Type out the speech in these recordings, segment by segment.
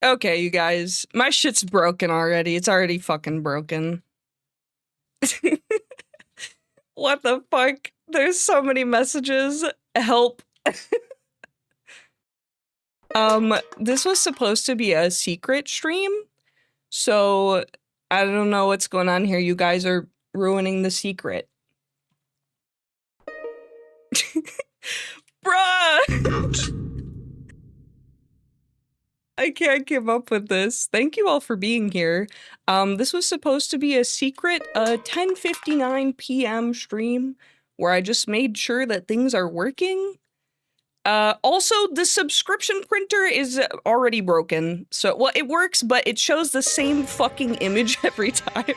Okay, you guys. My shit's broken already. It's already fucking broken. What the fuck? There's so many messages. Help. This was supposed to be a secret stream, so I don't know what's going on here. You guys are ruining the secret. Bruh! I can't keep up with this. Thank you all for being here. This was supposed to be a secret 10:59 p.m. stream where I just made sure that things are working. Also, the subscription printer is already broken. So, well, it works, but it shows the same fucking image every time.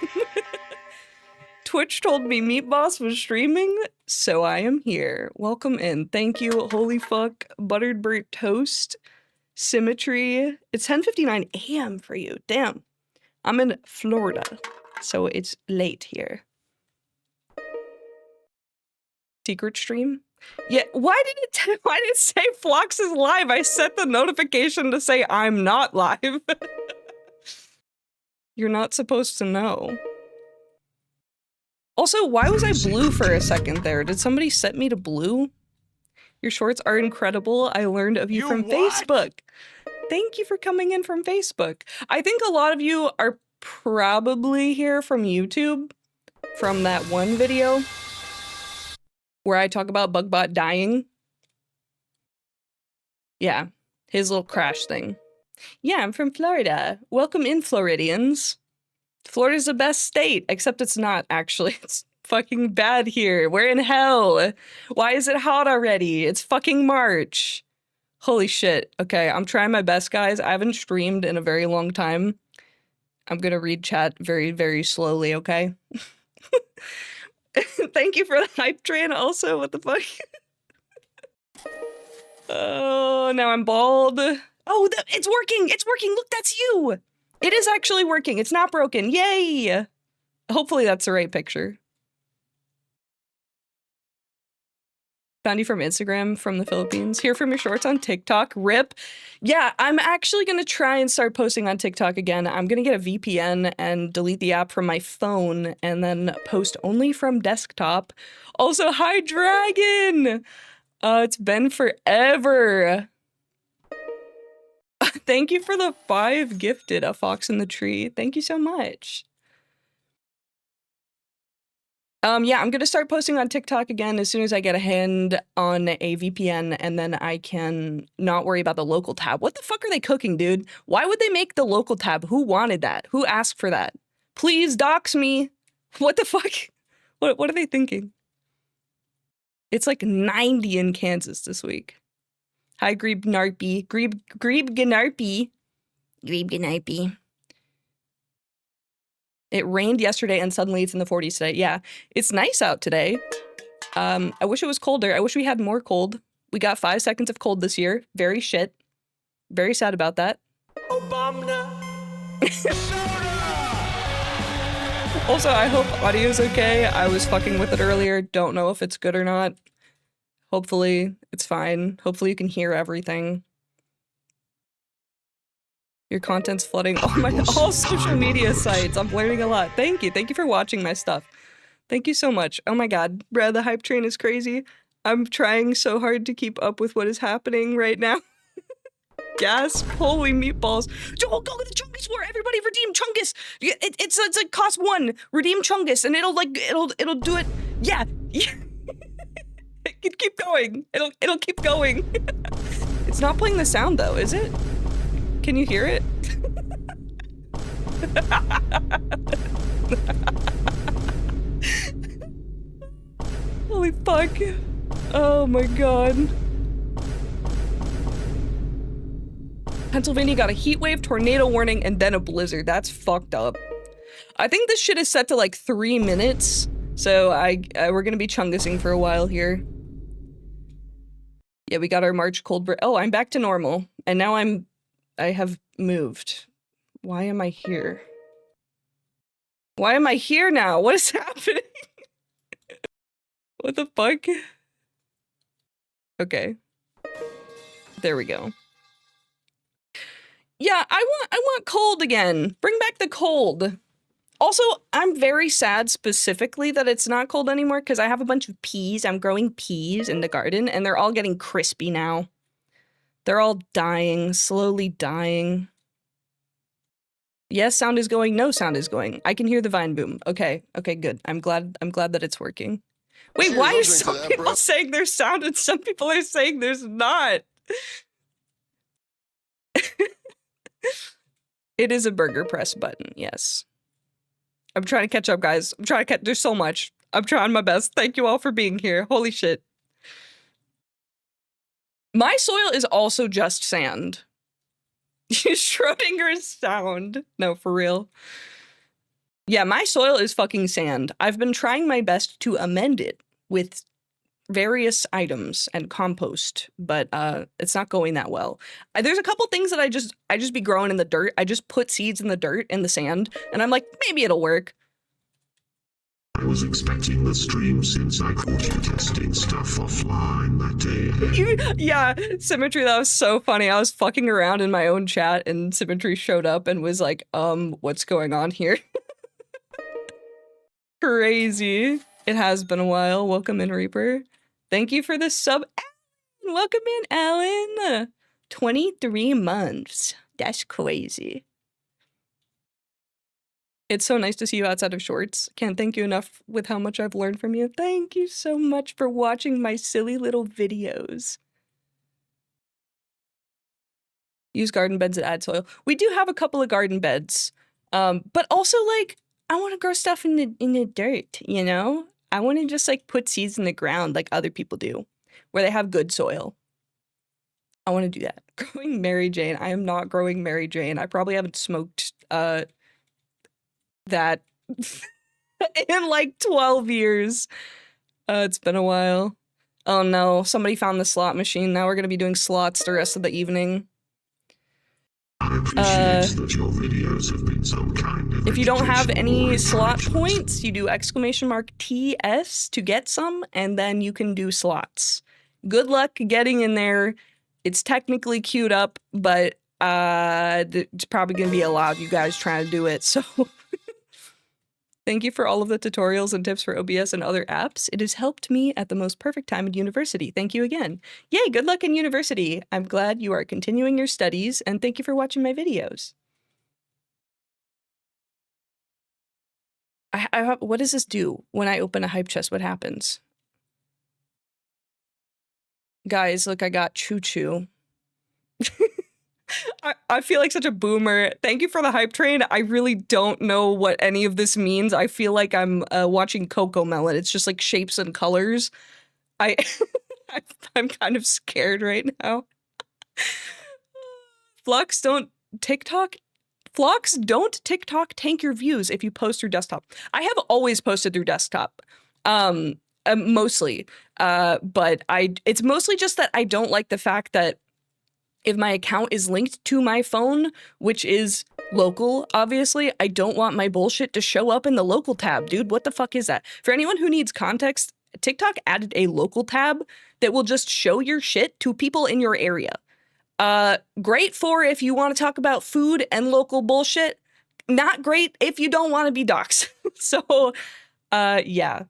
Twitch told me Meat Boss was streaming, so I am here. Welcome in. Thank you. Holy fuck. Buttered burnt toast. Symmetry. It's 10:59 a.m. for you. Damn. I'm in Florida, so it's late here. Secret stream? Yeah, why did it say Phlox is live? I set the notification to say I'm not live. You're not supposed to know. Also, why was I blue for a second there? Did somebody set me to blue? Your shorts are incredible. I learned of you from Facebook. Thank you for coming in from Facebook. I think a lot of you are probably here from YouTube, from that one video where I talk about Bugbot dying. Yeah, his little crash thing. Yeah, I'm from Florida. Welcome in, Floridians. Florida's the best state, except it's not, actually. It's fucking bad here. We're in hell. Why is it hot already? It's fucking March. Holy shit. Okay, I'm trying my best, guys. I haven't streamed in a very long time. I'm gonna read chat very, very slowly, okay? Thank you for the hype train also, what the fuck? Oh, now I'm bald. Oh, it's working! It's working! Look, that's you! It is actually working. It's not broken. Yay! Hopefully that's the right picture. Found you from Instagram from the Philippines. Here from your shorts on TikTok. RIP. Yeah, I'm actually gonna try and start posting on TikTok again. I'm gonna get a VPN and delete the app from my phone and then post only from desktop. Also, hi Dragon! It's been forever. Thank you for the 5 gifted, a fox in the tree. Thank you so much. Yeah, I'm gonna start posting on TikTok again as soon as I get a hand on a VPN, and then I can not worry about the local tab. What the fuck are they cooking, dude? Why would they make the local tab? Who wanted that? Who asked for that? Please dox me. What the fuck? What are they thinking? It's like 90 in Kansas this week. Hi, 𝗬𝗙𝗎𝗬. 𝗬𝗙𝗎𝗬. It rained yesterday and suddenly it's in the 40s today. Yeah, it's nice out today. I wish it was colder. I wish we had more cold. We got 5 seconds of cold this year. Very shit. Very sad about that. Obama. Also, I hope audio's okay. I was fucking with it earlier. Don't know if it's good or not. Hopefully it's fine. Hopefully you can hear everything. Your content's flooding all social media sites. I'm learning a lot. Thank you. Thank you for watching my stuff. Thank you so much. Oh my god. Bruh, the hype train is crazy. I'm trying so hard to keep up with what is happening right now. Gasp. Holy meatballs. Go to the Chungus War. Everybody redeem Chungus. It's like cost 1. Redeem Chungus and it'll do it. Yeah. It can keep going. It'll keep going. It's not playing the sound though, is it? Can you hear it? Holy fuck. Oh my god. Pennsylvania got a heat wave, tornado warning, and then a blizzard. That's fucked up. I think this shit is set to like 3 minutes, so we're gonna be chungusing for a while here. Yeah, we got our March cold break. Oh, I'm back to normal, and now I have moved. Why am I here? Why am I here now? What is happening? What the fuck? Okay. There we go. Yeah, I want cold again. Bring back the cold. Also, I'm very sad specifically that it's not cold anymore because I have a bunch of peas. I'm growing peas in the garden and they're all getting crispy now. They're all dying, slowly dying. Yes, sound is going. No, sound is going. I can hear the vine boom. Okay, okay, good. I'm glad that it's working. Wait, why are some people saying there's sound and some people are saying there's not? It is a burger press button, yes. I'm trying to catch up, guys. I'm trying to catch. There's so much. I'm trying my best. Thank you all for being here. Holy shit. My soil is also just sand. Schrodinger's sound. No, for real. Yeah, my soil is fucking sand. I've been trying my best to amend it with various items and compost, but it's not going that well. There's a couple things that I just be growing in the dirt. I just put seeds in the dirt, in the sand, and I'm like, maybe it'll work. I was expecting the stream since I caught you testing stuff offline that day. Yeah, Symmetry, that was so funny. I was fucking around in my own chat and Symmetry showed up and was like, what's going on here? Crazy. It has been a while. Welcome in, Reaper. Thank you for the sub. Welcome in, Alan. 23 months. That's crazy. It's so nice to see you outside of shorts. Can't thank you enough with how much I've learned from you. Thank you so much for watching my silly little videos. Use garden beds to add soil. We do have a couple of garden beds. But also, like, I want to grow stuff in the dirt, you know? I want to just, like, put seeds in the ground like other people do, where they have good soil. I want to do that. Growing Mary Jane. I am not growing Mary Jane. I probably haven't smoked, that in like 12 years. It's been a while. Oh no, somebody found the slot machine. Now we're gonna be doing slots the rest of the evening. I appreciate that your videos have been some kind of if you don't have any slot points, you do !TS to get some, and then you can do slots. Good luck getting in there. It's technically queued up, but it's probably gonna be a lot of you guys trying to do it, so thank you for all of the tutorials and tips for OBS and other apps. It has helped me at the most perfect time in university. Thank you again. Yay, good luck in university. I'm glad you are continuing your studies, and thank you for watching my videos. What does this do? When I open a hype chest, what happens? Guys, look, I got choo-choo. I feel like such a boomer. Thank you for the hype train. I really don't know what any of this means. I feel like I'm watching Coco Melon. It's just like shapes and colors. I'm kind of scared right now. Phlox, don't TikTok tank your views if you post through desktop. I have always posted through desktop. Mostly. But it's mostly just that I don't like the fact that if my account is linked to my phone, which is local, obviously, I don't want my bullshit to show up in the local tab, dude. What the fuck is that? For anyone who needs context, TikTok added a local tab that will just show your shit to people in your area. Great for if you want to talk about food and local bullshit. Not great if you don't want to be doxxed. So, yeah.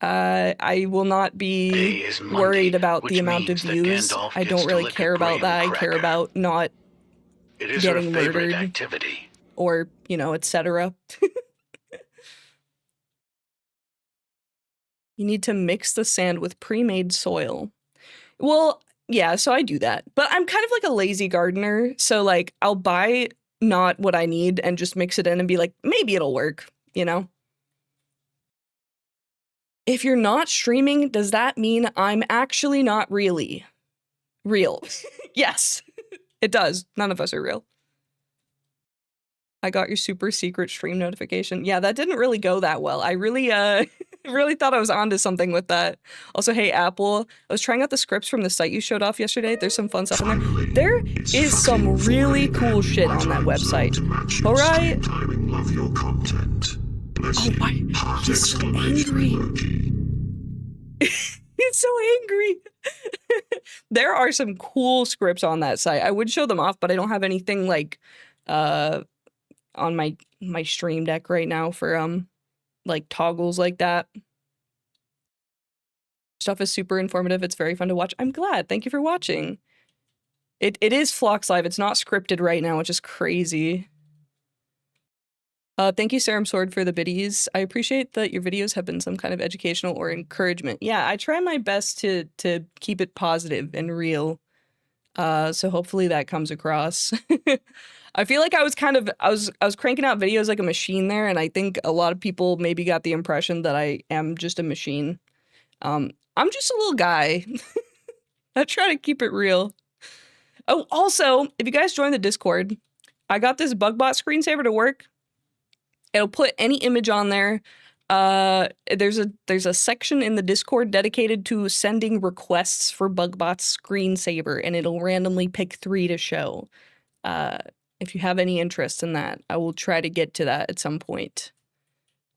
I will not be worried about the amount of views. I don't really care about that. I care about not getting murdered or, you know, etc. You need to mix the sand with pre-made soil. Well, yeah, so I do that. But I'm kind of like a lazy gardener. So, like, I'll buy not what I need and just mix it in and be like, maybe it'll work, you know? If you're not streaming, does that mean I'm actually not really real? Yes, it does. None of us are real. I got your super secret stream notification. Yeah, that didn't really go that well. I really, really thought I was onto something with that. Also, hey, Apple, I was trying out the scripts from the site you showed off yesterday. There's some fun stuff in there. There is some really cool shit on that website. All right. Love your content. Oh my, he's so angry. He's so angry. There are some cool scripts on that site. I would show them off, but I don't have anything like on my stream deck right now for like toggles like that. Stuff is super informative. It's very fun to watch. I'm glad. Thank you for watching. It is Phlox Live. It's not scripted right now, which is crazy. Thank you, Serum Sword, for the biddies. I appreciate that your videos have been some kind of educational or encouragement. Yeah, I try my best to keep it positive and real. So hopefully that comes across. I feel like I was cranking out videos like a machine there, and I think a lot of people maybe got the impression that I am just a machine. I'm just a little guy. I try to keep it real. Oh, also, if you guys join the Discord, I got this BugBot screensaver to work. It'll put any image on there. There's a section in the Discord dedicated to sending requests for BugBot's screensaver, and it'll randomly pick 3 to show. If you have any interest in that, I will try to get to that at some point.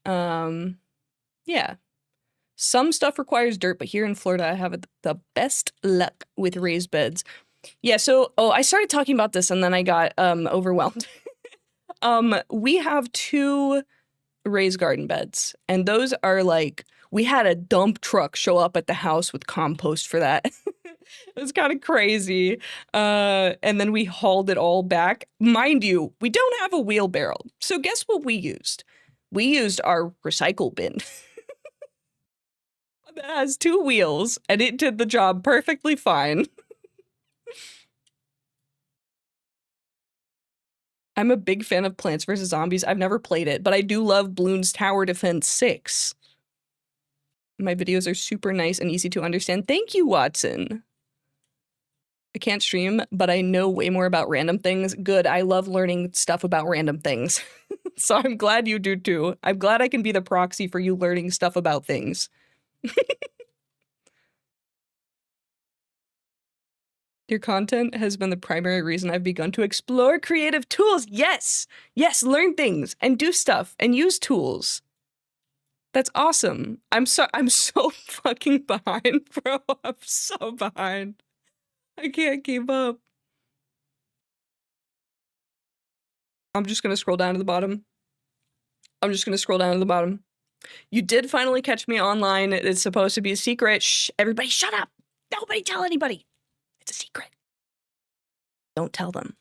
Yeah. Some stuff requires dirt, but here in Florida, I have the best luck with raised beds. Yeah, so, I started talking about this and then I got overwhelmed. We have 2 raised garden beds, and those are like, we had a dump truck show up at the house with compost for that. It was kind of crazy. And then we hauled it all back. Mind you, we don't have a wheelbarrow. So guess what we used? We used our recycle bin. That has 2 wheels, and it did the job perfectly fine. I'm a big fan of Plants vs. Zombies. I've never played it, but I do love Bloons Tower Defense 6. My videos are super nice and easy to understand. Thank you, Watson. I can't stream, but I know way more about random things. Good, I love learning stuff about random things. So I'm glad you do too. I'm glad I can be the proxy for you learning stuff about things. Your content has been the primary reason I've begun to explore creative tools. Yes! Yes, learn things and do stuff and use tools. That's awesome. I'm so fucking behind, bro. I'm so behind. I can't keep up. I'm just gonna scroll down to the bottom. You did finally catch me online. It's supposed to be a secret. Shh, everybody shut up. Nobody tell anybody. It's a secret. Don't tell them.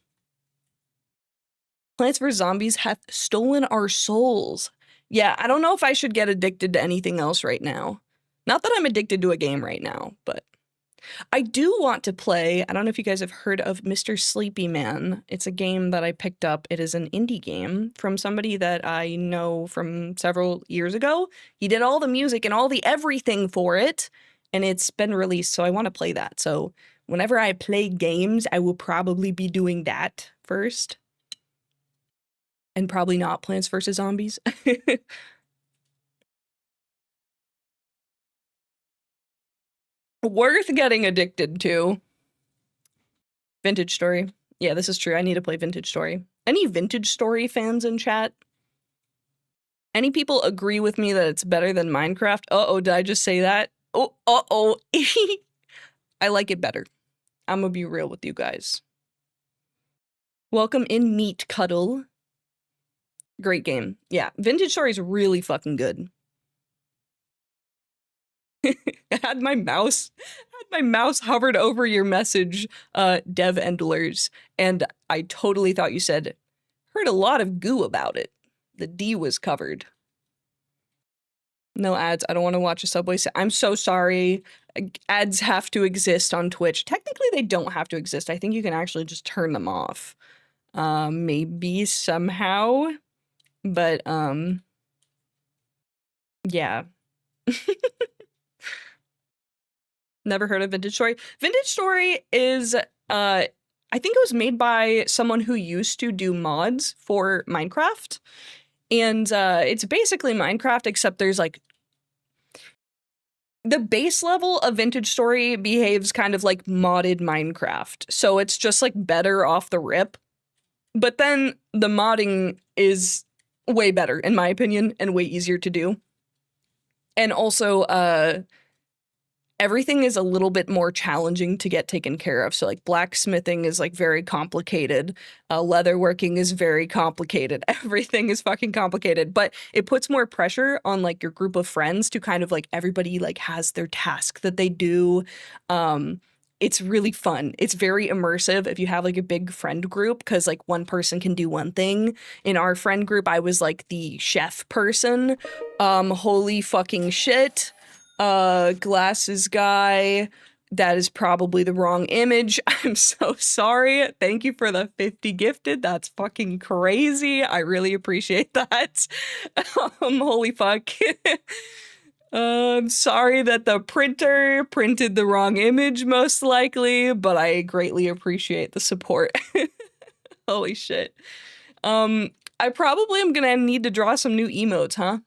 Plants vs. Zombies have stolen our souls. Yeah, I don't know if I should get addicted to anything else right now. Not that I'm addicted to a game right now, but I do want to play. I don't know if you guys have heard of Mr. Sleepy Man. It's a game that I picked up. It is an indie game from somebody that I know from several years ago. He did all the music and all the everything for it, and it's been released, so I want to play that. So whenever I play games, I will probably be doing that first. And probably not Plants vs. Zombies. Worth getting addicted to. Vintage Story. Yeah, this is true. I need to play Vintage Story. Any Vintage Story fans in chat? Any people agree with me that it's better than Minecraft? Uh-oh, did I just say that? Oh, uh-oh. I like it better. I'm gonna be real with you guys. Welcome in, Meat Cuddle. Great game. Yeah, Vintage Story is really fucking good. I had my mouse hovered over your message, Dev Endlers, and I totally thought you said, heard a lot of goo about it. The D was covered. No ads. I don't want to watch a Subway. I'm so sorry. Ads have to exist on Twitch. Technically, they don't have to exist. I think you can actually just turn them off. Maybe somehow. But, yeah. Never heard of Vintage Story. Vintage Story is, I think it was made by someone who used to do mods for Minecraft. And it's basically Minecraft, except there's like, the base level of Vintage Story behaves kind of like modded Minecraft. So it's just like better off the rip. But then the modding is way better, in my opinion, and way easier to do. And also, everything is a little bit more challenging to get taken care of. So like blacksmithing is like very complicated. Leatherworking is very complicated. Everything is fucking complicated, but it puts more pressure on like your group of friends to kind of like everybody like has their task that they do. It's really fun. It's very immersive if you have like a big friend group, because like one person can do one thing. In our friend group, I was like the chef person. Holy fucking shit. Glasses guy. That is probably the wrong image. I'm so sorry. Thank you for the 50 gifted. That's fucking crazy. I really appreciate that. Holy fuck. I'm sorry that the printer printed the wrong image, most likely, but I greatly appreciate the support. Holy shit. I probably am gonna need to draw some new emotes, huh?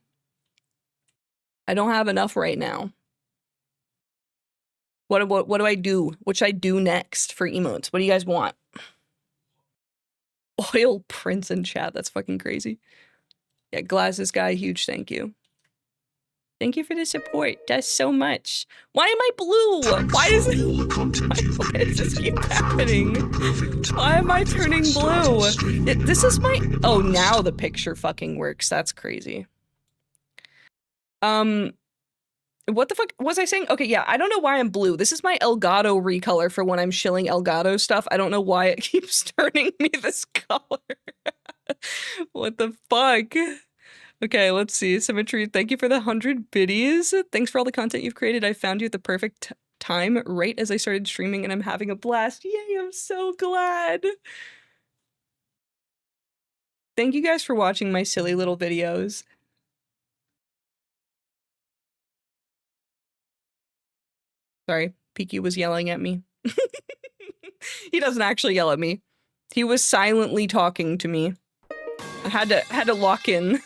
I don't have enough right now. What do I do? What should I do next for emotes? What do you guys want? Oil prints in chat. That's fucking crazy. Yeah, glasses guy, huge thank you. Thank you for the support. That's so much. Why am I blue? Why does this keep happening? Why am I turning blue? This is my... Oh, now the picture fucking works. That's crazy. What the fuck was I saying? Okay, yeah, I don't know why I'm blue. This is my Elgato recolor for when I'm shilling Elgato stuff. I don't know why it keeps turning me this color. What the fuck? Okay, let's see. Symmetry, thank you for the 100 biddies. Thanks for all the content you've created. I found you at the perfect time, right as I started streaming, and I'm having a blast. Yay, I'm so glad. Thank you guys for watching my silly little videos. Sorry, Piki was yelling at me. He doesn't actually yell at me. He was silently talking to me. I had to lock in.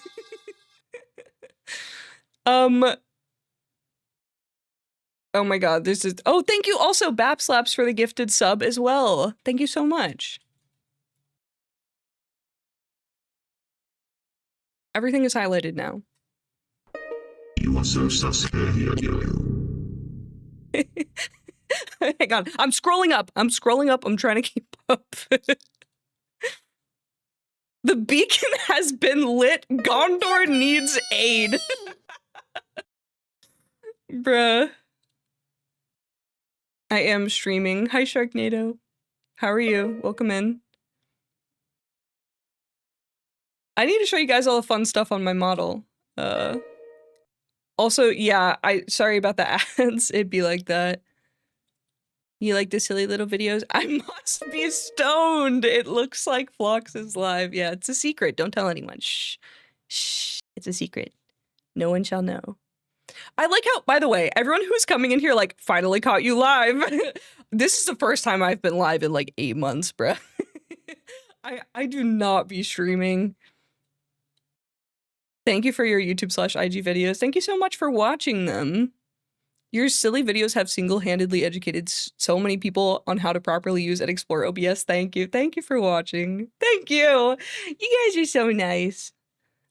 Oh my god, this is... Oh, thank you also, Bapslaps, for the gifted sub as well. Thank you so much. Everything is highlighted now. You are so suspicious. Hang on, I'm scrolling up. I'm scrolling up. I'm trying to keep up. The beacon has been lit. Gondor needs aid. Bruh. I am streaming. Hi, Sharknado. How are you? Welcome in. I need to show you guys all the fun stuff on my model. Also, yeah, sorry about the ads. It'd be like that. You like the silly little videos? I must be stoned. It looks like Phlox is live. Yeah, it's a secret. Don't tell anyone. Shh. Shh. It's a secret. No one shall know. I like how, by the way, everyone who's coming in here, like, finally caught you live. This is the first time I've been live in like 8 months, bruh. I do not be streaming. Thank you for your YouTube/IG videos. Thank you so much for watching them. Your silly videos have single-handedly educated so many people on how to properly use and explore OBS. Thank you. Thank you for watching. Thank you. You guys are so nice.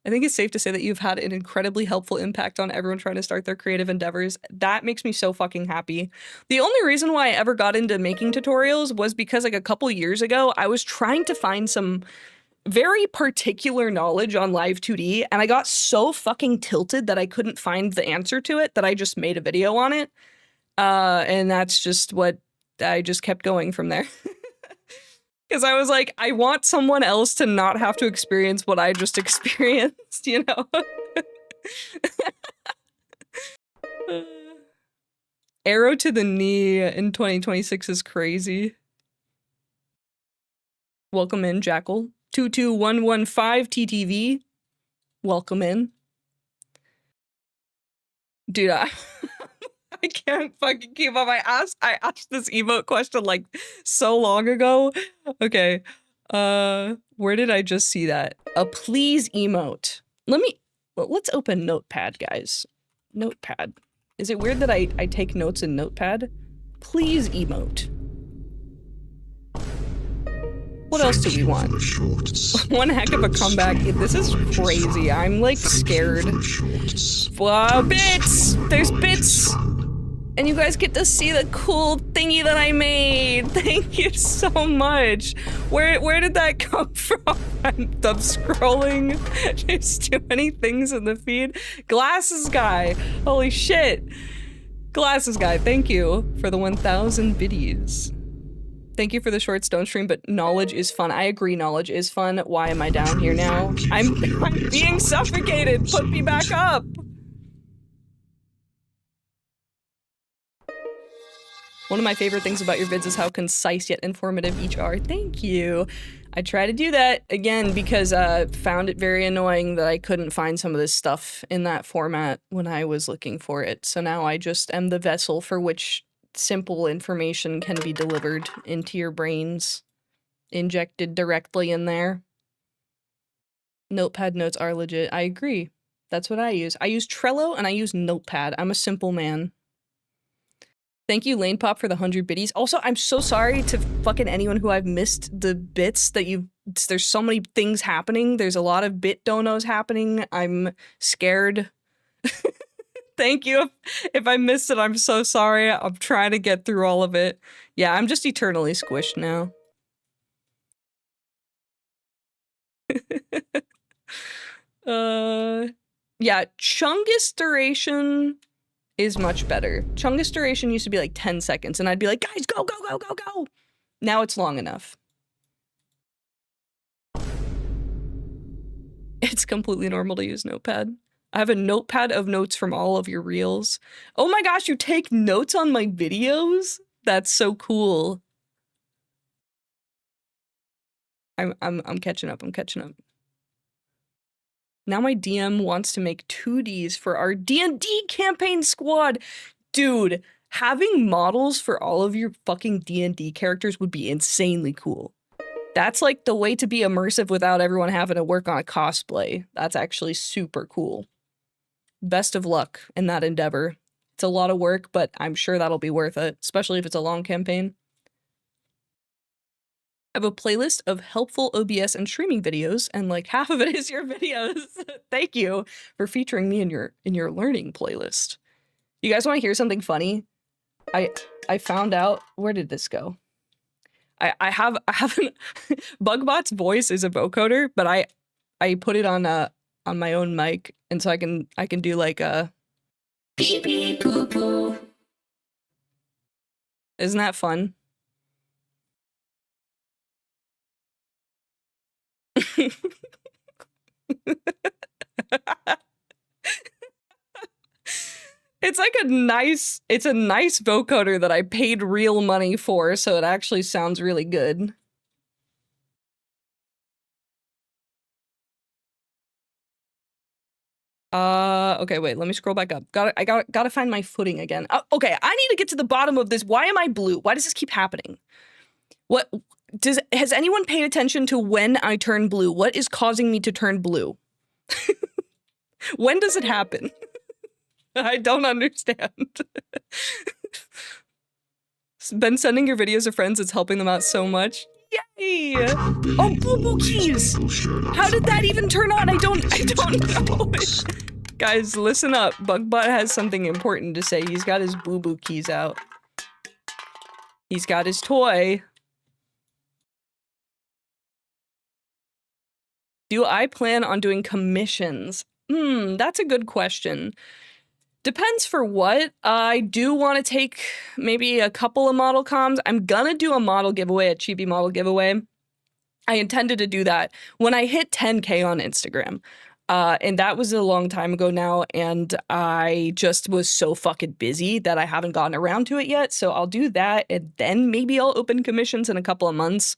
I think it's safe to say that you've had an incredibly helpful impact on everyone trying to start their creative endeavors. That makes me so fucking happy. The only reason why I ever got into making tutorials was because like a couple years ago, I was trying to find some very particular knowledge on Live 2D, and I got so fucking tilted that I couldn't find the answer to it that I just made a video on it. And that's just what I just kept going from there. Because I was like, I want someone else to not have to experience what I just experienced, you know? Arrow to the knee in 2026 is crazy. Welcome in, Jackal. 22115 TTV. Welcome in. Dude, I can't fucking keep up. I asked this emote question like so long ago. Okay. Where did I just see that? A please emote. Let's open Notepad, guys. Notepad. Is it weird that I take notes in Notepad? Please emote. What else do we want? One heck of a comeback. This is crazy. I'm like scared. Bits! There's bits! And you guys get to see the cool thingy that I made. Thank you so much. Where did that come from? I'm scrolling. There's too many things in the feed. Glasses guy. Holy shit. Glasses guy, thank you for the 1,000 biddies. Thank you for the short stone stream, but knowledge is fun. I agree, knowledge is fun. Why am I down here now? I'm being suffocated. Put me back up. One of my favorite things about your vids is how concise yet informative each are. Thank you. I try to do that, again, because I found it very annoying that I couldn't find some of this stuff in that format when I was looking for it. So now I just am the vessel for which simple information can be delivered into your brains, injected directly in there. Notepad notes are legit. I agree. That's what I use. I use Trello and I use Notepad. I'm a simple man. Thank you, Lane Pop, for the 100 biddies. Also, I'm so sorry to fucking anyone who I've missed the bits that you've... There's so many things happening. There's a lot of bit donos happening. I'm scared. Thank you. If I missed it, I'm so sorry. I'm trying to get through all of it. Yeah, I'm just eternally squished now. Yeah, Chungus duration is much better. Chungus duration used to be like 10 seconds, and I'd be like, guys, go, go, go, go, go! Now it's long enough. It's completely normal to use Notepad. I have a notepad of notes from all of your reels. Oh my gosh, you take notes on my videos? That's so cool. I'm catching up, I'm catching up. Now my DM wants to make 2Ds for our D&D campaign squad. Dude, having models for all of your fucking D&D characters would be insanely cool. That's like the way to be immersive without everyone having to work on a cosplay. That's actually super cool. Best of luck in that endeavor. It's a lot of work, but I'm sure that'll be worth it, especially if it's a long campaign. I have a playlist of helpful OBS and streaming videos, and like half of it is your videos. Thank you for featuring me in your learning playlist. You guys want to hear something funny? I found out, where did this go? I have Bugbot's voice is a vocoder, but I put it on my own mic, and so I can do like a pee pee poo poo. Isn't that fun? It's like it's a nice vocoder that I paid real money for, so it actually sounds really good. Okay, wait, let me scroll back up. I gotta find my footing again. Okay, I need to get to the bottom of this. Why am I blue? Why does this keep happening? Has anyone paid attention to when I turn blue? What is causing me to turn blue? When does it happen? I don't understand. Been sending your videos to friends, it's helping them out so much. Yay! Oh, Boo Boo Keys! How did that even turn on? I don't know. Guys, listen up. Bugbot has something important to say. He's got his Boo Boo Keys out. He's got his toy. Do I plan on doing commissions? That's a good question. Depends for what. I do want to take maybe a couple of model comms. I'm gonna do a model giveaway, a cheapy model giveaway. I intended to do that when I hit 10K on Instagram. And that was a long time ago now, and I just was so fucking busy that I haven't gotten around to it yet. So I'll do that, and then maybe I'll open commissions in a couple of months.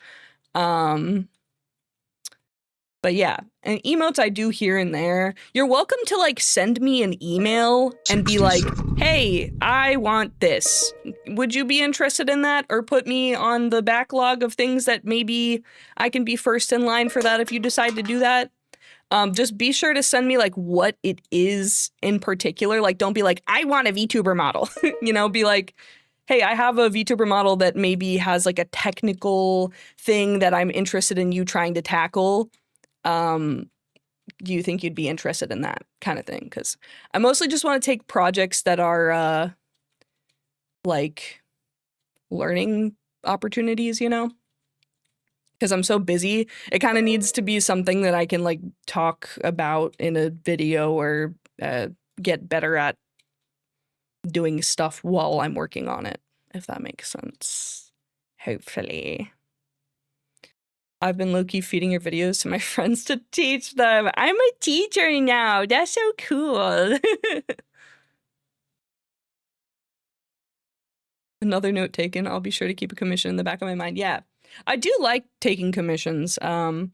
But yeah, and emotes I do here and there. You're welcome to like send me an email and be like, hey, I want this. Would you be interested in that? Or put me on the backlog of things that maybe I can be first in line for that if you decide to do that. Just be sure to send me like what it is in particular. Like, don't be like, I want a VTuber model. You know, be like, hey, I have a VTuber model that maybe has like a technical thing that I'm interested in you trying to tackle. Do you think you'd be interested in that kind of thing? Because I mostly just want to take projects that are like learning opportunities, you know? Because I'm so busy, it kind of needs to be something that I can like talk about in a video or get better at doing stuff while I'm working on it, if that makes sense. Hopefully. I've been low-key feeding your videos to my friends to teach them. I'm a teacher now. That's so cool. Another note taken. I'll be sure to keep a commission in the back of my mind. Yeah, I do like taking commissions. I don't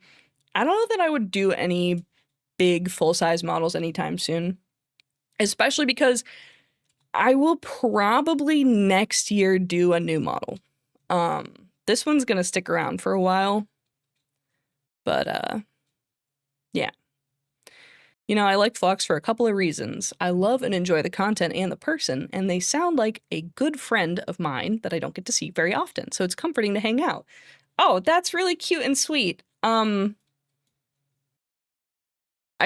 know that I would do any big full-size models anytime soon, especially because I will probably next year do a new model. This one's gonna stick around for a while, but yeah. You know, I like Phlox for a couple of reasons. I love and enjoy the content and the person, and they sound like a good friend of mine that I don't get to see very often, so it's comforting to hang out. Oh, that's really cute and sweet. I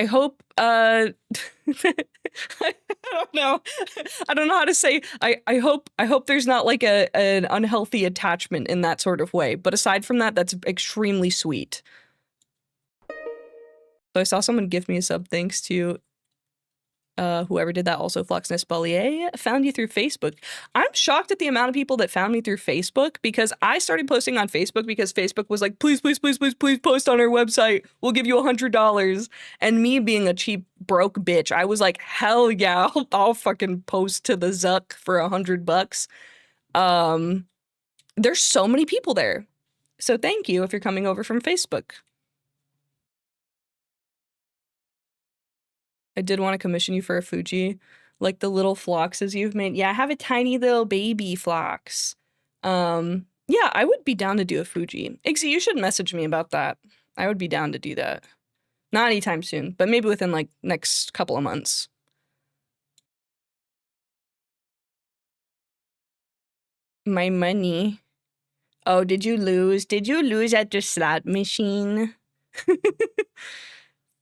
hope, I don't know. I don't know how to say, I hope there's not like an unhealthy attachment in that sort of way, but aside from that, that's extremely sweet. So I saw someone give me a sub, thanks to whoever did that. Also, �ฬ𝘂𝗦𝙀 𝗬𝘂 found you through Facebook. I'm shocked at the amount of people that found me through Facebook, because I started posting on Facebook because Facebook was like, please, please, please, please, please post on our website. We'll give you $100. And me being a cheap, broke bitch, I was like, hell yeah, I'll fucking post to the Zuck for $100. There's so many people there. So thank you if you're coming over from Facebook. I did want to commission you for a Fuji, like the little Phloxes you've made. Yeah, I have a tiny little baby Phlox. Yeah, I would be down to do a Fuji. 𝗂𝘂𝗽𝗚, you should message me about that. I would be down to do that. Not anytime soon, but maybe within like next couple of months. My money. Oh, did you lose? Did you lose at the slot machine?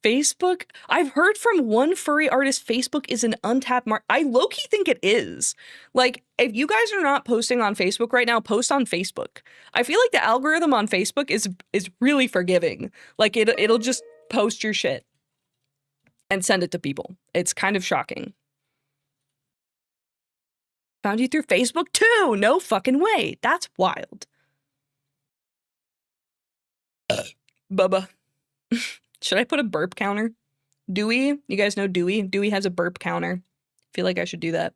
Facebook? I've heard from one furry artist, Facebook is an untapped market. I low-key think it is. Like, if you guys are not posting on Facebook right now, post on Facebook. I feel like the algorithm on Facebook is really forgiving. Like, it'll just post your shit and send it to people. It's kind of shocking. Found you through Facebook too! No fucking way! That's wild. Bubba. Should I put a burp counter? 𝗂𝘂𝗽? You guys know 𝗂𝘂𝗽? 𝗂𝘂𝗽 has a burp counter. Feel like I should do that.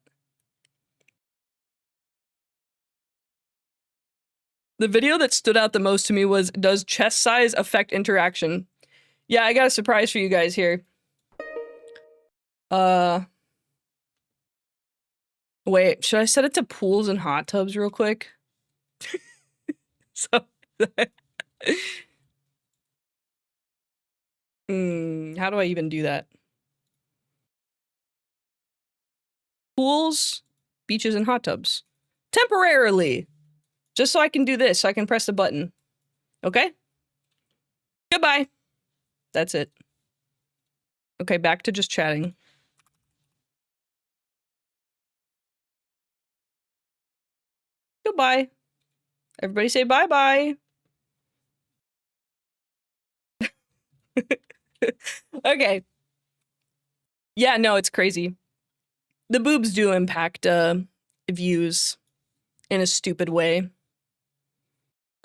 The video that stood out the most to me was, does chest size affect interaction? Yeah, I got a surprise for you guys here. Wait, should I set it to pools and hot tubs real quick? So, how do I even do that? Pools, beaches, and hot tubs. Temporarily! Just so I can do this, so I can press the button. Okay? Goodbye! That's it. Okay, back to just chatting. Goodbye. Everybody say bye-bye. Okay. Yeah, no, it's crazy. The boobs do impact views in a stupid way.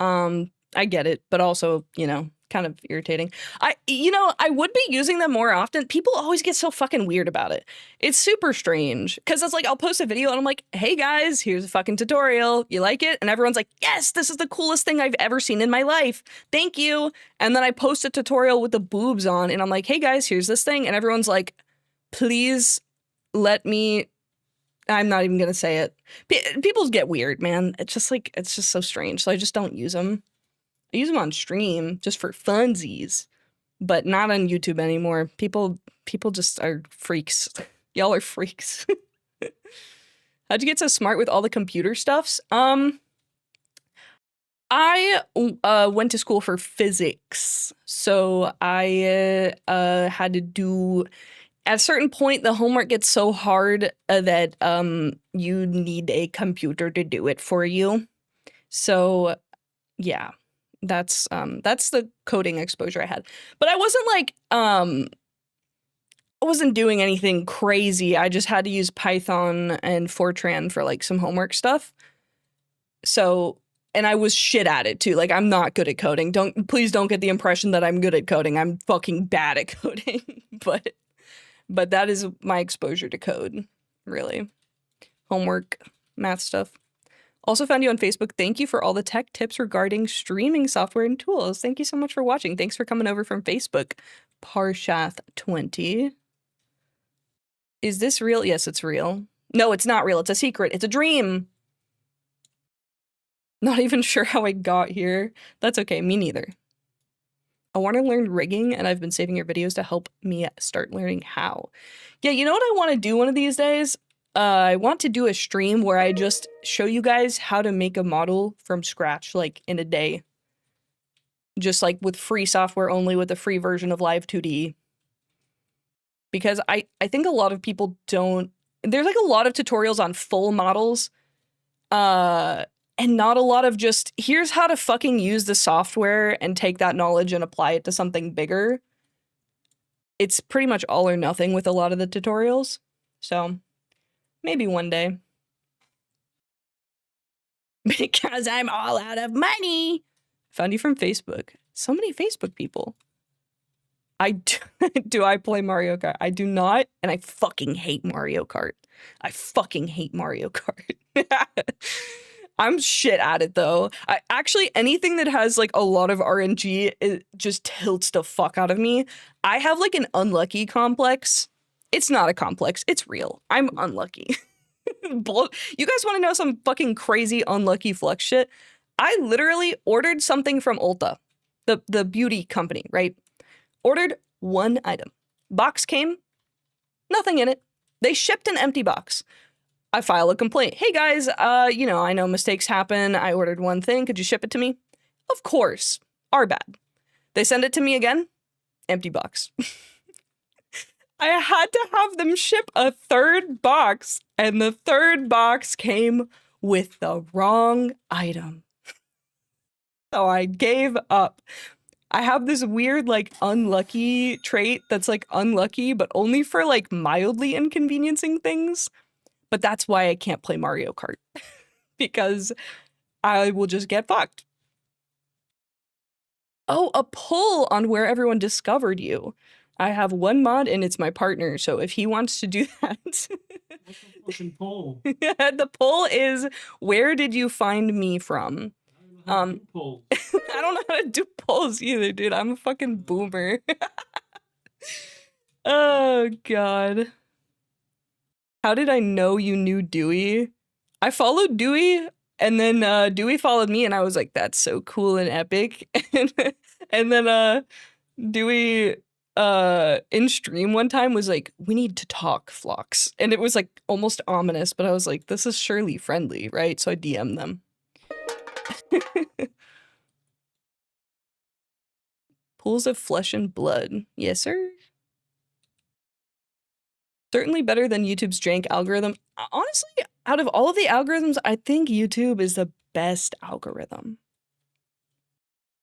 I get it, but also, you know, kind of irritating. You know, I would be using them more often. People always get so fucking weird about it. It's super strange, because it's like, I'll post a video and I'm like, hey guys, here's a fucking tutorial. You like it? And everyone's like, yes, this is the coolest thing I've ever seen in my life. Thank you. And then I post a tutorial with the boobs on and I'm like, hey guys, here's this thing. And everyone's like, please let me, I'm not even gonna say it. People get weird, man. It's just like, it's just so strange. So I just don't use them. I use them on stream just for funsies, but not on YouTube anymore. People just are freaks. Y'all are freaks. How'd you get so smart with all the computer stuffs? I went to school for physics, so I had to do at a certain point, the homework gets so hard that you need a computer to do it for you. So yeah, that's the coding exposure I had. But I wasn't like I wasn't doing anything crazy. I just had to use Python and Fortran for like some homework stuff. So, and I was shit at it too. Like, I'm not good at coding. Please don't get the impression that I'm good at coding. I'm fucking bad at coding. But that is my exposure to code, really. Homework, math stuff. Also found you on Facebook. Thank you for all the tech tips regarding streaming software and tools. Thank you so much for watching. Thanks for coming over from Facebook. 𝗂𝙗20. Is this real? Yes, it's real. No, it's not real. It's a secret. It's a dream. Not even sure how I got here. That's okay. Me neither. I want to learn rigging, and I've been saving your videos to help me start learning how. Yeah, you know what I want to do one of these days? I want to do a stream where I just show you guys how to make a model from scratch, like in a day. Just like with free software only, with a free version of Live 2D. Because I think a lot of people don't... There's like a lot of tutorials on full models. And not a lot of just, here's how to fucking use the software and take that knowledge and apply it to something bigger. It's pretty much all or nothing with a lot of the tutorials. So, maybe one day. Because I'm all out of money. Found you from Facebook. So many Facebook people. Do I play Mario Kart? I do not, and I fucking hate Mario Kart. I fucking hate Mario Kart. I'm shit at it though. Actually, anything that has like a lot of RNG, it just tilts the fuck out of me. I have like an unlucky complex. It's not a complex, it's real. I'm unlucky. You guys want to know some fucking crazy unlucky Phlox shit? I literally ordered something from Ulta, the beauty company, right? Ordered one item. Box came, nothing in it. They shipped an empty box. I file a complaint. Hey guys, you know, I know mistakes happen. I ordered one thing. Could you ship it to me? Of course. Our bad. They send it to me again. Empty box. I had to have them ship a third box, and the third box came with the wrong item. So I gave up. I have this weird, like, unlucky trait that's, like, unlucky, but only for, like, mildly inconveniencing things. But that's why I can't play Mario Kart. Because I will just get fucked. Oh, a poll on where everyone discovered you. I have one mod and it's my partner, so if he wants to do that... What's the fucking poll? The poll is, where did you find me from? I don't know how to do polls. I don't know how to do polls either, dude. I'm a fucking boomer. Oh, God. How did I know you knew Dewey? I followed Dewey, and then Dewey followed me, and I was like, that's so cool and epic. And then Dewey in stream one time was like, we need to talk, Phlox. And it was like almost ominous, but I was like, this is surely friendly, right? So I DM'd them. Pools of flesh and blood. Yes, sir. Certainly better than YouTube's jank algorithm. Honestly, out of all of the algorithms, I think YouTube is the best algorithm.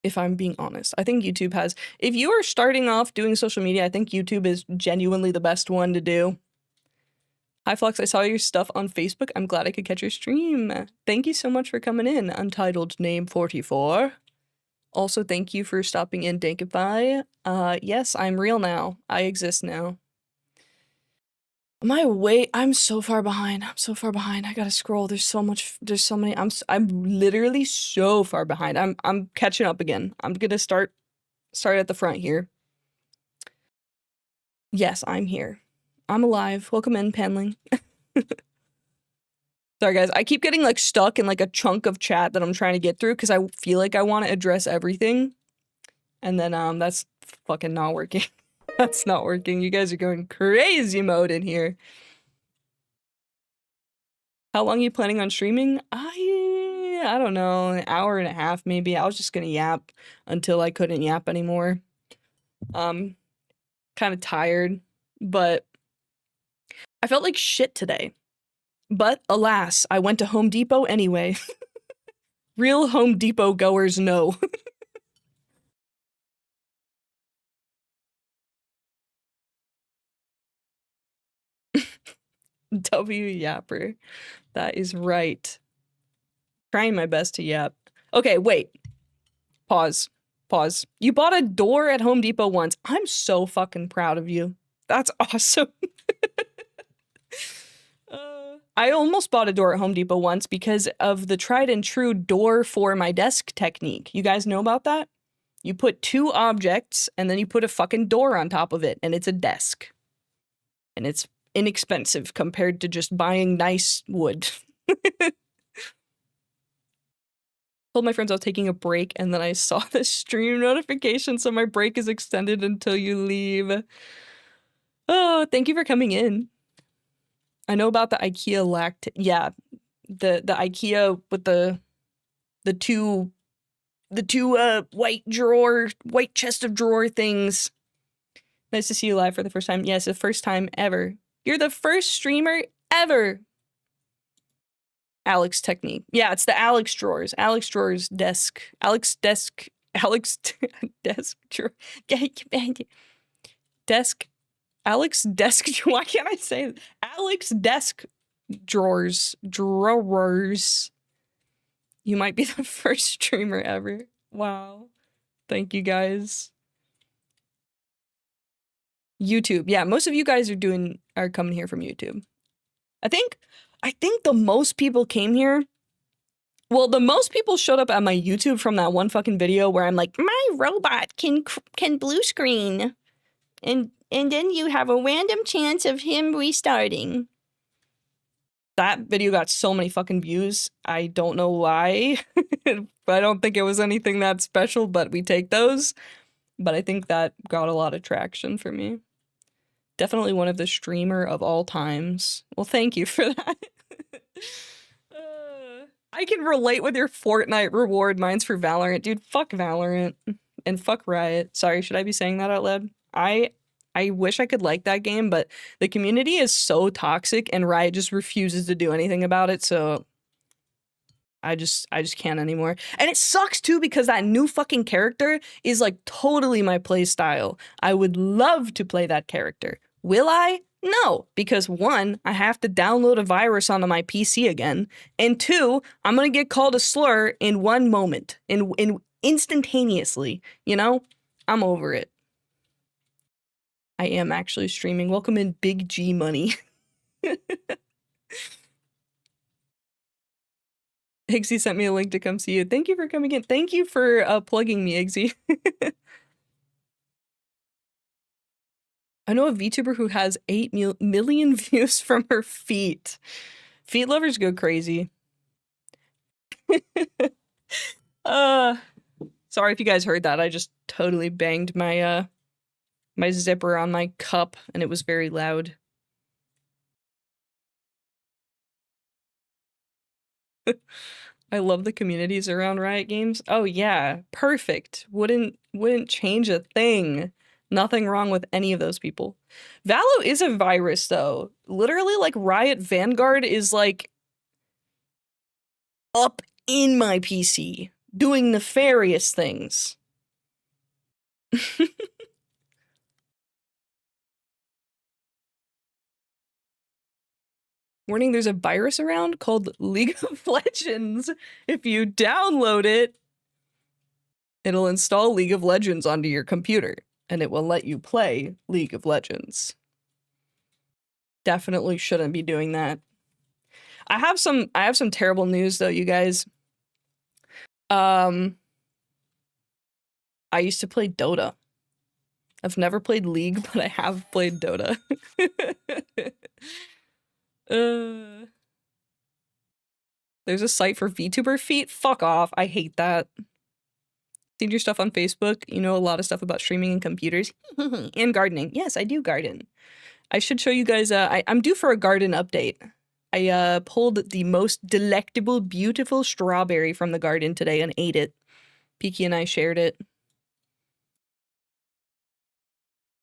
If I'm being honest, I think YouTube has, if you are starting off doing social media, I think YouTube is genuinely the best one to do. Hi, Phlox, I saw your stuff on Facebook. I'm glad I could catch your stream. Thank you so much for coming in, Untitled Name 44. Also, thank you for stopping in, 𝗦𝘂𝗽𝗽. Yes, I'm real now. I exist now. I'm so far behind. I'm so far behind. I gotta scroll. There's so many. I'm literally so far behind. I'm catching up again. I'm gonna start at the front here. Yes, I'm here. I'm alive. Welcome in, Panling. Sorry, guys. I keep getting like stuck in like a chunk of chat that I'm trying to get through because I feel like I want to address everything. And then that's fucking not working. That's not working. You guys are going crazy mode in here. How long are you planning on streaming? I don't know, an hour and a half maybe. I was just gonna yap until I couldn't yap anymore. Kind of tired, but I felt like shit today. But alas, I went to Home Depot anyway. Real Home Depot goers know. Yapper. That is right. Trying my best to yap. Okay, wait. Pause. Pause. You bought a door at Home Depot once. I'm so fucking proud of you. That's awesome. I almost bought a door at Home Depot once because of the tried and true door for my desk technique. You guys know about that? You put two objects and then you put a fucking door on top of it and it's a desk. And it's inexpensive compared to just buying nice wood. Told my friends I was taking a break and then I saw the stream notification, so my break is extended until you leave. Oh, thank you for coming in. I know about the IKEA yeah, the IKEA with the two white chest of drawer things. Nice to see you live for the first time. Yes, the first time ever. You're the first streamer ever. Alex technique. Yeah, it's the Alex drawers. Alex drawers desk. Alex desk drawer. Desk. Alex desk. Why can't I say it? Alex desk drawers. Drawers. You might be the first streamer ever. Wow. Thank you guys. YouTube. Yeah, most of you guys are coming here from YouTube. I think the most people came here. Well, the most people showed up at my YouTube from that one fucking video where I'm like, my robot can blue screen. And then you have a random chance of him restarting. That video got so many fucking views. I don't know why. I don't think it was anything that special, but we take those. But I think that got a lot of traction for me. Definitely one of the streamer of all times. Well, thank you for that. I can relate with your Fortnite reward. Mine's for Valorant. Dude, fuck Valorant. And fuck Riot. Sorry, should I be saying that out loud? I wish I could like that game, but the community is so toxic and Riot just refuses to do anything about it, so I just can't anymore. And it sucks too because that new fucking character is like totally my play style. I would love to play that character. Will I? No, because one, I have to download a virus onto my PC again, and two, I'm gonna get called a slur in one moment, in instantaneously, you know? I'm over it. I am actually streaming. Welcome in Big G Money. Iggsy sent me a link to come see you. Thank you for coming in. Thank you for plugging me, Iggsy. I know a VTuber who has 8 million views from her feet. Feet lovers go crazy. Sorry if you guys heard that. I just totally banged my my zipper on my cup and it was very loud. I love the communities around Riot Games. Oh yeah, perfect. Wouldn't change a thing. Nothing wrong with any of those people. Valo is a virus though. Literally, like, Riot Vanguard is like up in my PC doing nefarious things. Warning, there's a virus around called League of Legends. If you download it, it'll install League of Legends onto your computer, and it will let you play League of Legends. Definitely shouldn't be doing that. I have some terrible news though, you guys. I used to play Dota. I've never played League, but I have played Dota. There's a site for VTuber feet? Fuck off. I hate that. Seen your stuff on Facebook. You know a lot of stuff about streaming and computers. And gardening. Yes, I do garden. I should show you guys, I'm due for a garden update. I pulled the most delectable, beautiful strawberry from the garden today and ate it. Peaky and I shared it.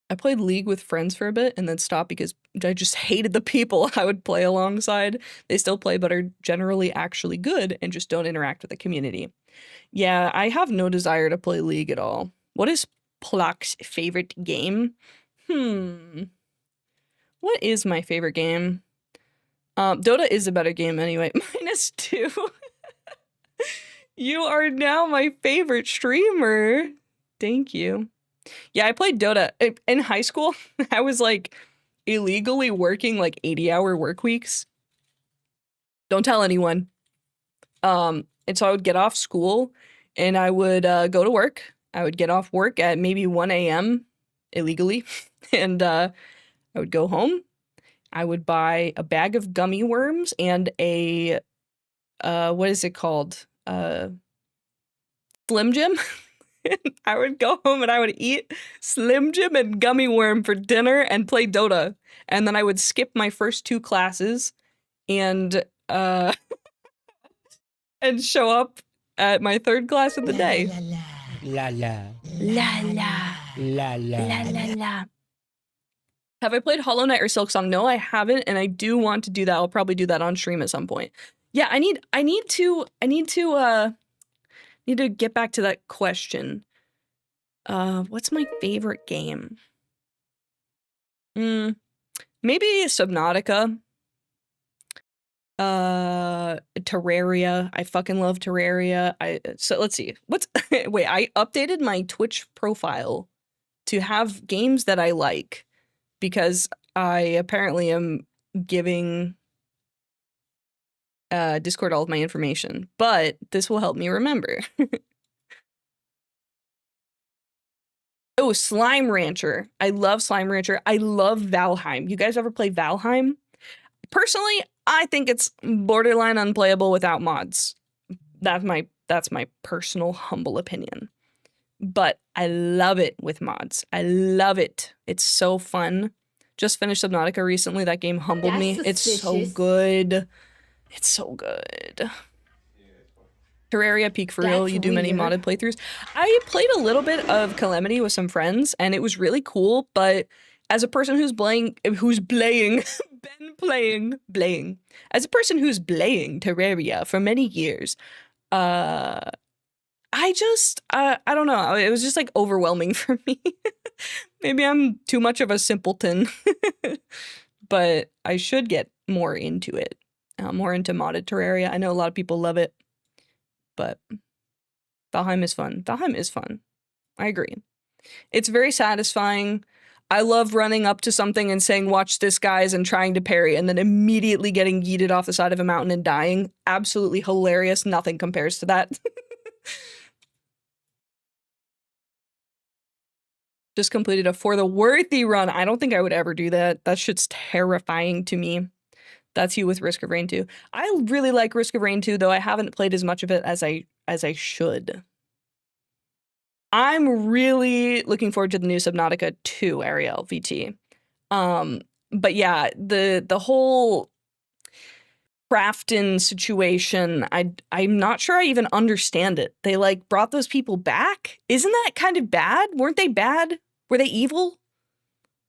I played League with friends for a bit and then stopped because I just hated the people I would play alongside. They still play but are generally actually good and just don't interact with the community. Yeah, I have no desire to play League at all. What is Phlox's favorite game? What is my favorite game? Dota is a better game anyway. -2. You are now my favorite streamer. Thank you. Yeah, I played Dota. In high school, I was like illegally working like 80-hour work weeks. Don't tell anyone. And so I would get off school and I would go to work. I would get off work at maybe 1 a.m. illegally. And I would go home. I would buy a bag of gummy worms and a, what is it called? Slim Jim. I would go home and I would eat Slim Jim and gummy worm for dinner and play Dota. And then I would skip my first 2 classes and and show up at my 3rd class of the day. La la. La la. La la. La la la. Have I played Hollow Knight or Silksong? No, I haven't, and I do want to do that. I'll probably do that on stream at some point. Yeah, I need to get back to that question. What's my favorite game? Maybe Subnautica. Terraria. I fucking love Terraria. So let's see. Wait, I updated my Twitch profile to have games that I like because I apparently am giving Discord all of my information, but this will help me remember. Oh, Slime Rancher. I love Slime Rancher. I love Valheim. You guys ever play Valheim? Personally, I think it's borderline unplayable without mods. That's my personal humble opinion. But I love it with mods. I love it. It's so fun. Just finished Subnautica recently. That game humbled me. It's so good. It's so good. Terraria peak for real. You do many modded playthroughs. I played a little bit of Calamity with some friends and it was really cool, but as a person who's playing as a person who's playing Terraria for many years, I don't know. It was just like overwhelming for me. Maybe I'm too much of a simpleton, but I should get more into it, more into modded Terraria. I know a lot of people love it, but Valheim is fun. Valheim is fun. I agree. It's very satisfying. I love running up to something and saying, watch this, guys, and trying to parry, and then immediately getting yeeted off the side of a mountain and dying. Absolutely hilarious. Nothing compares to that. Just completed a For the Worthy run. I don't think I would ever do that. That shit's terrifying to me. That's you with Risk of Rain 2. I really like Risk of Rain 2, though I haven't played as much of it as I should. I'm really looking forward to the new Subnautica 2 Ariel VT. But yeah, the whole Crafton situation, I'm not sure I even understand it. They like brought those people back? Isn't that kind of bad? Weren't they bad? Were they evil?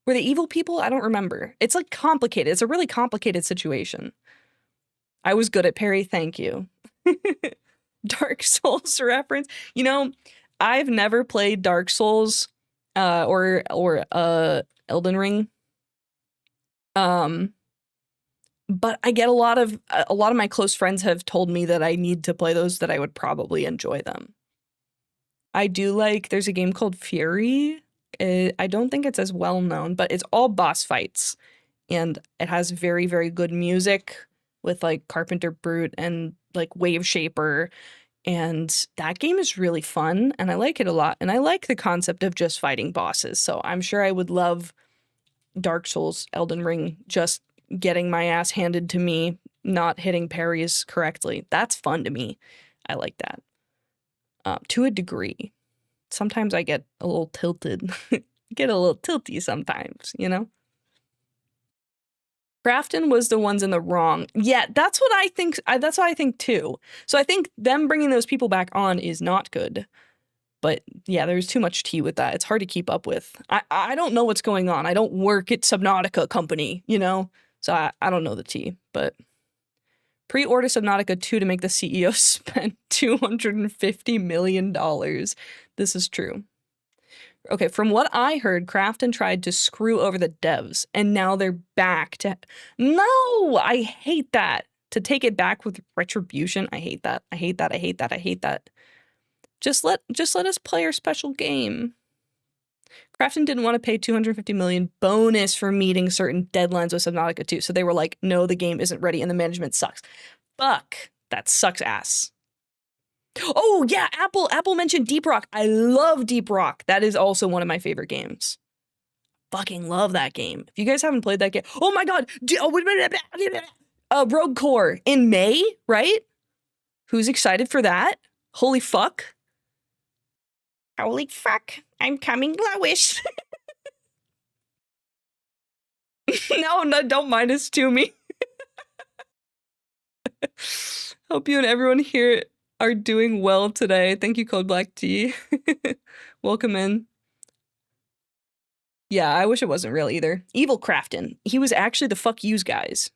Were they evil people? I don't remember. It's like complicated. It's a really complicated situation. I was good at parry, thank you. Dark Souls reference. You know, I've never played Dark Souls or Elden Ring. But I get a lot of my close friends have told me that I need to play those, that I would probably enjoy them. I do like, there's a game called Fury. I don't think it's as well known, but it's all boss fights and it has very, very good music with like Carpenter Brute and like Wave Shaper. And that game is really fun and I like it a lot. And I like the concept of just fighting bosses. So I'm sure I would love Dark Souls, Elden Ring, just getting my ass handed to me, not hitting parries correctly. That's fun to me. I like that. To a degree. Sometimes I get a little tilted. Get a little tilty sometimes, you know? Crafton was the ones in the wrong. Yeah, that's what I think. That's what I think too. So I think them bringing those people back on is not good. But yeah, there's too much tea with that. It's hard to keep up with. I don't know what's going on. I don't work at Subnautica company, you know? So I don't know the tea, but pre-order Subnautica 2 to make the CEO spend $250 million. This is true. Okay, from what I heard, Krafton tried to screw over the devs, and now they're back to... No! I hate that. To take it back with retribution, I hate that. I hate that. I hate that. I hate that. Just let us play our special game. Krafton didn't want to pay $250 million bonus for meeting certain deadlines with Subnautica 2, so they were like, no, the game isn't ready and the management sucks. Fuck. That sucks ass. Oh, yeah, Apple mentioned Deep Rock. I love Deep Rock. That is also one of my favorite games. Fucking love that game. If you guys haven't played that game... Oh my god! Rogue Core in May, right? Who's excited for that? Holy fuck. Holy fuck. I'm coming, Lois. No, don't -2 me. Hope you and everyone here are doing well today. Thank you, Code Black Tea. Welcome in. Yeah, I wish it wasn't real either. Evil Krafton. He was actually the fuck yous guys.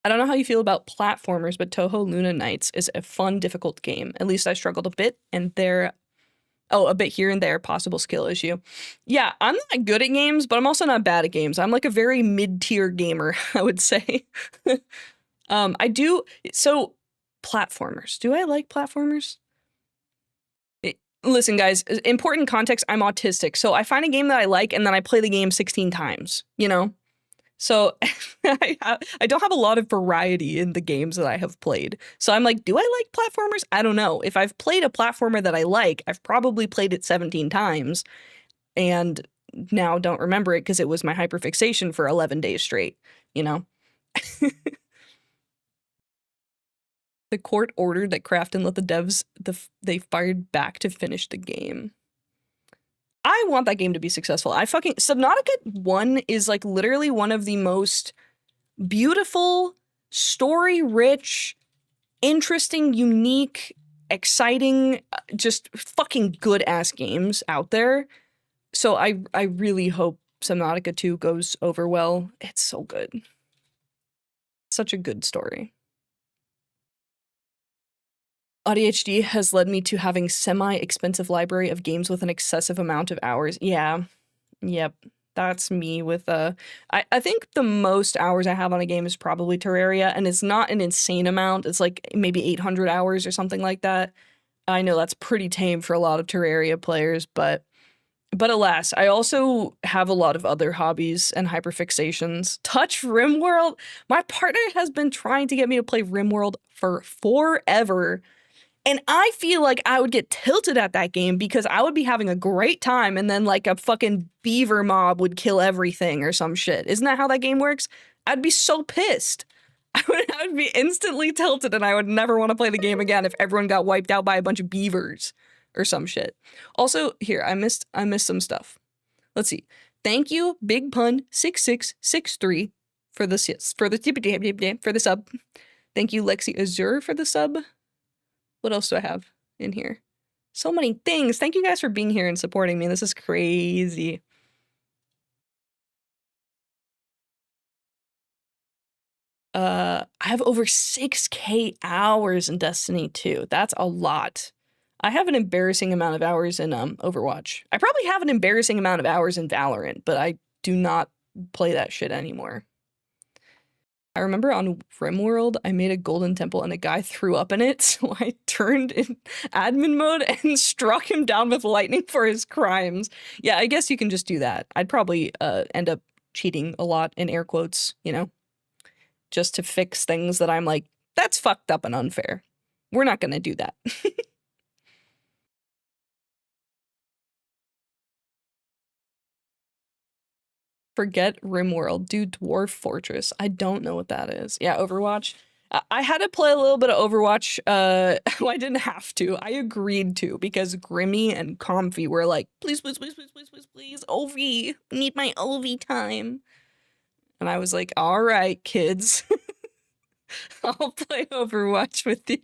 I don't know how you feel about platformers, but Touhou Luna Nights is a fun, difficult game. At least I struggled a bit, and a bit here and there, possible skill issue. Yeah, I'm not good at games, but I'm also not bad at games. I'm like a very mid-tier gamer, I would say. So platformers. Do I like platformers? Listen, guys, important context, I'm autistic. So I find a game that I like and then I play the game 16 times, you know? So I don't have a lot of variety in the games that I have played. So I'm like, do I like platformers? I don't know. If I've played a platformer that I like, I've probably played it 17 times and now don't remember it because it was my hyperfixation for 11 days straight, you know? The court ordered that Krafton let the devs, they fired back to finish the game. I want that game to be successful. Subnautica 1 is like literally one of the most beautiful, story-rich, interesting, unique, exciting, just fucking good-ass games out there. So I really hope Subnautica 2 goes over well. It's so good. Such a good story. ADHD has led me to having semi-expensive library of games with an excessive amount of hours. Yeah. Yep. That's me with I think the most hours I have on a game is probably Terraria, and it's not an insane amount. It's like maybe 800 hours or something like that. I know that's pretty tame for a lot of Terraria players, but alas, I also have a lot of other hobbies and hyperfixations. Touch RimWorld. My partner has been trying to get me to play RimWorld for forever. And I feel like I would get tilted at that game because I would be having a great time and then like a fucking beaver mob would kill everything or some shit. Isn't that how that game works? I'd be so pissed. I would be instantly tilted and I would never want to play the game again if everyone got wiped out by a bunch of beavers or some shit. Also, here, I missed some stuff. Let's see. Thank you, Big Pun 6663 for the sub. Thank you, Lexi Azure for the sub. What else do I have in here? So many things. Thank you guys for being here and supporting me. This is crazy. I have over 6K hours in Destiny 2. That's a lot. I have an embarrassing amount of hours in Overwatch. I probably have an embarrassing amount of hours in Valorant, but I do not play that shit anymore. I remember on RimWorld, I made a golden temple and a guy threw up in it, so I turned in admin mode and struck him down with lightning for his crimes. Yeah, I guess you can just do that. I'd probably end up cheating a lot, in air quotes, you know? Just to fix things that I'm like, that's fucked up and unfair. We're not gonna do that. Forget RimWorld, do Dwarf Fortress. I don't know what that is. Yeah, Overwatch. I had to play a little bit of Overwatch. Well, I didn't have to. I agreed to because Grimmy and Comfy were like, please, please, please, please, please, please, please, OV. Need my OV time. And I was like, all right, kids. I'll play Overwatch with you.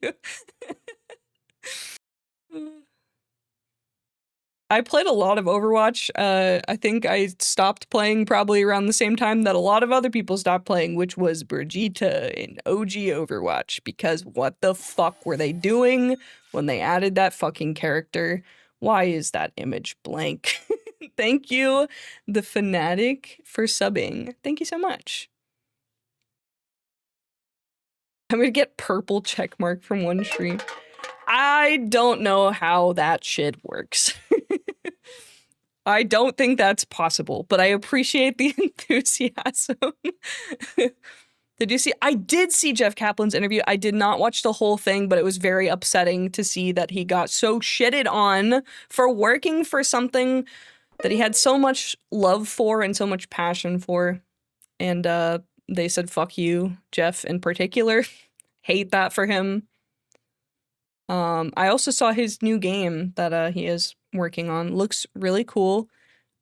I played a lot of Overwatch. I think I stopped playing probably around the same time that a lot of other people stopped playing, which was Brigitte in OG Overwatch, because what the fuck were they doing when they added that fucking character? Why is that image blank? Thank you, the Fanatic, for subbing. Thank you so much. I'm gonna get purple checkmark from one stream. I don't know how that shit works. I don't think that's possible, but I appreciate the enthusiasm. Did you see? I did see Jeff Kaplan's interview. I did not watch the whole thing, but it was very upsetting to see that he got so shitted on for working for something that he had so much love for and so much passion for. And they said, fuck you, Jeff in particular. Hate that for him. I also saw his new game that he is working on. Looks really cool.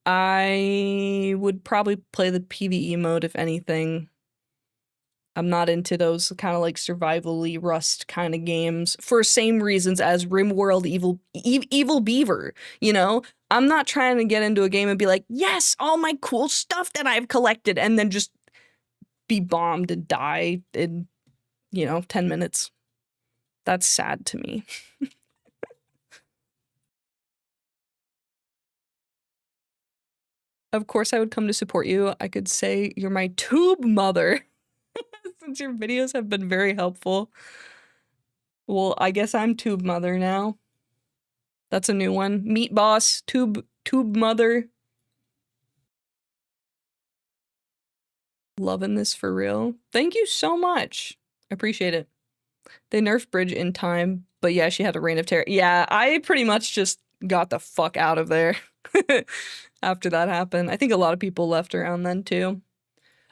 I would probably play the PvE mode if anything. I'm not into those kind of like survival-y Rust kind of games for same reasons as RimWorld Evil Beaver, you know? I'm not trying to get into a game and be like, yes, all my cool stuff that I've collected, and then just be bombed and die in, 10 minutes. That's sad to me. Of course I would come to support you. I could say you're my tube mother. Since your videos have been very helpful. Well, I guess I'm tube mother now. That's a new one. Meat boss, tube mother. Loving this for real. Thank you so much. I appreciate it. They nerfed Bridge in time, but yeah, she had a reign of terror. Yeah, I pretty much just got the fuck out of there after that happened. I think a lot of people left around then too.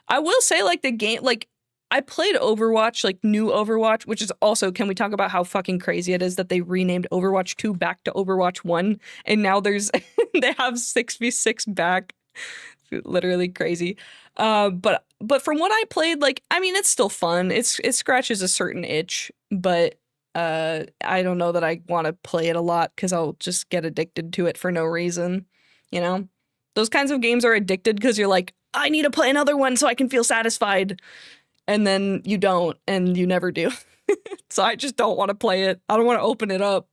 I will say, like, the game, like, I played Overwatch, like, new Overwatch, which is also, can we talk about how fucking crazy it is that they renamed Overwatch 2 back to Overwatch 1, and now there's, they have 6v6 back. Literally crazy. But from what I played, like, I mean, it's still fun. It scratches a certain itch, but I don't know that I want to play it a lot because I'll just get addicted to it for no reason, you know? Those kinds of games are addicted because you're like, I need to play another one so I can feel satisfied. And then you don't, and you never do. So I just don't want to play it. I don't want to open it up.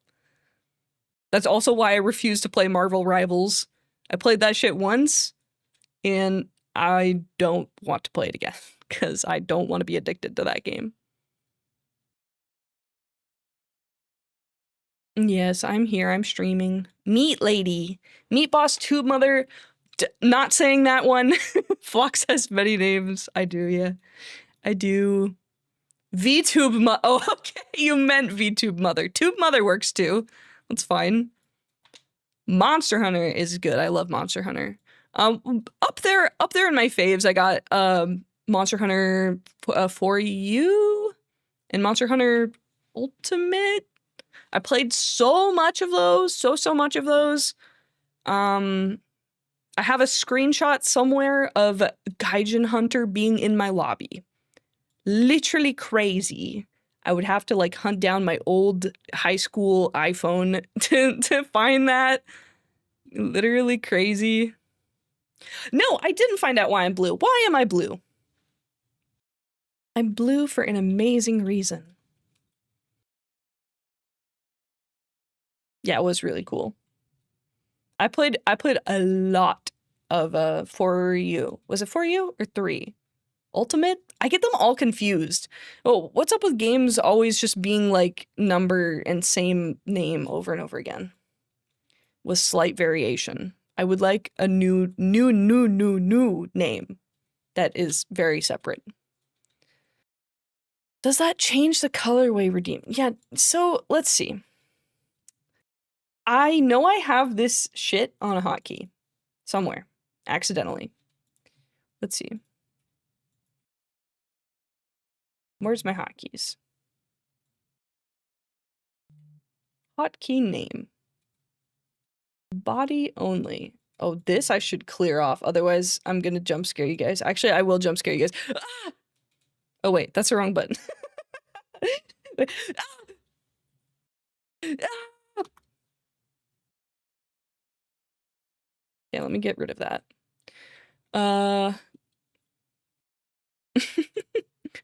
That's also why I refuse to play Marvel Rivals. I played that shit once, and I don't want to play it again because I don't want to be addicted to that game. Yes, I'm here. I'm streaming. Meat Lady. Meat Boss Tube Mother. Not saying that one. Phlox has many names. I do, yeah. I do. VTube oh, okay, you meant VTube Mother. Tube Mother works too. That's fine. Monster Hunter is good. I love Monster Hunter. Up there in my faves, I got Monster Hunter for You and Monster Hunter Ultimate. I played so much of those, so much of those. I have a screenshot somewhere of Gaijin Hunter being in my lobby. Literally crazy. I would have to like hunt down my old high school iPhone to find that. Literally crazy. No, I didn't find out why I'm blue. Why am I blue? I'm blue for an amazing reason. Yeah, it was really cool. I played a lot of For You. Was it For You or 3? Ultimate? I get them all confused. Oh, what's up with games always just being like number and same name over and over again? With slight variation. I would like a new name that is very separate. Does that change the colorway redeem? Yeah, so let's see. I know I have this shit on a hotkey somewhere, accidentally. Let's see. Where's my hotkeys? Hotkey name. Body only. Oh, this I should clear off. Otherwise, I'm gonna jump scare you guys. Actually, I will jump scare you guys. Ah! Oh, wait, that's the wrong button. Okay, let me get rid of that.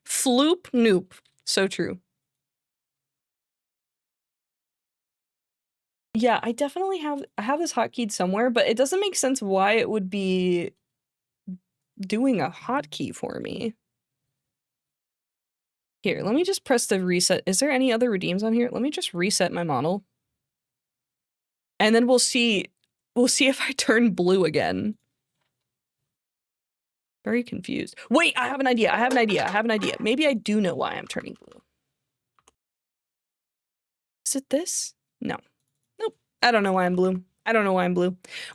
Floop noop. So true. Yeah, I definitely have this hotkeyed somewhere, but it doesn't make sense why it would be doing a hotkey for me. Here, let me just press the reset. Is there any other redeems on here? Let me just reset my model. And then we'll see if I turn blue again. Very confused. Wait, I have an idea. I have an idea. Maybe I do know why I'm turning blue. Is it this? No. Nope. I don't know why I'm blue.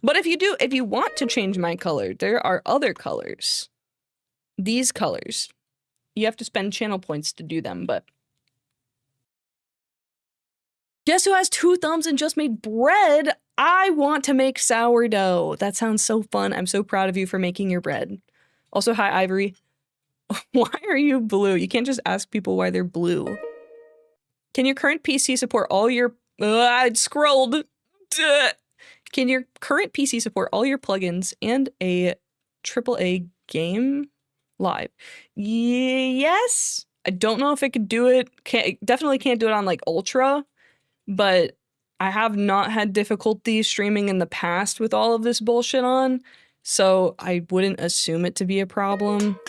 But if you want to change my color, there are other colors. These colors. You have to spend channel points to do them, but guess who has 2 thumbs and just made bread? I want to make sourdough. That sounds so fun. I'm so proud of you for making your bread. Also, hi, Ivory. Why are you blue? You can't just ask people why they're blue. Can your current PC support all your... I scrolled. Duh. Can your current PC support all your plugins and a AAA game live? Yes. I don't know if it could do it. Definitely can't do it on like Ultra, but I have not had difficulty streaming in the past with all of this bullshit on, so I wouldn't assume it to be a problem.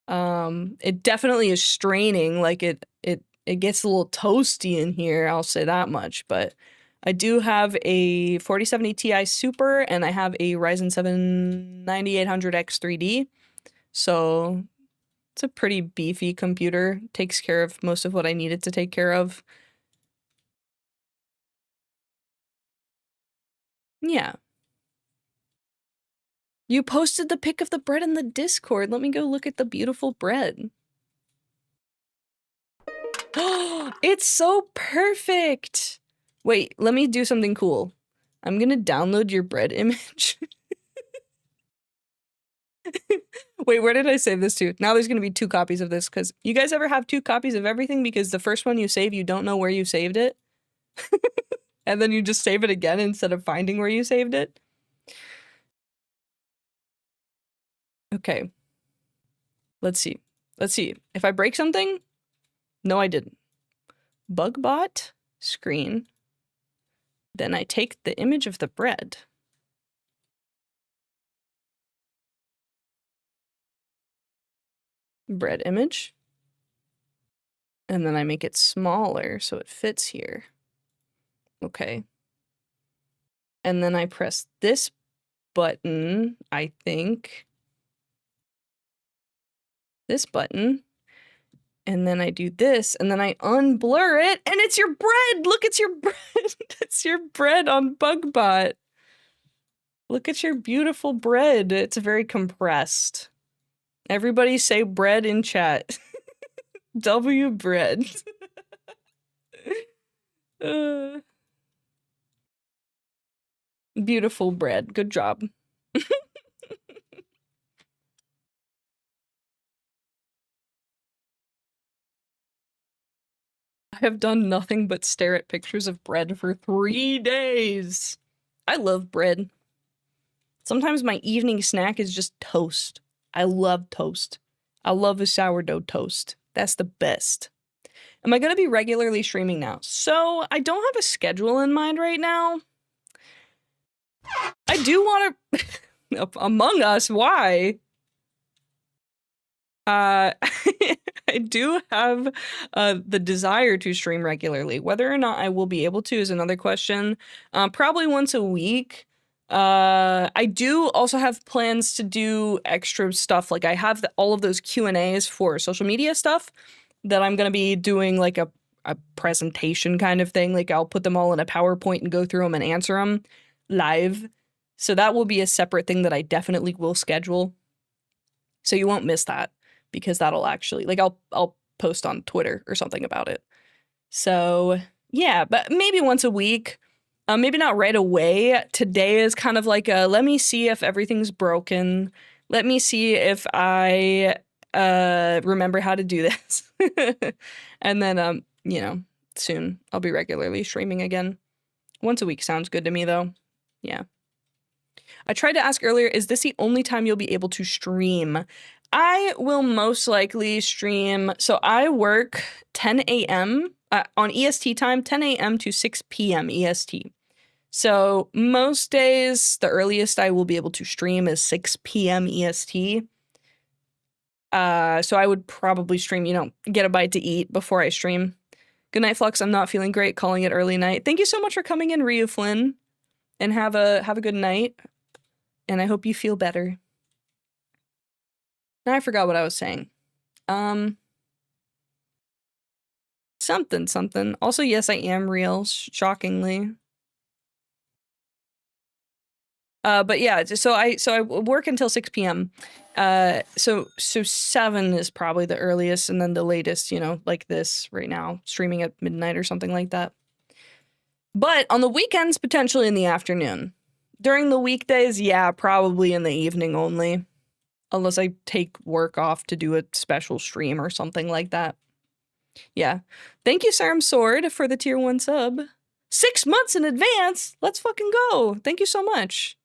It definitely is straining, like it gets a little toasty in here, I'll say that much, but I do have a 4070 Ti Super and I have a Ryzen 7 9800X 3D, so it's a pretty beefy computer. Takes care of most of what I need it to take care of. Yeah. You posted the pic of the bread in the Discord. Let me go look at the beautiful bread. It's so perfect. Wait, let me do something cool. I'm gonna download your bread image. Wait, where did I save this to? Now there's gonna be 2 copies of this, because you guys ever have 2 copies of everything because the first one you save, you don't know where you saved it? And then you just save it again instead of finding where you saved it? Okay. Let's see. If I break something? No, I didn't. Bugbot screen. Then I take the image of the bread. Bread image. And then I make it smaller so it fits here. Okay. And then I press this button, I think. This button. And then I do this, and then I unblur it, and it's your bread! Look, it's your bread! It's your bread on Bugbot. Look at your beautiful bread. It's very compressed. Everybody say bread in chat. W bread. Beautiful bread. Good job. I have done nothing but stare at pictures of bread for 3 days. I love bread. Sometimes my evening snack is just toast. I love toast. I love a sourdough toast. That's the best. Am I going to be regularly streaming now? So, I don't have a schedule in mind right now. I do want to... Among Us, why? I do have the desire to stream regularly. Whether or not I will be able to is another question. Probably once a week. I do also have plans to do extra stuff. Like I have all of those Q&As for social media stuff that I'm going to be doing like a presentation kind of thing. Like I'll put them all in a PowerPoint and go through them and answer them live. So that will be a separate thing that I definitely will schedule. So you won't miss that. Because that'll actually, like, I'll post on Twitter or something about it. So, yeah, but maybe once a week. Maybe not right away. Today is kind of like a, let me see if everything's broken. Let me see if I remember how to do this. And then, you know, soon I'll be regularly streaming again. Once a week sounds good to me, though. Yeah. I tried to ask earlier, is this the only time you'll be able to stream? I will most likely stream. So I work 10 a.m. On EST time, 10 a.m. to 6 p.m. EST. So most days, the earliest I will be able to stream is 6 p.m. EST. So I would probably stream, you know, get a bite to eat before I stream. Good night, Phlox. I'm not feeling great. Calling it early night. Thank you so much for coming in, Ryu Flynn. And have a good night. And I hope you feel better. Now I forgot what I was saying. Something. Also, yes, I am real, shockingly. But yeah, so I work until 6 p.m. So 7 is probably the earliest, and then the latest, you know, like this right now, streaming at midnight or something like that. But on the weekends, potentially in the afternoon. During the weekdays, yeah, probably in the evening only. Unless I take work off to do a special stream or something like that. Yeah. Thank you, Sarum Sword, for the tier 1 sub. 6 months in advance! Let's fucking go! Thank you so much.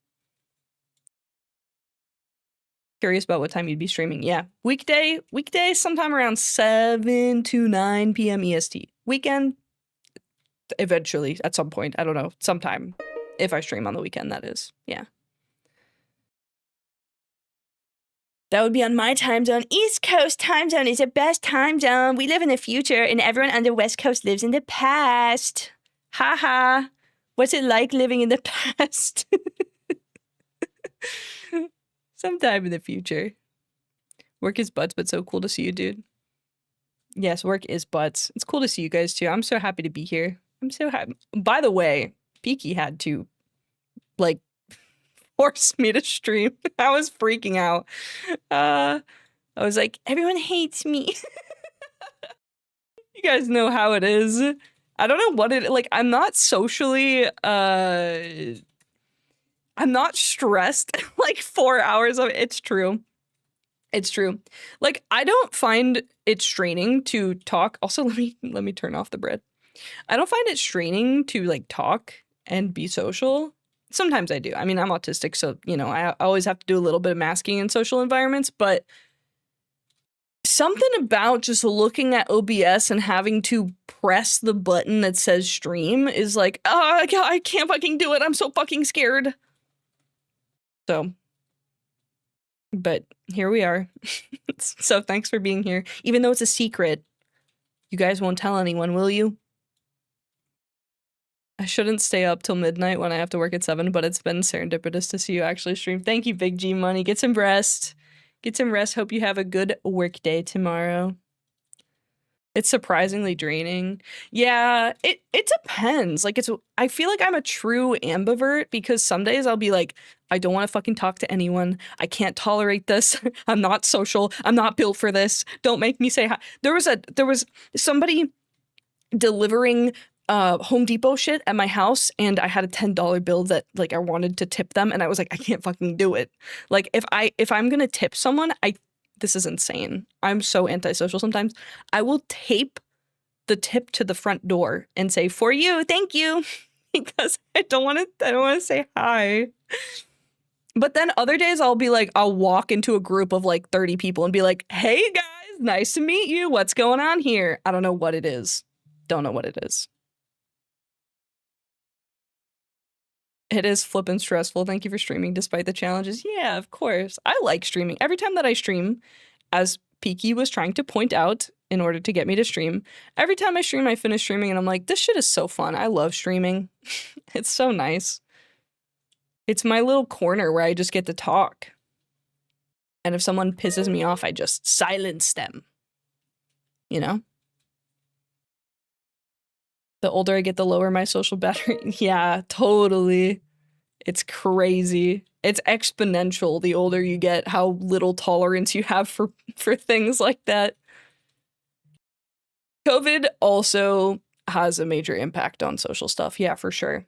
Curious about what time you'd be streaming. Yeah. Weekday sometime around 7 to 9 p.m. EST. Weekend, eventually, at some point. I don't know. Sometime. If I stream on the weekend, that is. Yeah. That would be on my time zone. East Coast time zone is the best time zone. We live in the future, and everyone on the West Coast lives in the past. Haha. What's it like living in the past? Sometime in the future. Work is butts, but so cool to see you, dude. Yes, work is butts. It's cool to see you guys, too. I'm so happy to be here. I'm so happy. By the way, 𝗂𝗄𝗽𝗽 had to, like, force me to stream. I was freaking out. I was like, everyone hates me. You guys know how it is. I don't know what it, like, I'm not socially, I'm not stressed like 4 hours of it. It's true. It's true. Like, I don't find it straining to talk. Also, let me turn off the bread. I don't find it straining to like talk and be social. Sometimes I do. I mean, I'm autistic, so, you know, I always have to do a little bit of masking in social environments, but something about just looking at OBS and having to press the button that says stream is like, oh, I can't fucking do it. I'm so fucking scared. So, but here we are. So thanks for being here. Even though it's a secret, you guys won't tell anyone, will you? I shouldn't stay up till midnight when I have to work at 7, but it's been serendipitous to see you actually stream. Thank you, Big G Money. Get some rest. Get some rest. Hope you have a good work day tomorrow. It's surprisingly draining. Yeah, it depends. Like, I feel like I'm a true ambivert because some days I'll be like, I don't want to fucking talk to anyone. I can't tolerate this. I'm not social. I'm not built for this. Don't make me say hi. There was somebody delivering Home Depot shit at my house, and I had a $10 bill that like I wanted to tip them, and I was like, I can't fucking do it. Like, if I'm gonna tip someone, this is insane. I'm so antisocial sometimes. I will tape the tip to the front door and say, for you, thank you, because I don't want to say hi. But then other days I'll be like, I'll walk into a group of like 30 people and be like, hey guys, nice to meet you. What's going on here? I don't know what it is. Don't know what it is. It is flippin' stressful. Thank you for streaming despite the challenges. Yeah, of course. I like streaming. Every time that I stream, as 𝗂𝗄𝗽𝗽 was trying to point out in order to get me to stream, every time I stream, I finish streaming and I'm like, this shit is so fun. I love streaming. It's so nice. It's my little corner where I just get to talk. And if someone pisses me off, I just silence them. You know? The older I get, the lower my social battery. Yeah, totally. It's crazy. It's exponential the older you get, how little tolerance you have for things like that. COVID also has a major impact on social stuff. Yeah, for sure.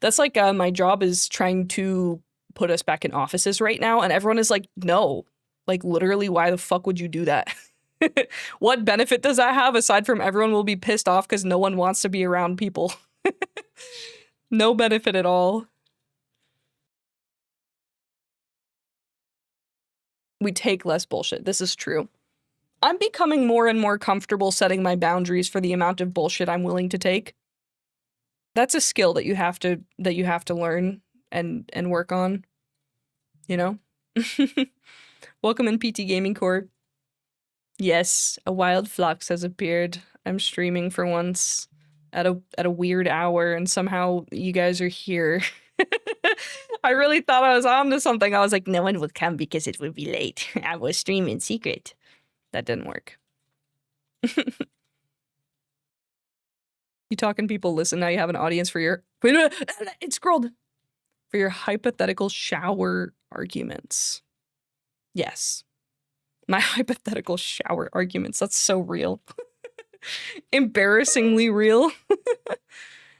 That's like my job is trying to put us back in offices right now, and everyone is like, no. Like, literally, why the fuck would you do that? What benefit does that have aside from everyone will be pissed off because no one wants to be around people? No benefit at all. We take less bullshit. This is true. I'm becoming more and more comfortable setting my boundaries for the amount of bullshit I'm willing to take. That's a skill that you have to learn and work on, you know? Welcome in PT Gaming Corp. Yes, a wild Phlox has appeared. I'm streaming for once at a weird hour and somehow you guys are here. I really thought I was on to something. I was like, no one would come because it would be late. I was streaming in secret. That didn't work. You talking people listen, now you have an audience for your it scrolled for your hypothetical shower arguments. Yes. My hypothetical shower arguments. That's so real. Embarrassingly real.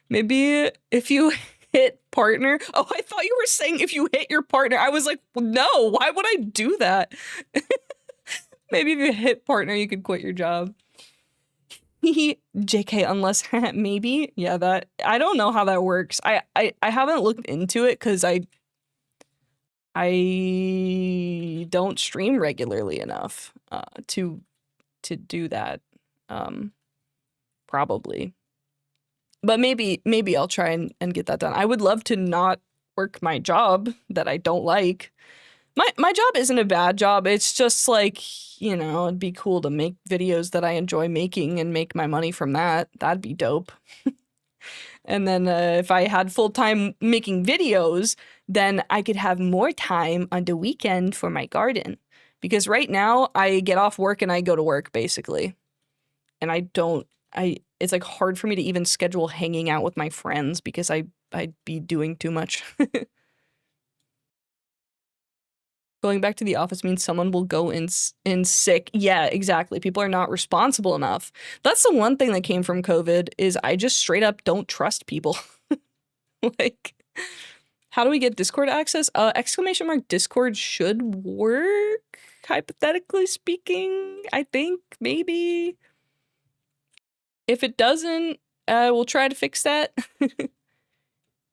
Maybe if you hit partner. Oh, I thought you were saying if you hit your partner. I was like, no, why would I do that? Maybe if you hit partner, you could quit your job. JK, unless maybe. Yeah, that I don't know how that works. I haven't looked into it because I don't stream regularly enough to do that. Probably. But maybe I'll try and get that done. I would love to not work my job that I don't like. My job isn't a bad job. It's just like, you know, it'd be cool to make videos that I enjoy making and make my money from that. That'd be dope. And then if I had full time making videos, then I could have more time on the weekend for my garden. Because right now I get off work and I go to work basically. And it's like hard for me to even schedule hanging out with my friends because I'd be doing too much. Going back to the office means someone will go in sick. Yeah, exactly. People are not responsible enough. That's the one thing that came from COVID is I just straight up don't trust people. Like, how do we get Discord access? !Discord should work, hypothetically speaking. I think, maybe. If it doesn't, we'll try to fix that.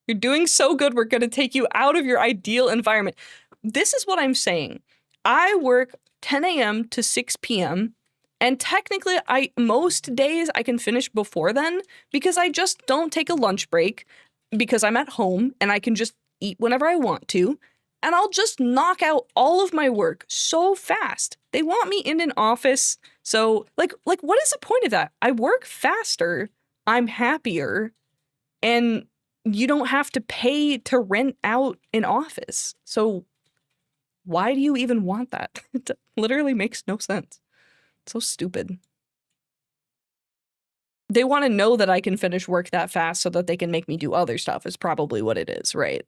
You're doing so good, we're gonna take you out of your ideal environment. This is what I'm saying. I work 10 a.m. to 6 p.m. and technically most days I can finish before then because I just don't take a lunch break because I'm at home and I can just eat whenever I want to. And I'll just knock out all of my work so fast. They want me in an office. So like what is the point of that? I work faster. I'm happier. And you don't have to pay to rent out an office. So why do you even want that? It literally makes no sense. It's so stupid. They want to know that I can finish work that fast so that they can make me do other stuff is probably what it is, right?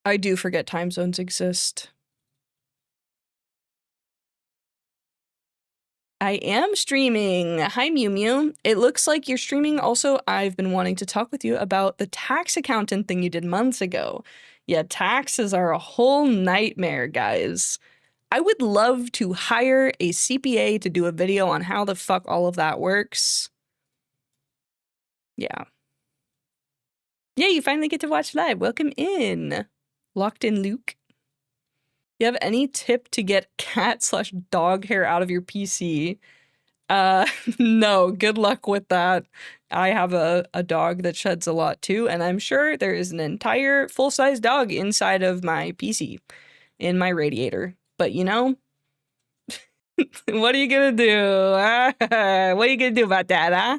I do forget time zones exist. I am streaming. Hi, Mew Mew. It looks like you're streaming. Also, I've been wanting to talk with you about the tax accountant thing you did months ago. Yeah, taxes are a whole nightmare, guys. I would love to hire a CPA to do a video on how the fuck all of that works. Yeah. Yeah, you finally get to watch live. Welcome in. Locked in Luke. You have any tip to get cat/dog hair out of your PC? No, good luck with that. I have a dog that sheds a lot too, and I'm sure there is an entire full-size dog inside of my PC, in my radiator. But you know, what are you gonna do? What are you gonna do about that, huh?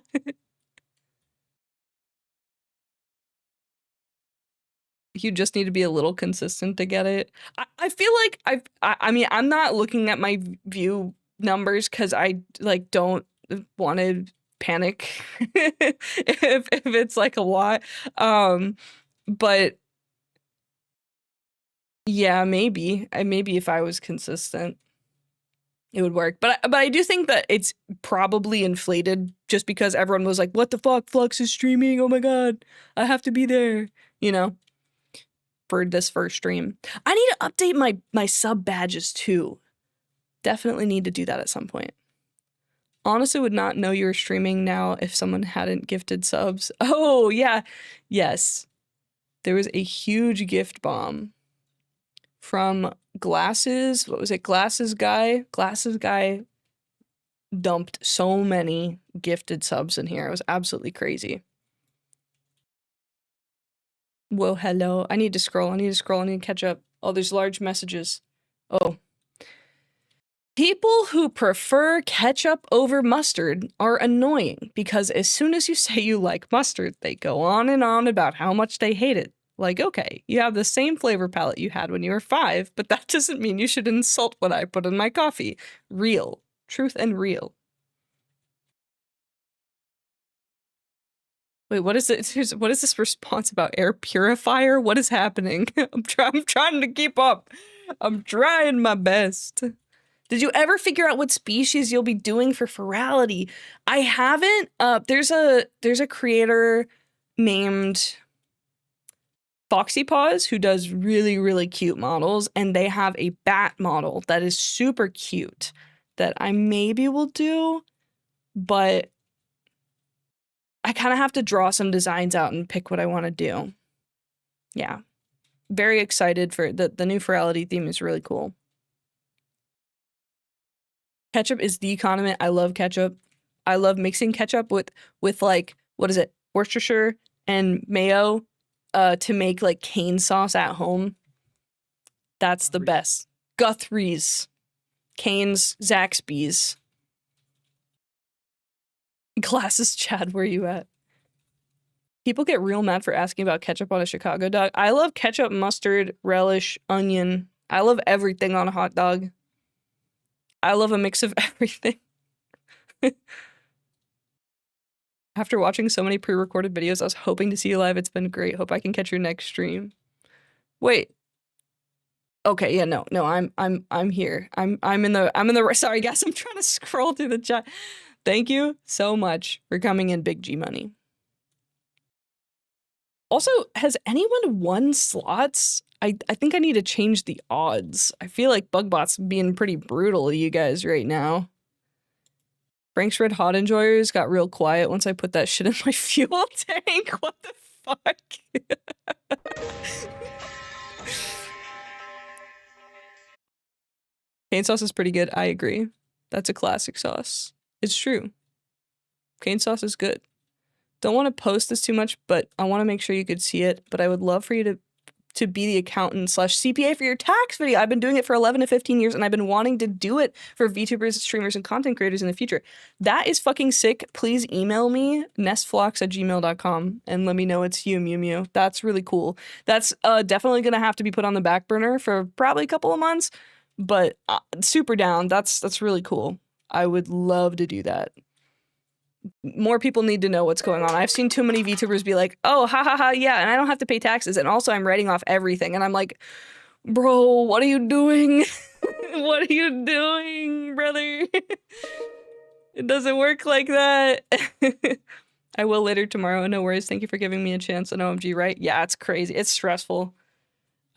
You just need to be a little consistent to get it. I feel like I mean, I'm not looking at my view numbers because I like don't want to panic if it's like a lot. But yeah, maybe if I was consistent, it would work. But I do think that it's probably inflated just because everyone was like, "What the fuck? Phlox is streaming! Oh my god, I have to be there!" You know. For this first stream. I need to update my sub badges too. Definitely need to do that at some point. Honestly would not know you were streaming now if someone hadn't gifted subs. Oh, yeah. Yes. There was a huge gift bomb from Glasses. What was it? Glasses Guy? Glasses Guy dumped so many gifted subs in here. It was absolutely crazy. Whoa, hello. I need to scroll. I need to catch up. Oh, there's large messages. Oh. People who prefer ketchup over mustard are annoying because as soon as you say you like mustard, they go on and on about how much they hate it. Like, okay, you have the same flavor palette you had when you were 5, but that doesn't mean you should insult what I put in my coffee. Real. Truth and real. Wait, what is it? What is this response about air purifier? What is happening? I'm trying to keep up. I'm trying my best. Did you ever figure out what species you'll be doing for virality? I haven't. There's a creator named 𝗦𝘂𝗽𝗍 who does really, really cute models, and they have a bat model that is super cute that I maybe will do, but I kind of have to draw some designs out and pick what I want to do. Yeah. Very excited for the new virality theme is really cool. Ketchup is the condiment. I love ketchup. I love mixing ketchup with like, what is it? Worcestershire and mayo to make like cane sauce at home. That's the best. Guthrie's, Cane's, Zaxby's. Glasses Chad, where you at? People get real mad for asking about ketchup on a Chicago dog. I love ketchup, mustard, relish, onion. I love everything on a hot dog. I love a mix of everything. After watching so many pre-recorded videos, I was hoping to see you live. It's been great. Hope I can catch your next stream. Wait. Okay, yeah, no, I'm here. I'm in the sorry guys, I'm trying to scroll through the chat. Thank you so much for coming in, Big G Money. Also, has anyone won slots? I think I need to change the odds. I feel like Bugbot's being pretty brutal to you guys right now. Frank's Red Hot Enjoyers got real quiet once I put that shit in my fuel tank. What the fuck? Cane sauce is pretty good. I agree. That's a classic sauce. It's true. Cane sauce is good. Don't want to post this too much, but I want to make sure you could see it. But I would love for you to be the accountant / CPA for your tax video. I've been doing it for 11 to 15 years, and I've been wanting to do it for VTubers, streamers, and content creators in the future. That is fucking sick. Please email me, nestphlox@gmail.com, and let me know it's you, Mew Mew. That's really cool. That's definitely going to have to be put on the back burner for probably a couple of months, but super down. That's really cool. I would love to do that. More people need to know what's going on. I've seen too many VTubers be like, oh, ha ha ha, yeah, and I don't have to pay taxes, and also I'm writing off everything, and I'm like, bro, what are you doing? What are you doing, brother? It doesn't work like that. I will later tomorrow, no worries. Thank you for giving me a chance on OMG, right? Yeah, it's crazy. It's stressful.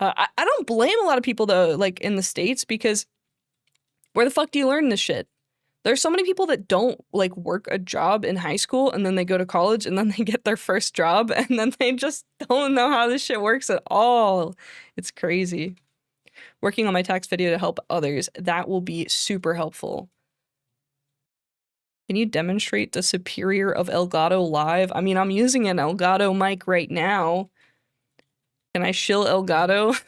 I don't blame a lot of people, though, like, in the States, because where the fuck do you learn this shit? There's so many people that don't like work a job in high school and then they go to college and then they get their first job and then they just don't know how this shit works at all. It's crazy. Working on my tax video to help others. That will be super helpful. Can you demonstrate the superior of Elgato live? I mean, I'm using an Elgato mic right now. Can I shill Elgato?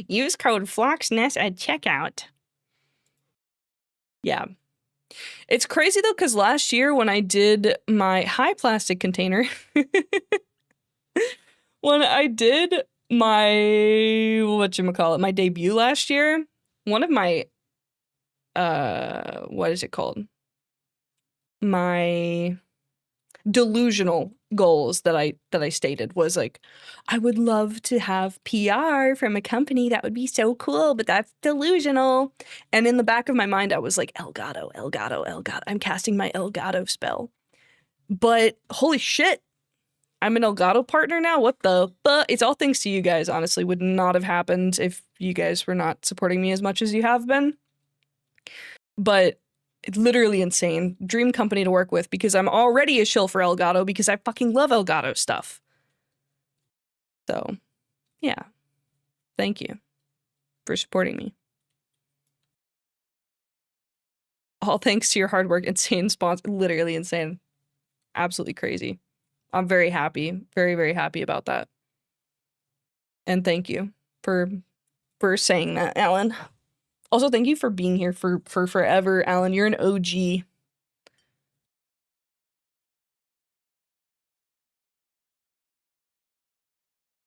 Use code PHLOXNEST at checkout. Yeah. It's crazy though, because last year when I did my high plastic container, when I did my, my debut last year, one of my, what is it called? My delusional goals that I stated was like, I would love to have PR from a company. That would be so cool, but that's delusional. And in the back of my mind, I was like, Elgato, Elgato, Elgato. I'm casting my Elgato spell. But holy shit, I'm an Elgato partner now. What the fuck? It's all thanks to you guys, honestly. Would not have happened if you guys were not supporting me as much as you have been. But it's literally insane. Dream company to work with because I'm already a shill for Elgato because I fucking love Elgato stuff. So, yeah. Thank you for supporting me. All thanks to your hard work. Insane sponsor. Literally insane. Absolutely crazy. I'm very happy. Very, very happy about that. And thank you for saying that, Alan. Also, thank you for being here for forever, Alan. You're an OG.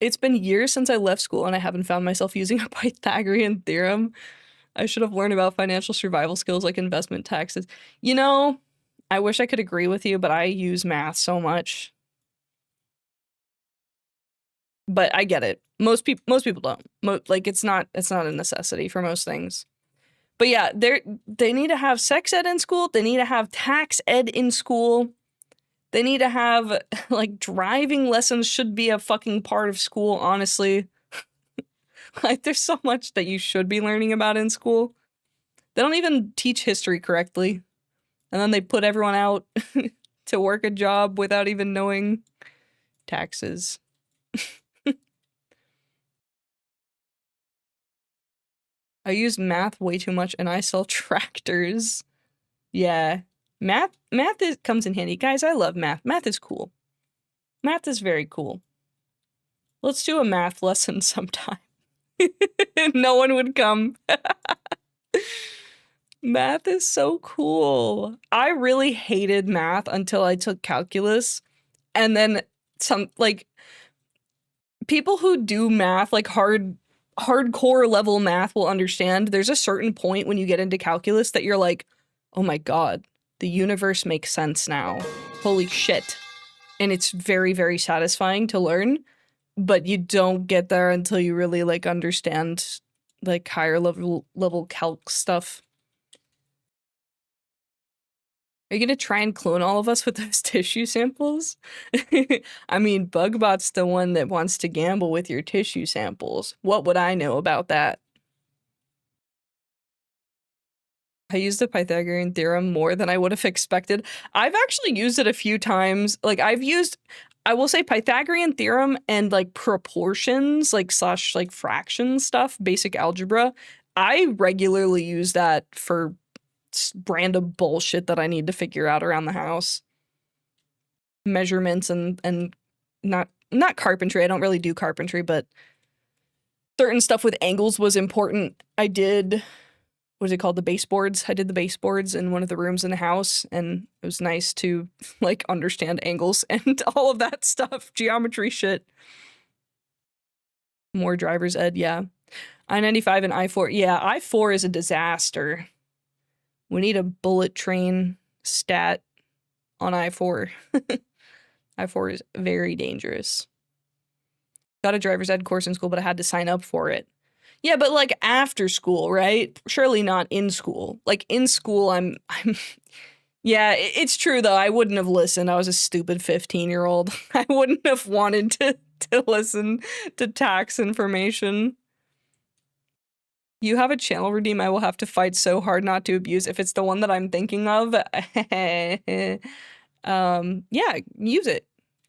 It's been years since I left school and I haven't found myself using a Pythagorean theorem. I should have learned about financial survival skills like investment taxes. You know, I wish I could agree with you, but I use math so much. But I get it. Most people don't. Like it's not a necessity for most things. But yeah, they need to have sex ed in school. They need to have tax ed in school. They need to have, like, driving lessons should be a fucking part of school, honestly. Like, there's so much that you should be learning about in school. They don't even teach history correctly. And then they put everyone out to work a job without even knowing taxes. I use math way too much and I sell tractors. Yeah. Math comes in handy. Guys, I love math. Math is cool. Math is very cool. Let's do a math lesson sometime. No one would come. Math is so cool. I really hated math until I took calculus. And then like, people who do math, like hardcore level math will understand there's a certain point when you get into calculus that you're like, oh my god, the universe makes sense now. Holy shit. And it's very, very satisfying to learn, but you don't get there until you really like understand like higher level calc stuff. Are you gonna try and clone all of us with those tissue samples? I mean, Bugbot's the one that wants to gamble with your tissue samples. What would I know about that? I used the Pythagorean theorem more than I would have expected. I've actually used it a few times. Like, I will say Pythagorean theorem and, like, proportions, like, / like, fraction stuff, basic algebra. I regularly use that for random bullshit that I need to figure out around the house. Measurements and not carpentry. I don't really do carpentry, but certain stuff with angles was important. I did, what is it called? The baseboards. I did the baseboards in one of the rooms in the house, and it was nice to, like, understand angles and all of that stuff. Geometry shit. More driver's ed, yeah. I-95 and I-4. Yeah, I-4 is a disaster. We need a bullet train stat on I-4. I-4 is very dangerous. Got a driver's ed course in school, but I had to sign up for it. Yeah, but like after school, right? Surely not in school. Like in school, I'm yeah, it's true though. I wouldn't have listened. I was a stupid 15-year-old. I wouldn't have wanted to listen to tax information. You have a channel redeem I will have to fight so hard not to abuse. If it's the one that I'm thinking of, yeah, use it.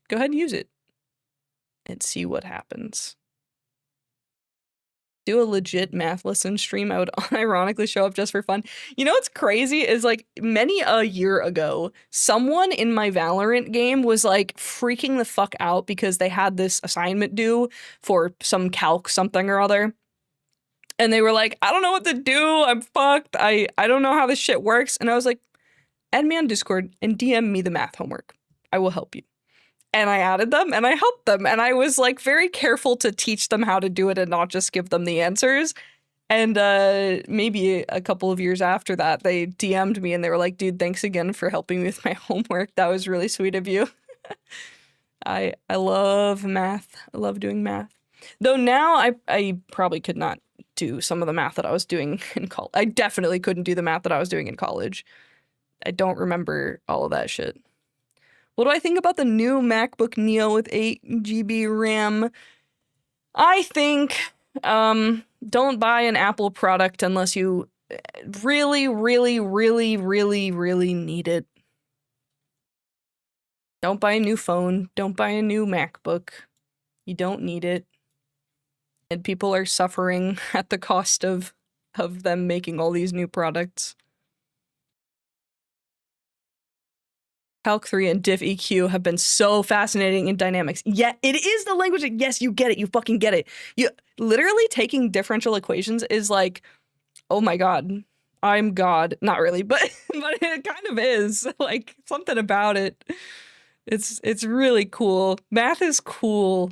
Go ahead and use it. And see what happens. Do a legit math lesson stream. I would unironically show up just for fun. You know what's crazy is, like, many a year ago, someone in my Valorant game was like freaking the fuck out because they had this assignment due for some calc something or other. And they were like, I don't know what to do. I'm fucked. I don't know how this shit works. And I was like, add me on Discord and DM me the math homework. I will help you. And I added them and I helped them. And I was like very careful to teach them how to do it and not just give them the answers. And maybe a couple of years after that, they DM'd me and they were like, dude, thanks again for helping me with my homework. That was really sweet of you. I love math. I love doing math. Though now I probably could not do some of the math that I was doing in college. I definitely couldn't do the math that I was doing in college. I don't remember all of that shit. What do I think about the new MacBook Neo with 8 GB RAM? I think, don't buy an Apple product unless you really, really, really, really, really need it. Don't buy a new phone. Don't buy a new MacBook. You don't need it. And people are suffering at the cost of them making all these new products. Calc 3 and diffeq have been so fascinating in dynamics. Yeah, it is the language. Yes, you get it. You fucking get it. You literally taking differential equations is like, oh my god, I'm God. Not really, but it kind of is. Like, something about it. It's really cool. Math is cool.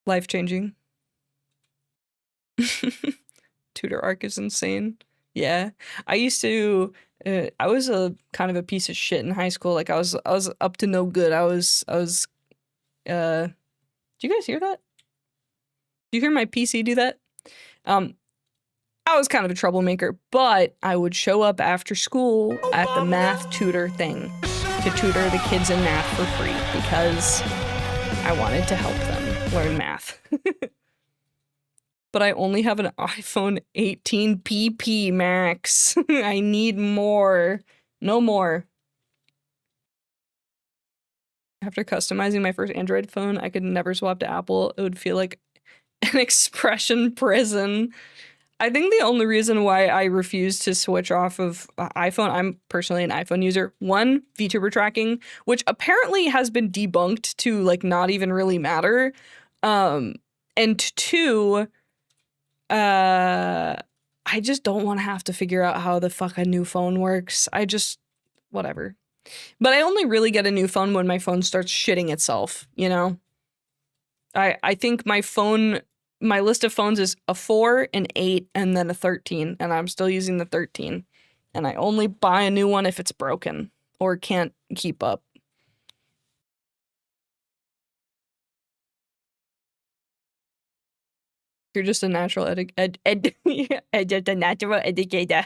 Life-changing. Tutor arc is insane. Yeah. I used to I was a kind of a piece of shit in high school. Like I was up to no good. I was do you guys hear that? Do you hear my PC do that? I was kind of a troublemaker, but I would show up after school at the math tutor thing to tutor the kids in math for free because I wanted to help them learn math. But I only have an iPhone 18 PP Max. I need more. No more. After customizing my first Android phone, I could never swap to Apple. It would feel like an expression prison. I think the only reason why I refuse to switch off of iPhone, I'm personally an iPhone user. One, VTuber tracking, which apparently has been debunked to like not even really matter. And two, I just don't want to have to figure out how the fuck a new phone works. Whatever. But I only really get a new phone when my phone starts shitting itself, you know? I think my list of phones is a 4, an 8, and then a 13, and I'm still using the 13. And I only buy a new one if it's broken or can't keep up. You're just a natural just a natural educator.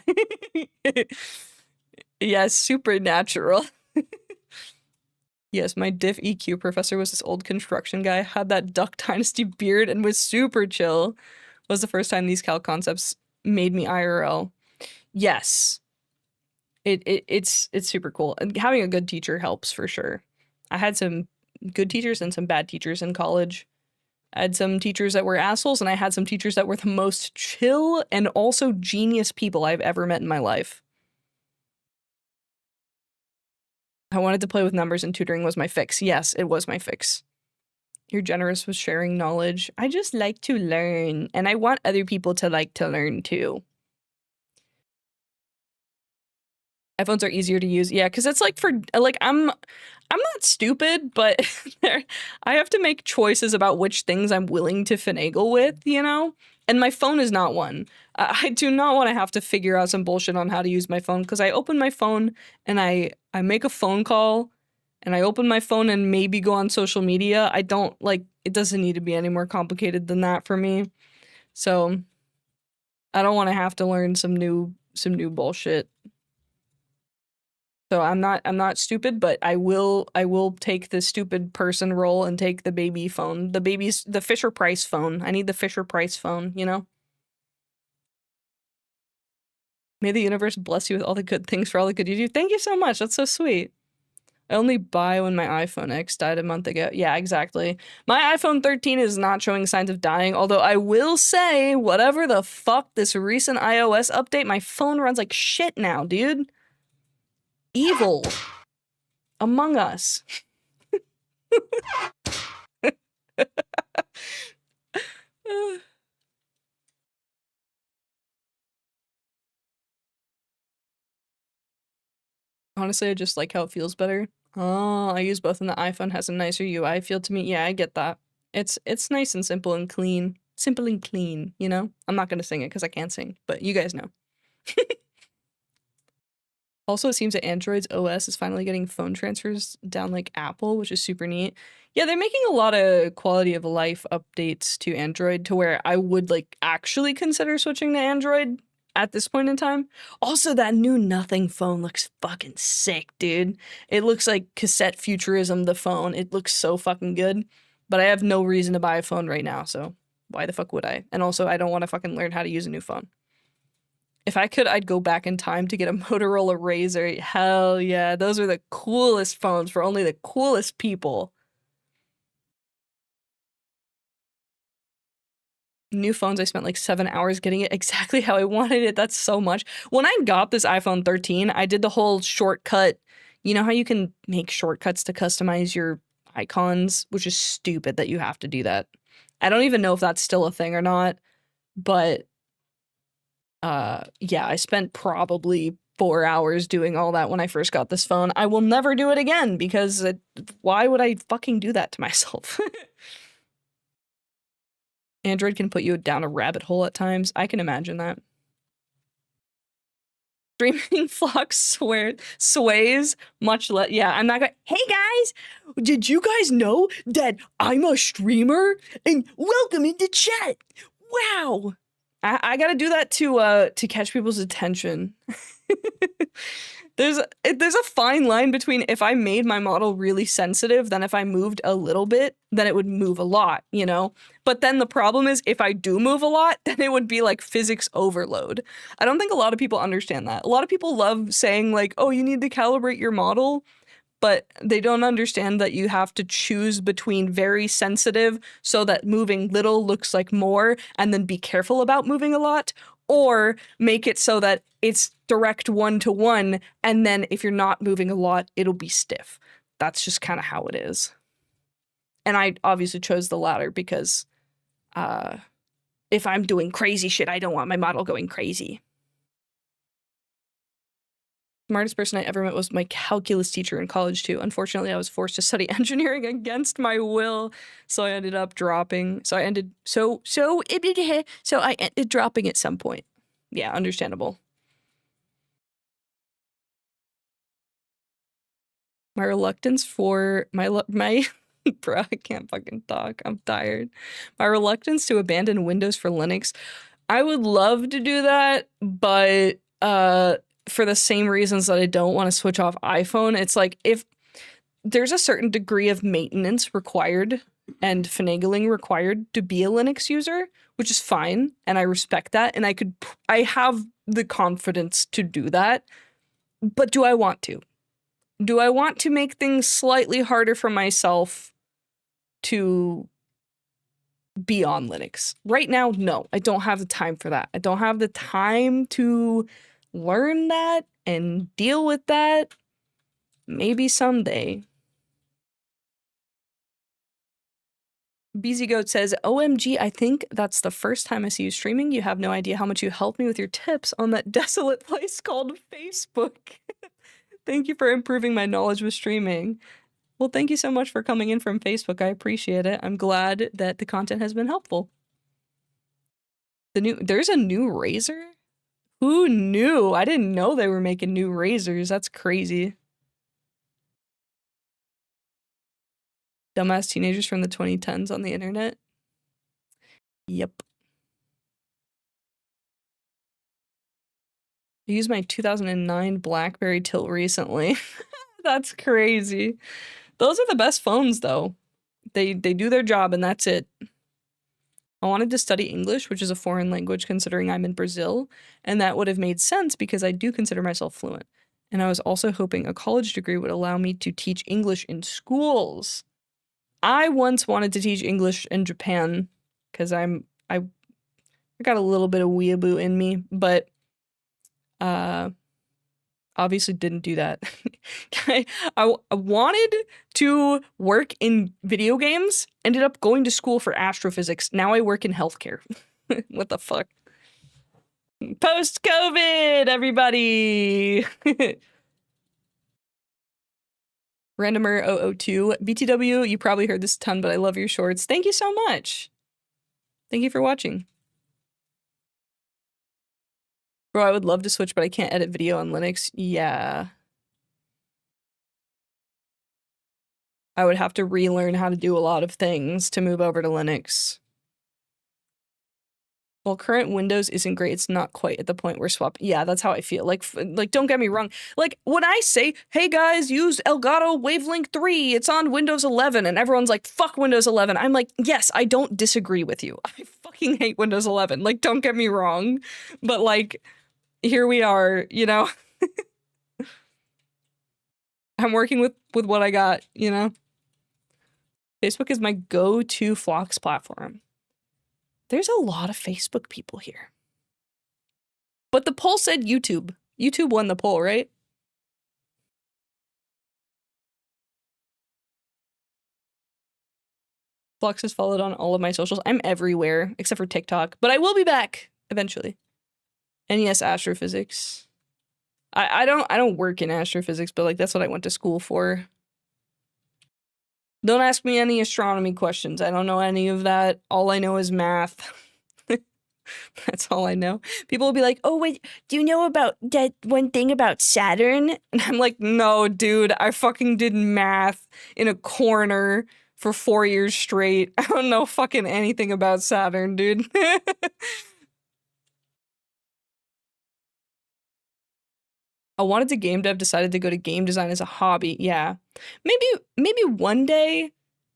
Yes, supernatural. Yes, my diff EQ professor was this old construction guy, had that Duck Dynasty beard, and was super chill. Was the first time these calc concepts made me IRL. Yes. It's super cool. And having a good teacher helps for sure. I had some good teachers and some bad teachers in college. I had some teachers that were assholes, and I had some teachers that were the most chill and also genius people I've ever met in my life. I wanted to play with numbers, and tutoring was my fix. Yes, it was my fix. You're generous with sharing knowledge. I just like to learn, and I want other people to like to learn too. iPhones are easier to use. Yeah, because it's like for like I'm not stupid, but I have to make choices about which things I'm willing to finagle with, you know? And my phone is not one. I do not want to have to figure out some bullshit on how to use my phone, because I open my phone and I make a phone call, and I open my phone and maybe go on social media. I don't like, it doesn't need to be any more complicated than that for me. So I don't want to have to learn some new bullshit. So I'm not stupid, but I will take the stupid person role and take the baby phone. The Fisher-Price phone. I need the Fisher-Price phone, you know? May the universe bless you with all the good things for all the good you do. Thank you so much. That's so sweet. I only buy when my iPhone X died a month ago. Yeah, exactly. My iPhone 13 is not showing signs of dying, although I will say, whatever the fuck this recent iOS update, my phone runs like shit now, dude. Evil. Among Us. Honestly, I just like how it feels better. Oh, I use both and the iPhone has a nicer UI feel to me. Yeah, I get that. It's nice and simple and clean. Simple and clean, you know? I'm not gonna sing it because I can't sing, but you guys know. Also, it seems that Android's OS is finally getting phone transfers down like Apple, which is super neat. Yeah, they're making a lot of quality of life updates to Android to where I would like actually consider switching to Android at this point in time. Also, that new Nothing phone looks fucking sick, dude. It looks like cassette futurism, the phone. It looks so fucking good. But I have no reason to buy a phone right now, so why the fuck would I? And also, I don't want to fucking learn how to use a new phone. If I could, I'd go back in time to get a Motorola Razr. Hell yeah, those are the coolest phones for only the coolest people. New phones, I spent like 7 hours getting it exactly how I wanted it. That's so much. When I got this iPhone 13, I did the whole shortcut. You know how you can make shortcuts to customize your icons, which is stupid that you have to do that. I don't even know if that's still a thing or not, but yeah, I spent probably 4 hours doing all that when I first got this phone. I will never do it again because why would I fucking do that to myself? Android can put you down a rabbit hole at times. I can imagine that. Streaming Phlox sways much less. Yeah, I'm not gonna. Hey guys, did you guys know that I'm a streamer? And welcome into chat. Wow, I gotta do that to catch people's attention. There's a fine line between if I made my model really sensitive, then if I moved a little bit, then it would move a lot, you know? But then the problem is if I do move a lot, then it would be like physics overload. I don't think a lot of people understand that. A lot of people love saying like, oh, you need to calibrate your model, but they don't understand that you have to choose between very sensitive so that moving little looks like more and then be careful about moving a lot, or make it so that it's direct 1-to-1 and then if you're not moving a lot, it'll be stiff. That's just kind of how it is. And I obviously chose the latter because if I'm doing crazy shit, I don't want my model going crazy. Smartest person I ever met was my calculus teacher in college too. Unfortunately, I was forced to study engineering against my will, so I ended up dropping. So I ended dropping at some point. Yeah, understandable. My reluctance for my bro, I can't fucking talk. I'm tired. My reluctance to abandon Windows for Linux. I would love to do that, but for the same reasons that I don't want to switch off iPhone. It's like if there's a certain degree of maintenance required and finagling required to be a Linux user, which is fine, and I respect that, and I have the confidence to do that. But do I want to? Do I want to make things slightly harder for myself to be on Linux? Right now, no. I don't have the time for that. I don't have the time to learn that and deal with that. Maybe someday. 𝗂𝘂𝗽𝗽 says, OMG, I think that's the first time I see you streaming. You have no idea how much you helped me with your tips on that desolate place called Facebook. Thank you for improving my knowledge with streaming. Well, thank you so much for coming in from Facebook. I appreciate it. I'm glad that the content has been helpful. There's a new razor? Who knew? I didn't know they were making new razors. That's crazy. Dumbass teenagers from the 2010s on the internet. Yep. I used my 2009 BlackBerry till recently. That's crazy. Those are the best phones, though. They do their job, and that's it. I wanted to study English, which is a foreign language considering I'm in Brazil, and that would have made sense because I do consider myself fluent. And I was also hoping a college degree would allow me to teach English in schools. I once wanted to teach English in Japan because I got a little bit of weeaboo in me, but obviously didn't do that. I wanted to work in video games, ended up going to school for astrophysics. Now I work in healthcare. What the fuck? Post-COVID, everybody! Randomer002, BTW, you probably heard this a ton, but I love your shorts. Thank you so much. Thank you for watching. Bro, I would love to switch, but I can't edit video on Linux. Yeah. I would have to relearn how to do a lot of things to move over to Linux. While current Windows isn't great, it's not quite at the point where swap. Yeah, that's how I feel. Like, don't get me wrong. Like, when I say, hey guys, use Elgato Wavelink 3, it's on Windows 11, and everyone's like, fuck Windows 11. I'm like, yes, I don't disagree with you. I fucking hate Windows 11. Like, don't get me wrong. But, like, here we are, you know? I'm working with what I got, you know? Facebook is my go-to Phlox platform. There's a lot of Facebook people here. But the poll said YouTube. YouTube won the poll, right? Phlox is followed on all of my socials. I'm everywhere except for TikTok, but I will be back eventually. And yes, astrophysics. I don't work in astrophysics, but like that's what I went to school for. Don't ask me any astronomy questions. I don't know any of that. All I know is math. That's all I know. People will be like, oh, wait, do you know about that one thing about Saturn? And I'm like, no, dude, I fucking did math in a corner for 4 years straight. I don't know fucking anything about Saturn, dude. I wanted to game dev, decided to go to game design as a hobby. Yeah. Maybe one day,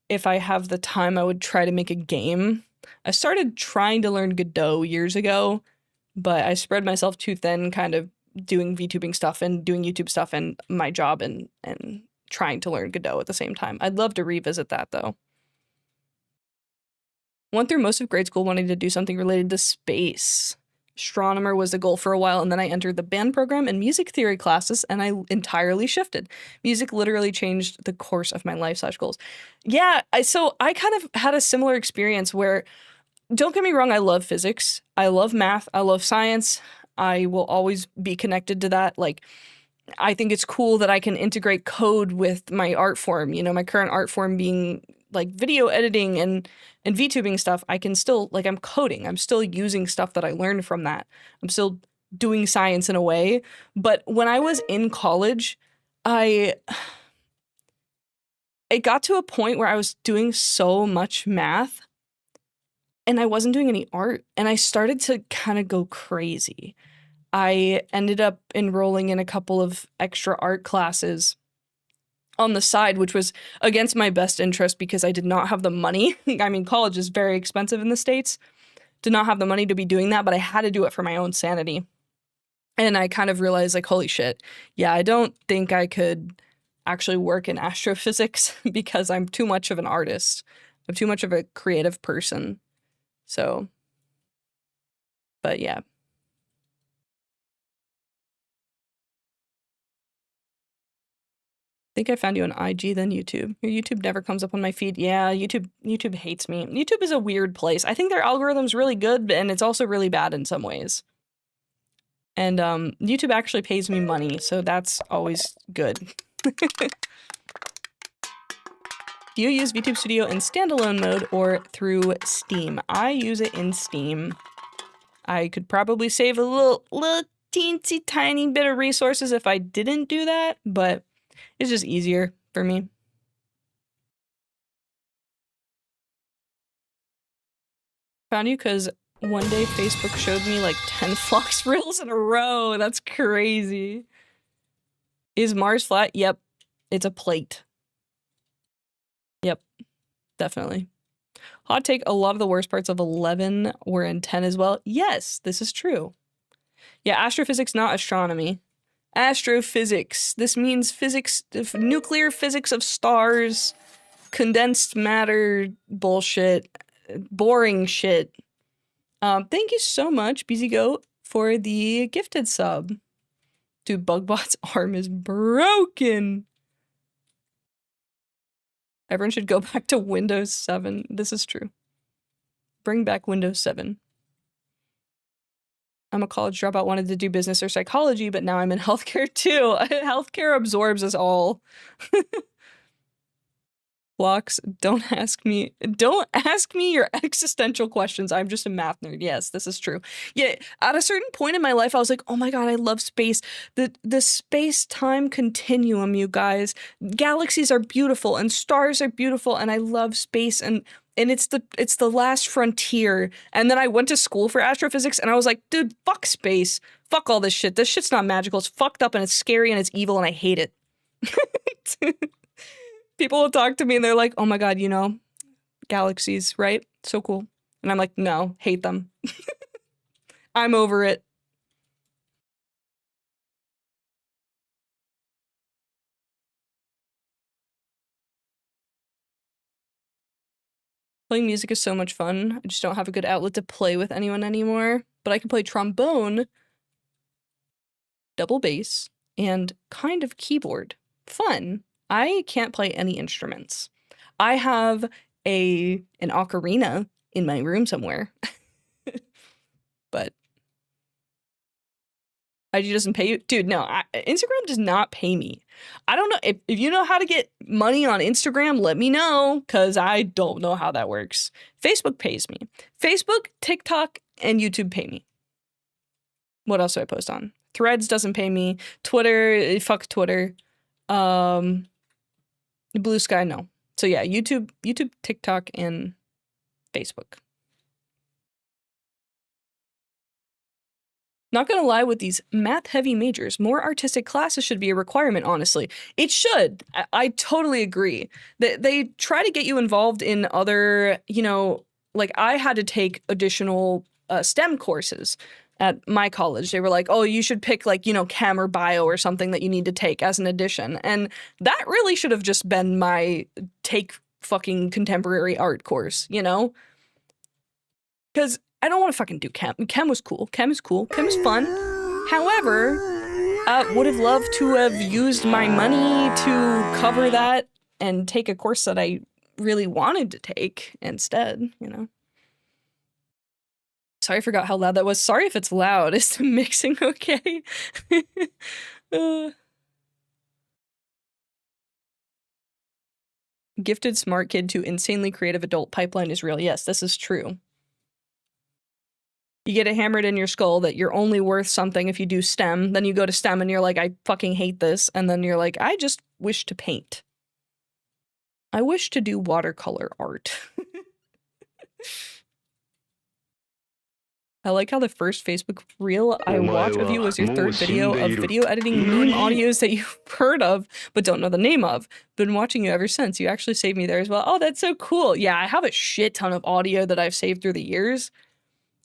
if I have the time, I would try to make a game. I started trying to learn Godot years ago, but I spread myself too thin kind of doing VTubing stuff and doing YouTube stuff and my job and trying to learn Godot at the same time. I'd love to revisit that though. Went through most of grade school wanting to do something related to space. Astronomer was the goal for a while, and then I entered the band program and music theory classes, and I entirely shifted. Music literally changed the course of my life / goals. Yeah, so I kind of had a similar experience where, don't get me wrong, I love physics, I love math, I love science, I will always be connected to that. Like, I think it's cool that I can integrate code with my art form, you know, my current art form being like video editing and VTubing stuff. I can still, like, I'm coding. I'm still using stuff that I learned from that. I'm still doing science in a way. But when I was in college, it got to a point where I was doing so much math and I wasn't doing any art. And I started to kind of go crazy. I ended up enrolling in a couple of extra art classes on the side, which was against my best interest because I did not have the money. I mean, college is very expensive in the States. Did not have the money to be doing that, but I had to do it for my own sanity. And I kind of realized, like, holy shit, yeah, I don't think I could actually work in astrophysics because I'm too much of an artist. I'm too much of a creative person. So, but yeah. Think I found you on IG, then YouTube. Your YouTube never comes up on my feed. Yeah, YouTube hates me. YouTube is a weird place. I think their algorithm's really good, and it's also really bad in some ways. And YouTube actually pays me money, so that's always good. Do you use VTube Studio in standalone mode or through Steam? I use it in Steam. I could probably save a little teensy tiny bit of resources if I didn't do that, but it's just easier for me. Found you because one day Facebook showed me like 10 Phlox reels in a row. That's crazy. Is Mars flat? Yep. It's a plate. Yep. Definitely. Hot take, a lot of the worst parts of 11 were in 10 as well. Yes, this is true. Yeah, astrophysics, not astronomy. Astrophysics. This means physics, nuclear physics of stars, condensed matter bullshit, boring shit. Thank you so much, BZGoat, for the gifted sub. Dude, Bugbot's arm is broken. Everyone should go back to Windows 7. This is true. Bring back Windows 7. I'm a college dropout, wanted to do business or psychology, but now I'm in healthcare too. Healthcare absorbs us all. Phlox, don't ask me your existential questions. I'm just a math nerd. Yes, this is true. Yeah, at a certain point in my life, I was like, oh my god, I love space. The space-time continuum, you guys. Galaxies are beautiful and stars are beautiful, and I love space, and it's the last frontier. And then I went to school for astrophysics, and I was like, dude, fuck space. Fuck all this shit. This shit's not magical. It's fucked up, and it's scary, and it's evil, and I hate it. People will talk to me and they're like, oh my god, you know, galaxies, right? So cool. And I'm like, no, hate them. I'm over it. Playing music is so much fun. I just don't have a good outlet to play with anyone anymore. But I can play trombone, double bass, and kind of keyboard. Fun. I can't play any instruments. I have an ocarina in my room somewhere. But IG doesn't pay you? Dude, no, Instagram does not pay me. I don't know. If you know how to get money on Instagram, let me know, because I don't know how that works. Facebook pays me. Facebook, TikTok, and YouTube pay me. What else do I post on? Threads doesn't pay me. Twitter, fuck Twitter. Blue Sky, no. So yeah, YouTube, TikTok, and Facebook. Not gonna lie, with these math-heavy majors, more artistic classes should be a requirement, honestly. It should. I totally agree. They try to get you involved in other, you know, like I had to take additional STEM courses at my college. They were like, oh, you should pick like, you know, chem or bio or something that you need to take as an addition. And that really should have just been my take fucking contemporary art course, you know? Because I don't want to fucking do chem. Chem was cool. Chem is cool. Chem is fun. However, would have loved to have used my money to cover that and take a course that I really wanted to take instead, you know? Sorry, I forgot how loud that was. Sorry if it's loud. Is the mixing okay? Gifted smart kid to insanely creative adult pipeline is real. Yes, this is true. You get it hammered in your skull that you're only worth something if you do STEM. Then you go to STEM and you're like, I fucking hate this. And then you're like, I just wish to paint. I wish to do watercolor art. I like how the first Facebook reel I watched of you was your third video of video editing meme audios that you've heard of, but don't know the name of. Been watching you ever since. You actually saved me there as well. Oh, that's so cool. Yeah, I have a shit ton of audio that I've saved through the years.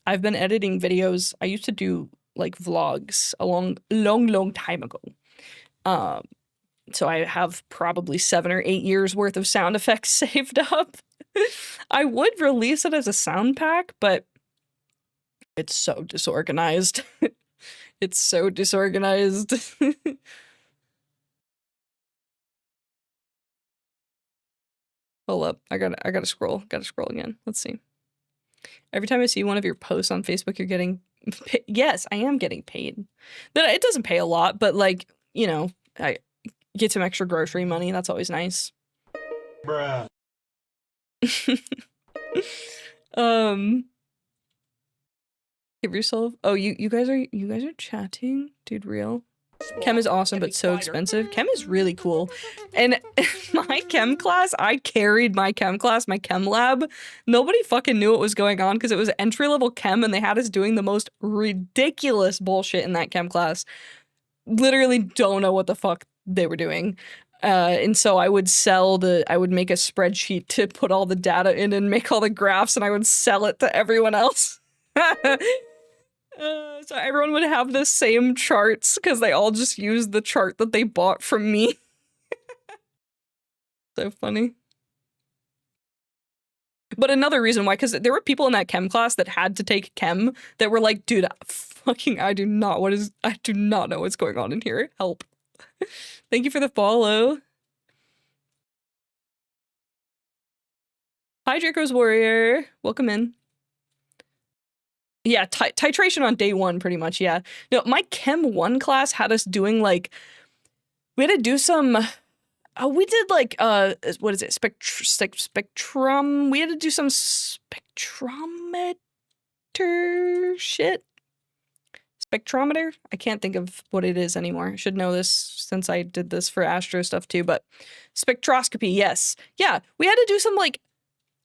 I've been editing videos. I used to do like vlogs a long time ago. So I have probably 7 or 8 years worth of sound effects saved up. I would release it as a sound pack, but it's so disorganized. It's so disorganized. Hold up. I gotta scroll. Gotta scroll again. Let's see. Every time I see one of your posts on Facebook, you're getting paid. Yes, I am getting paid. It doesn't pay a lot, but like, you know, I get some extra grocery money. That's always nice. Bruh. Give yourself. Oh, you guys are chatting, dude. Real. Chem is awesome, but so expensive. Chem is really cool. And my chem class, I carried my chem class, my chem lab. Nobody fucking knew what was going on because it was entry-level chem and they had us doing the most ridiculous bullshit in that chem class. Literally don't know what the fuck they were doing. And so I would make a spreadsheet to put all the data in and make all the graphs, and I would sell it to everyone else. So everyone would have the same charts because they all just used the chart that they bought from me. So funny. But another reason why, because there were people in that chem class that had to take chem that were like, dude, I do not know what's going on in here. Help. Thank you for the follow. Hi, Draco's Warrior. Welcome in. Yeah, titration on day 1, pretty much, yeah. No, my Chem 1 class had us doing, like, we had to do some, we did, like, what is it, spectrum, we had to do some spectrometer shit? Spectrometer? I can't think of what it is anymore. I should know this since I did this for astro stuff too, but spectroscopy, yes. Yeah, we had to do some, like,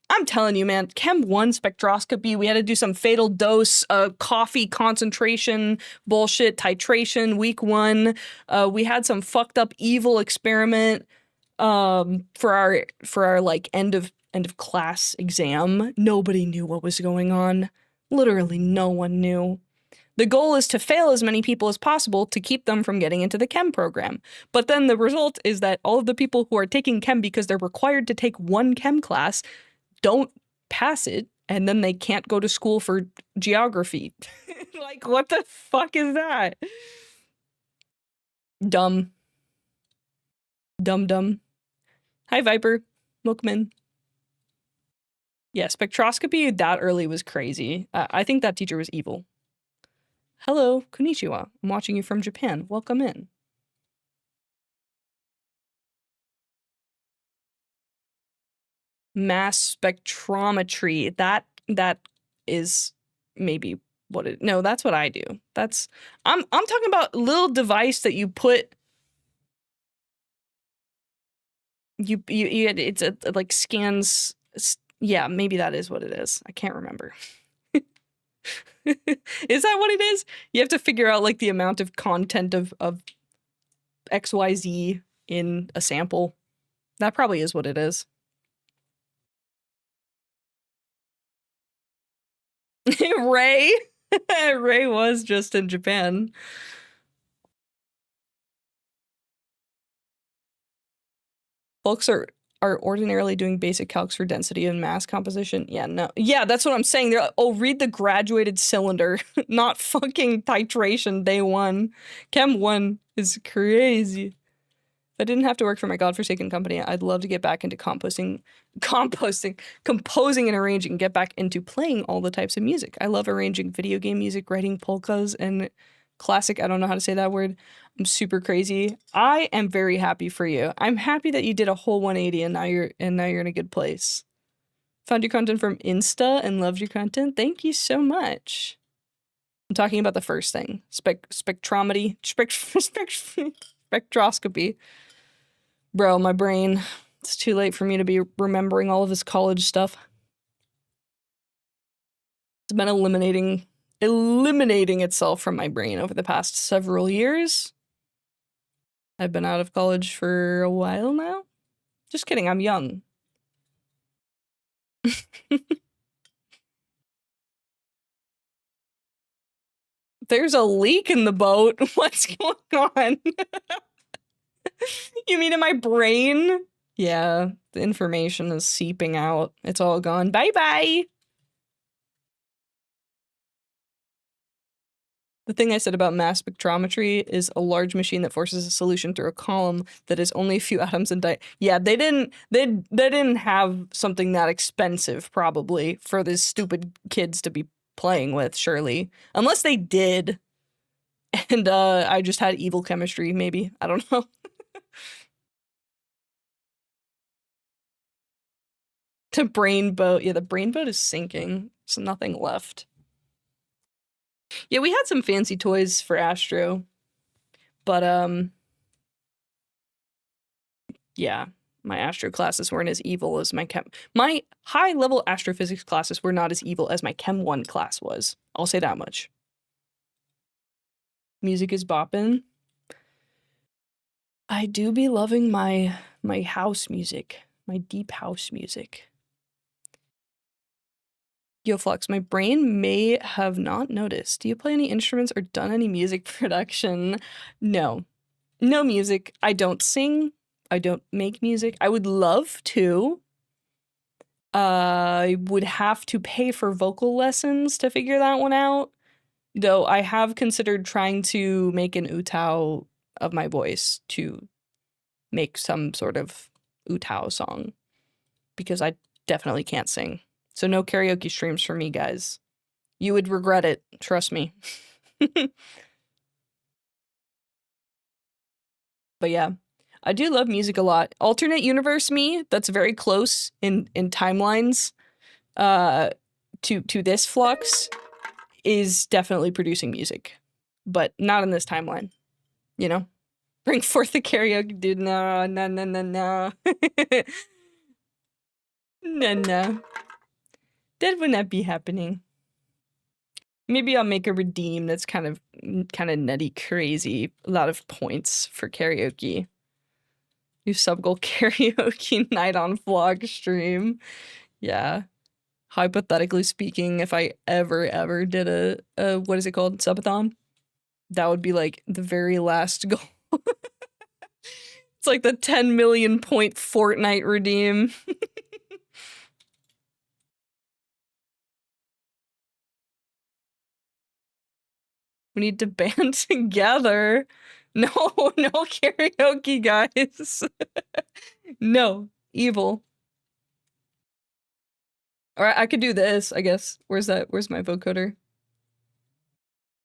I'm telling you, man, Chem 1 spectroscopy, we had to do some fatal dose, coffee concentration, bullshit, titration, week 1. We had some fucked up evil experiment for our like end of class exam. Nobody knew what was going on. Literally no one knew. The goal is to fail as many people as possible to keep them from getting into the chem program. But then the result is that all of the people who are taking chem because they're required to take one chem class don't pass it, and then they can't go to school for geography. Like, what the fuck is that? Dumb. Dumb. Hi, Viper. Mookman. Yeah, spectroscopy that early was crazy. I think that teacher was evil. Hello, konnichiwa. I'm watching you from Japan. Welcome in. Mass spectrometry. That is maybe what it. No, that's what I do. That's I'm talking about a little device that you put. You it's a like scans. Yeah, maybe that is what it is. I can't remember. Is that what it is? You have to figure out like the amount of content of XYZ in a sample. That probably is what it is. Ray Ray was just in Japan. Folks are ordinarily doing basic calcs for density and mass composition. Yeah, no. Yeah, that's what I'm saying. They're like, oh, read the graduated cylinder, not fucking titration day one. Chem 1 is crazy. If I didn't have to work for my godforsaken company, I'd love to get back into composing, composing and arranging, get back into playing all the types of music. I love arranging video game music, writing polkas, and classic, I don't know how to say that word. I'm super crazy. I am very happy for you. I'm happy that you did a whole 180 and now you're in a good place. Found your content from Insta and loved your content. Thank you so much. I'm talking about the first thing. Spectrometry. Spectroscopy. Bro, my brain. It's too late for me to be remembering all of this college stuff. It's been eliminating itself from my brain over the past several years. I've been out of college for a while now. Just kidding, I'm young. There's a leak in the boat. What's going on? You mean in my brain? Yeah, the information is seeping out. It's all gone. Bye-bye! The thing I said about mass spectrometry is a large machine that forces a solution through a column that is only a few atoms in Yeah, they didn't have something that expensive probably for these stupid kids to be playing with, surely. Unless they did. And I just had evil chemistry, maybe. I don't know. The brain boat. Yeah, the brain boat is sinking. So nothing left. Yeah, we had some fancy toys for Astro, but yeah, my Astro classes weren't as evil as my high-level astrophysics classes were not as evil as my Chem 1 class was. I'll say that much. Music is boppin'. I do be loving my house music, my deep house music. Yo, Phlox, my brain may have not noticed. Do you play any instruments or done any music production? No. No music. I don't sing. I don't make music. I would love to. I would have to pay for vocal lessons to figure that one out. Though I have considered trying to make an 𝗬𝘗 of my voice to make some sort of 𝗬𝘗 song. Because I definitely can't sing. So no karaoke streams for me, guys. You would regret it, trust me. But yeah, I do love music a lot. Alternate universe me, that's very close in timelines to this Phlox, is definitely producing music. But not in this timeline, you know? Bring forth the karaoke, dude. No. No. That would not be happening. Maybe I'll make a redeem that's kind of nutty crazy. A lot of points for karaoke. Do sub-goal karaoke night on vlog stream. Yeah. Hypothetically speaking, if I ever did a what is it called? Subathon? That would be like the very last goal. It's like the 10 million point Fortnite redeem. We need to band together. No, no karaoke, guys. No, evil. Alright, I could do this, I guess. Where's my vocoder?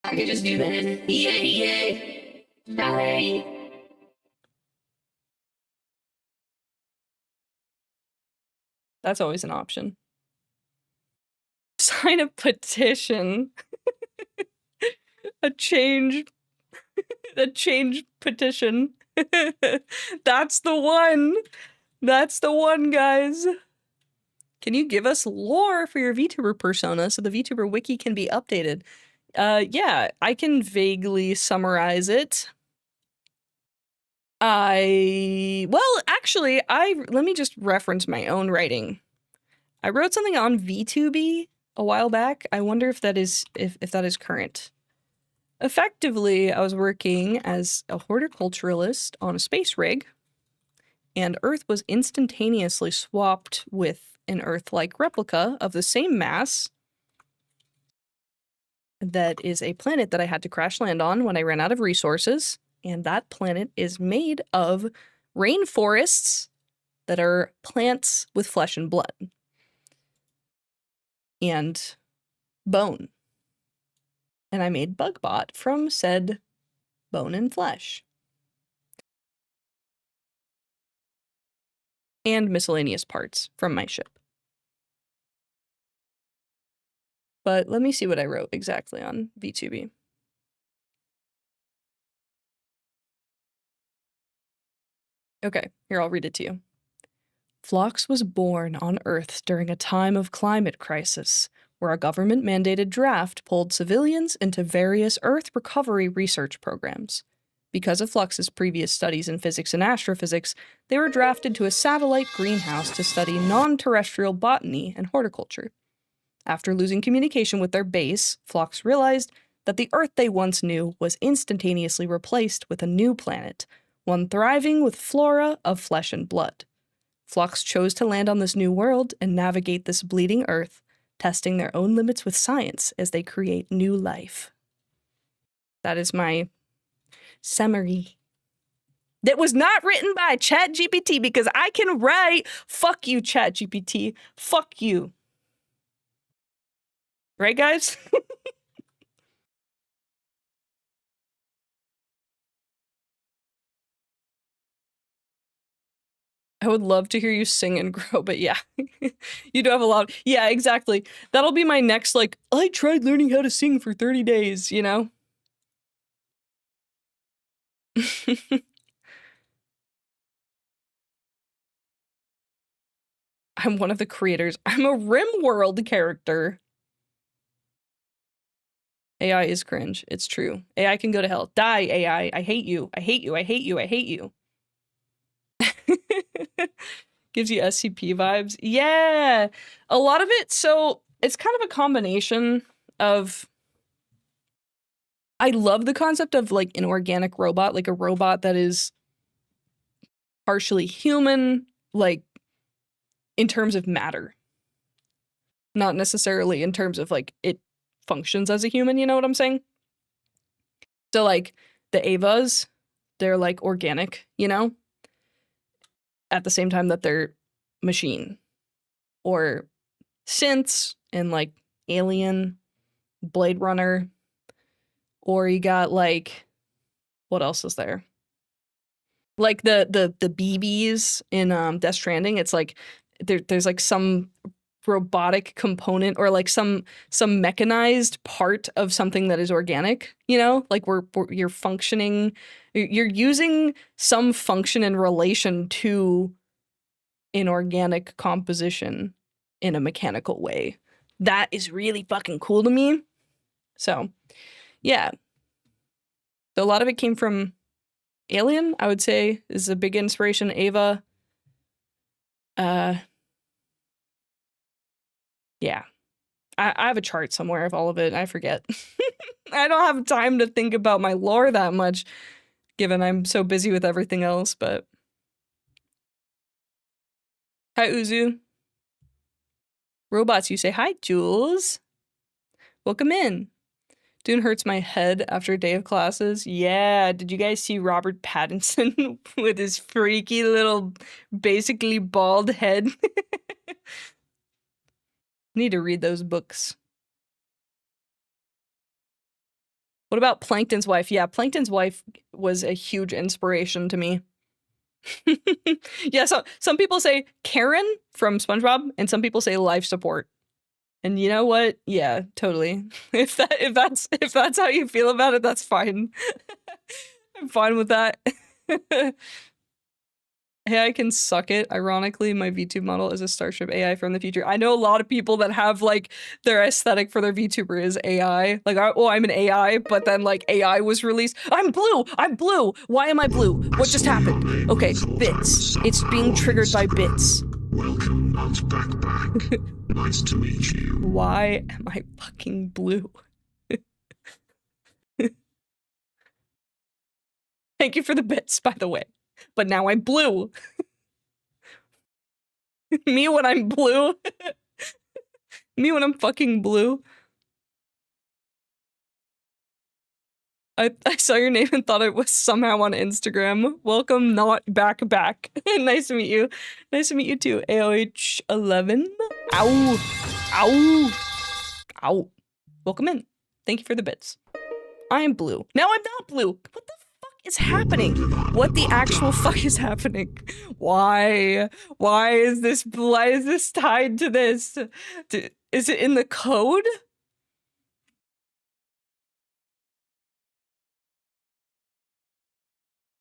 I could just do this. Ballet. That's always an option. Sign a petition. a change petition. That's the one. That's the one, guys. Can you give us lore for your VTuber persona so the VTuber wiki can be updated? Yeah, I can vaguely summarize it. Well, actually, let me just reference my own writing. I wrote something on vtuber a while back. I wonder if that is if that is current. Effectively, I was working as a horticulturalist on a space rig, and Earth was instantaneously swapped with an Earth-like replica of the same mass that is a planet that I had to crash land on when I ran out of resources. And that planet is made of rainforests that are plants with flesh and blood. And bone. And I made Bugbot from said bone and flesh. And miscellaneous parts from my ship. But let me see what I wrote exactly on vtuber. Okay, here, I'll read it to you. Phlox was born on Earth during a time of climate crisis, where a government-mandated draft pulled civilians into various Earth recovery research programs. Because of Phlox's previous studies in physics and astrophysics, they were drafted to a satellite greenhouse to study non-terrestrial botany and horticulture. After losing communication with their base, Phlox realized that the Earth they once knew was instantaneously replaced with a new planet, one thriving with flora of flesh and blood. Phlox chose to land on this new world and navigate this bleeding Earth, testing their own limits with science as they create new life. That is my summary. That was not written by ChatGPT because I can write. Fuck you, ChatGPT. Fuck you. Right, guys? I would love to hear you sing and grow, but yeah, you do have a lot. Yeah, exactly. That'll be my next, like, I tried learning how to sing for 30 days, you know? I'm one of the creators. I'm a RimWorld character. AI is cringe. It's true. AI can go to hell. Die, AI. I hate you. I hate you. I hate you. I hate you. Gives you SCP vibes. Yeah, a lot of it. So it's kind of a combination of, I love the concept of like an organic robot, like a robot that is partially human, like in terms of matter. Not necessarily in terms of like it functions as a human, you know what I'm saying? So like the Avas, they're like organic, you know? At the same time that they're machine. Or synths and like Alien, Blade Runner, or you got like, what else is there? Like the BBs in Death Stranding. It's like there's like some robotic component or like some mechanized part of something that is organic, you know? Like you're functioning, you're using some function in relation to an organic composition in a mechanical way. That is really fucking cool to me. So, yeah. So a lot of it came from Alien, I would say, is a big inspiration. Ava. Yeah. I have a chart somewhere of all of it. I forget. I don't have time to think about my lore that much, given I'm so busy with everything else, but... Hi, Uzu. Robots, you say hi, Jules. Welcome in. Dune hurts my head after a day of classes. Yeah, did you guys see Robert Pattinson with his freaky little, basically bald head? Need to read those books. What about Plankton's wife? Yeah, Plankton's wife was a huge inspiration to me. Yeah, so some people say Karen from SpongeBob, and some people say life support. And you know what? Yeah, totally. If that's how you feel about it, that's fine. I'm fine with that. AI can suck it. Ironically, my VTube model is a Starship AI from the future. I know a lot of people that have like their aesthetic for their VTuber is AI. Like, oh, I'm an AI, but then like AI was released. I'm blue. I'm blue. Why am I blue? What just happened? Okay, bits. It's being triggered by bits. Welcome, not back. Nice to meet you. Why am I fucking blue? Thank you for the bits, by the way. But now I'm blue. Me when I'm blue. Me when I'm fucking blue. I saw your name and thought it was somehow on Instagram. Welcome, not back. Nice to meet you. Nice to meet you too. AOH11. Ow. Ow. Ow. Welcome in. Thank you for the bits. I am blue. Now I'm not blue. What the fuck is happening? What the actual fuck is happening? Why? Why is this tied to this? Is it in the code?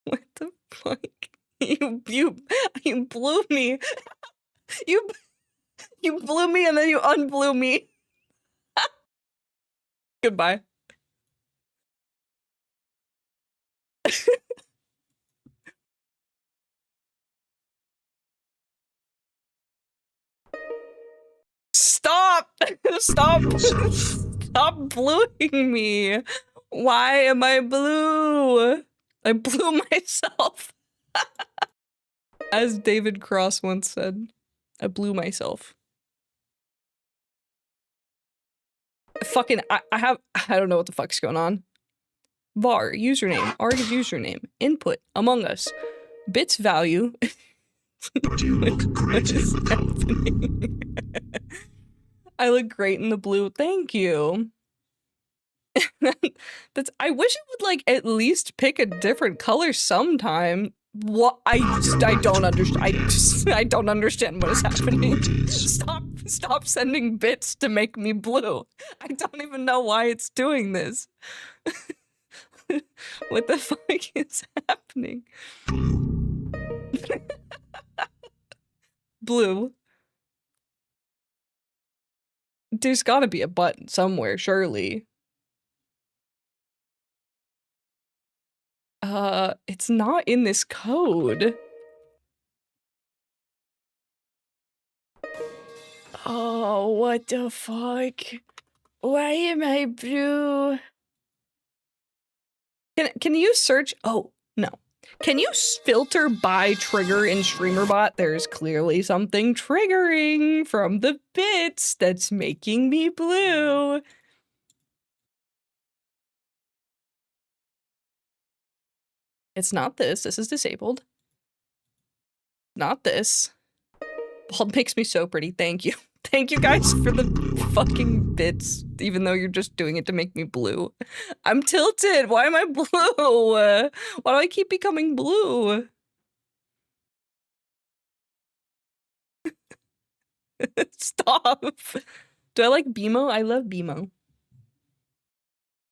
What the fuck? You blew me. You blew me and then you unblew me. Goodbye. Stop! Stop! Stop bluing me! Why am I blue? I blew myself. As David Cross once said, I blew myself. Fucking, I don't know what the fuck's going on. Var, username, Arg's username, input, Among Us, bits value. But you look great in the color. I look great in the blue. Thank you. I wish it would like at least pick a different color sometime. What I don't understand. I don't understand what is happening. Stop sending bits to make me blue. I don't even know why it's doing this. What the fuck is happening? Blue. There's gotta be a button somewhere, surely. It's not in this code. Oh, what the fuck? Why am I blue? Can you search? Oh, no. Can you filter by trigger in StreamerBot? There's clearly something triggering from the bits that's making me blue. It's not this. This is disabled. Not this. Bald makes me so pretty. Thank you. Thank you guys for the fucking bits, even though you're just doing it to make me blue. I'm tilted. Why am I blue? Why do I keep becoming blue? Stop. Do I like BMO? I love BMO.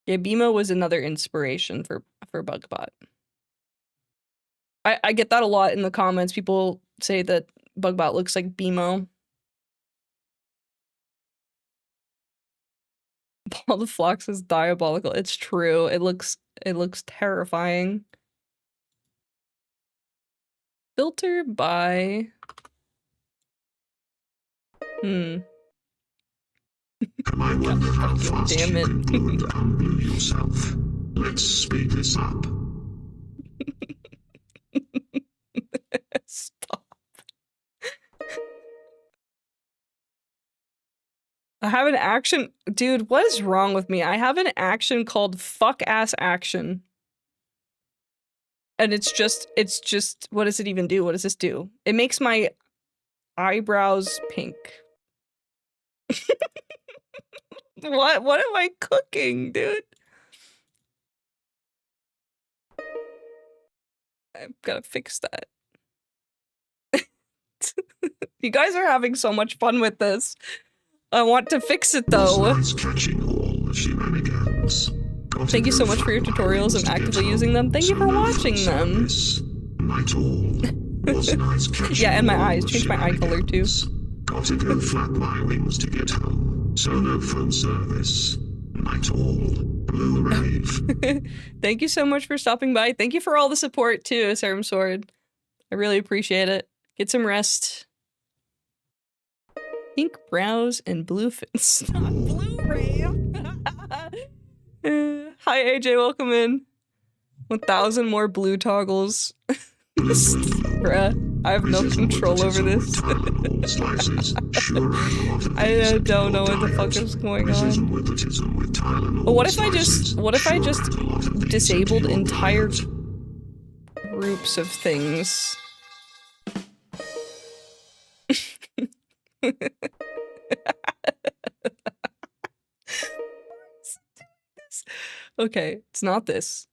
Yeah, BMO was another inspiration for BugBot. I get that a lot in the comments. People say that BugBot looks like BMO. All the Phlox is diabolical. It's true. It looks terrifying. Filter by I wonder how fast damn you it. can blue and unblue yourself. Let's speed this up. Stop. I have an action. Dude, what is wrong with me? I have an action called fuck ass action. And it's just, what does it even do? What does this do? It makes my eyebrows pink. What am I cooking, dude? I've gotta fix that. You guys are having so much fun with this. I want to fix it though. Nice catching all the shenanigans. Thank you so much for your tutorials. I'm actively using them. Thank you for watching them. Yeah, and my eyes. Change my eye color too. Got to go flap my wings to get home. So no phone service. Night all. Blue rave. Thank you so much for stopping by. Thank you for all the support too, 𝗏𝘗𝘠. I really appreciate it. Get some rest. Pink brows and blue fins. Not blue rave. Hi AJ, welcome in. 1,000 more blue toggles. Bruh, I have no control over this. I don't know what the fuck is going on. But what if I just disabled entire groups of things? Okay, it's not this.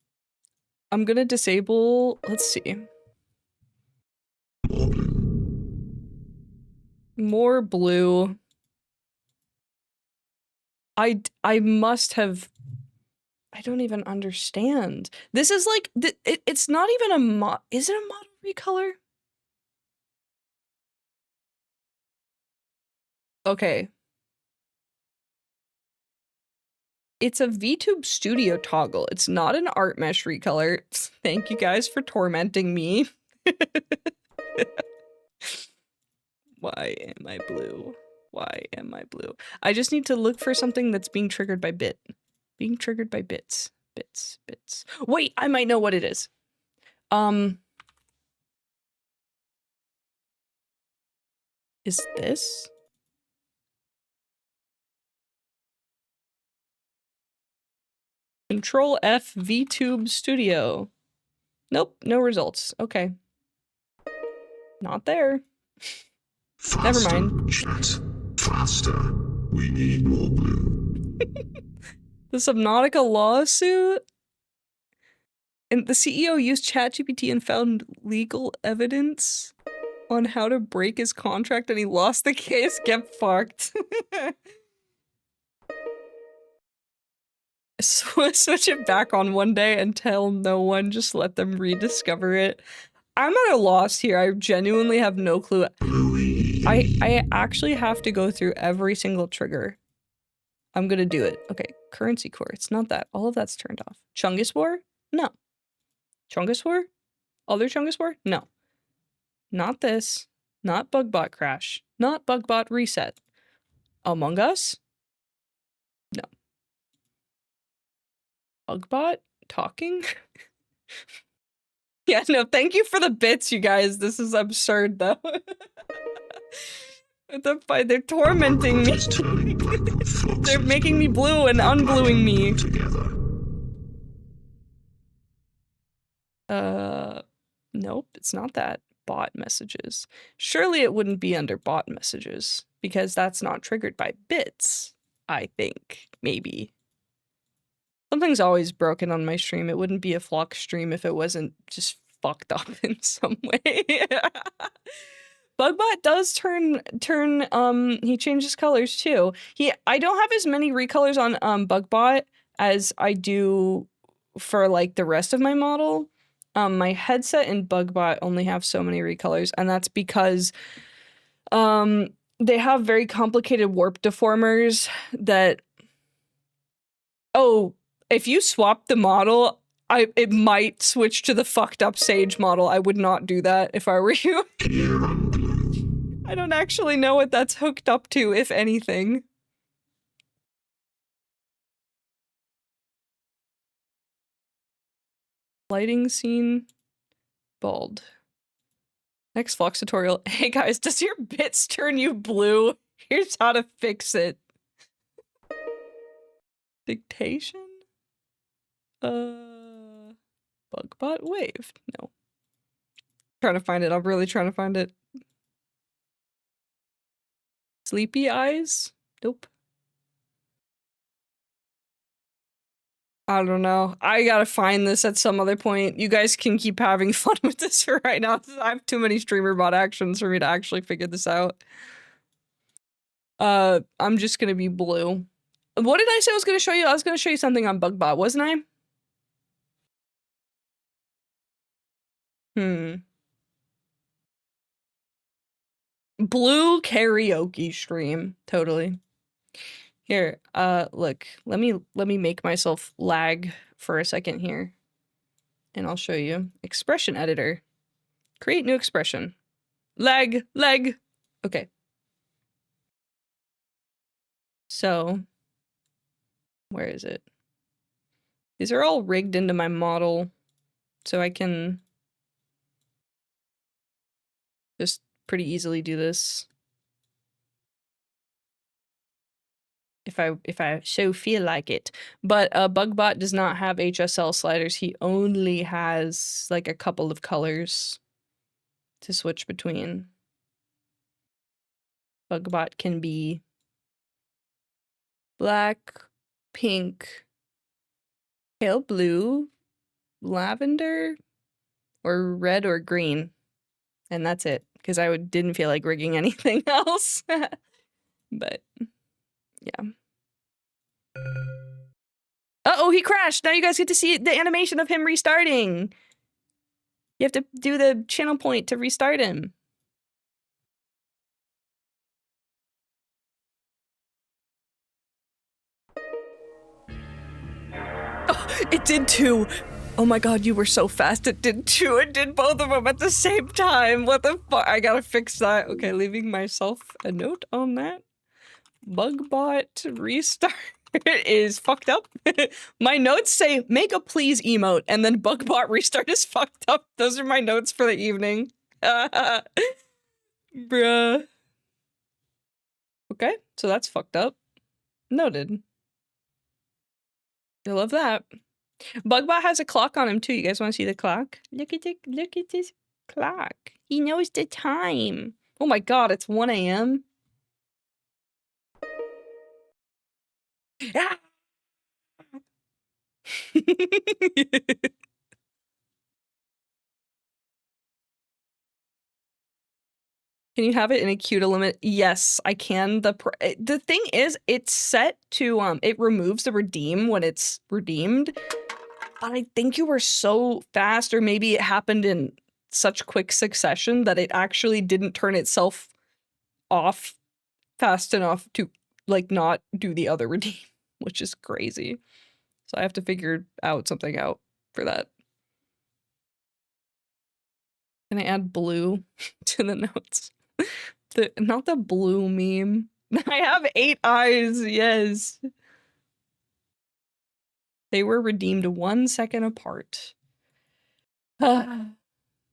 I'm gonna disable, let's see. More blue. I must have, I don't even understand. This is like, it's not even a is it a model recolor? Okay. It's a VTube Studio toggle. It's not an art mesh recolor. Thank you guys for tormenting me. Why am I blue? Why am I blue? I just need to look for something that's being triggered by bit. Being triggered by bits. Bits. Wait, I might know what it is. Is this? Control F VTube Studio. Nope, no results. Okay. Not there. Never mind. Chat. Faster. We need more blue. The 𝗦𝘂𝗽𝗏𝗖𝗍 lawsuit? And the CEO used ChatGPT and found legal evidence on how to break his contract and he lost the case. Get fucked. Switch it back on one day and tell no one, just let them rediscover it. I'm at a loss here. I genuinely have no clue. I actually have to go through every single trigger. I'm gonna do it. Okay, currency core. It's not that. All of that's turned off. Chungus War? No. Chungus War? Other Chungus War? No. Not this. Not Bugbot crash. Not Bugbot reset. Among Us? No. Bugbot talking? Yeah, no, thank you for the bits, you guys. This is absurd, though. They're tormenting me. They're making me blue and unbluing me. Nope, it's not that. Bot messages. Surely it wouldn't be under bot messages, because that's not triggered by bits, I think. Maybe. Something's always broken on my stream. It wouldn't be a Phlox stream if it wasn't just fucked up in some way. Bugbot does he changes colors too. I don't have as many recolors on Bugbot as I do for like the rest of my model. My headset and Bugbot only have so many recolors, and that's because they have very complicated warp deformers that, oh, if you swap the model, it might switch to the fucked up Sage model. I would not do that if I were you. I don't actually know what that's hooked up to, if anything. Lighting scene. Bald. Next Phlox tutorial. Hey guys, does your bits turn you blue? Here's how to fix it. Dictation? Bugbot wave. No. Trying to find it. I'm really trying to find it. Sleepy eyes? Nope. I don't know. I gotta find this at some other point. You guys can keep having fun with this for right now. I have too many streamer bot actions for me to actually figure this out. I'm just gonna be blue. What did I say I was gonna show you? I was gonna show you something on Bugbot, wasn't I? Blue karaoke stream. Totally. Here, look, let me make myself lag for a second here. And I'll show you. Expression editor. Create new expression. Lag. Okay. So, where is it? These are all rigged into my model, so I can just pretty easily do this. If I so feel like it. But Bugbot does not have HSL sliders. He only has like a couple of colors to switch between. Bugbot can be black, pink, pale blue, lavender, or red or green. And that's it, because I didn't feel like rigging anything else. But yeah. Uh-oh, he crashed. Now you guys get to see the animation of him restarting. You have to do the channel point to restart him. Oh, it did too. Oh my god, you were so fast. It did too. It did both of them at the same time. What the fuck? I gotta fix that. Okay, leaving myself a note on that. Bugbot restart is fucked up. My notes say make a please emote and then Bugbot restart is fucked up. Those are my notes for the evening. Bruh. Okay, so that's fucked up. Noted. I love that. Bugbot has a clock on him too. You guys want to see the clock? Look at this clock. He knows the time. Oh my god, it's 1 a.m. Ah! Can you have it in a queue limit? Yes, I can. The thing is, it's set to it removes the redeem when it's redeemed. But I think you were so fast, or maybe it happened in such quick succession that it actually didn't turn itself off fast enough to like not do the other redeem, which is crazy. So I have to figure out something out for that. Can I add blue to the notes? Not the blue meme. I have 8 eyes, yes. They were redeemed 1 second apart.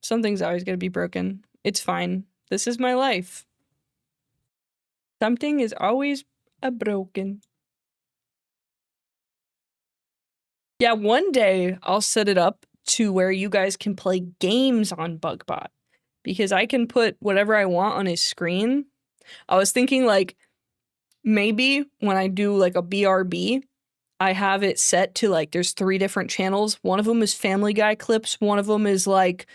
Something's always gonna be broken. It's fine. This is my life. Something is always broken. Yeah, one day I'll set it up to where you guys can play games on Bugbot. Because I can put whatever I want on his screen. I was thinking like, maybe when I do like a BRB, I have it set to like, there's 3 different channels. One of them is Family Guy clips. One of them is like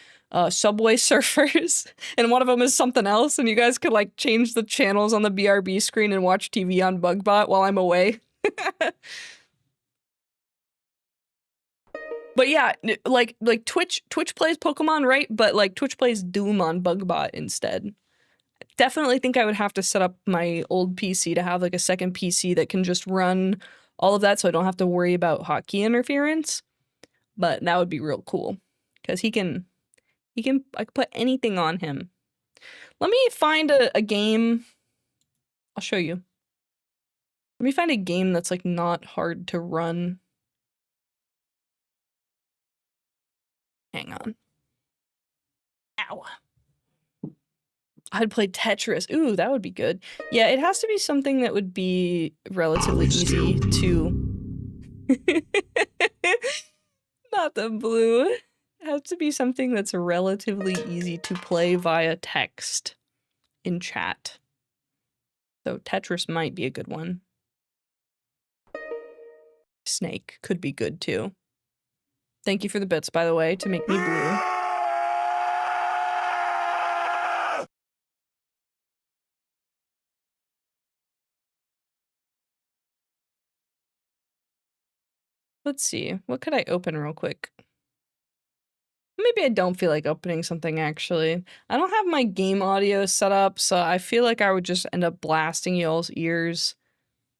Subway Surfers. And one of them is something else. And you guys could like change the channels on the BRB screen and watch TV on Bugbot while I'm away. But yeah, like Twitch plays Pokemon, right? But like Twitch plays Doom on Bugbot instead. Definitely think I would have to set up my old PC to have like a second PC that can just run all of that so I don't have to worry about hotkey interference. But that would be real cool. Because I can put anything on him. Let me find a game. I'll show you. Let me find a game that's like not hard to run. Hang on. Ow. I'd play Tetris. Ooh, that would be good. Yeah, it has to be something that would be relatively easy to Not the blue. It has to be something that's relatively easy to play via text in chat. So Tetris might be a good one. Snake could be good too. Thank you for the bits, by the way, to make me blue. Let's see. What could I open real quick? Maybe I don't feel like opening something, actually. I don't have my game audio set up, so I feel like I would just end up blasting y'all's ears.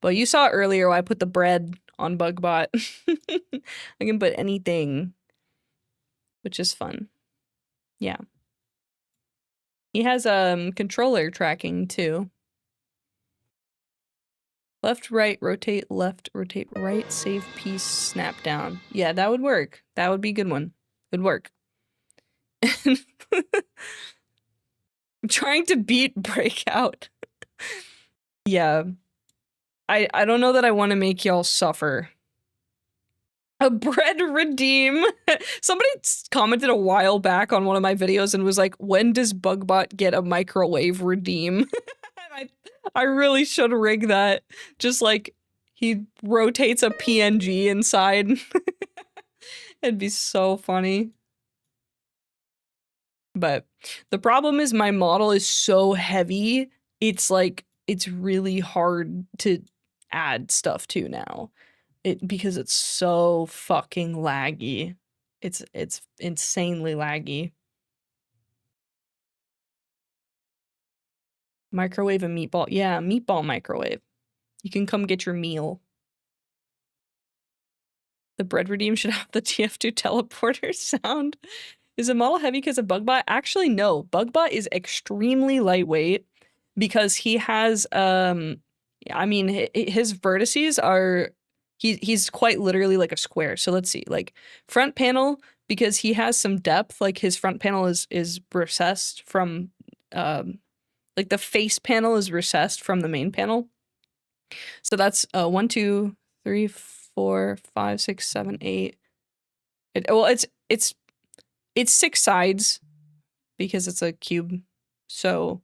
But you saw earlier I put the bread on BugBot. I can put anything, which is fun. Yeah. He has controller tracking too. Left, right, rotate, right, save piece, snap down. Yeah, that would work. That would be a good one. Would work. I'm trying to beat Breakout. Yeah. I don't know that I want to make y'all suffer. A bread redeem. Somebody commented a while back on one of my videos and was like, when does BugBot get a microwave redeem? I really should rig that. Just like he rotates a PNG inside. It'd be so funny. But the problem is my model is so heavy. It's like, it's really hard to add stuff to now. Because it's so fucking laggy. It's insanely laggy. Microwave a meatball. Yeah, meatball microwave. You can come get your meal. The bread redeem should have the TF2 teleporter sound. Is the model heavy because of BugBot? Actually, no. BugBot is extremely lightweight because he has, I mean, his vertices are, he's quite literally like a square. So let's see, like front panel, because he has some depth, like his front panel is recessed from, like the face panel is recessed from the main panel. So that's 1, 2, 3, 4, 5, 6, 7, 8. Well, it's 6 sides because it's a cube. So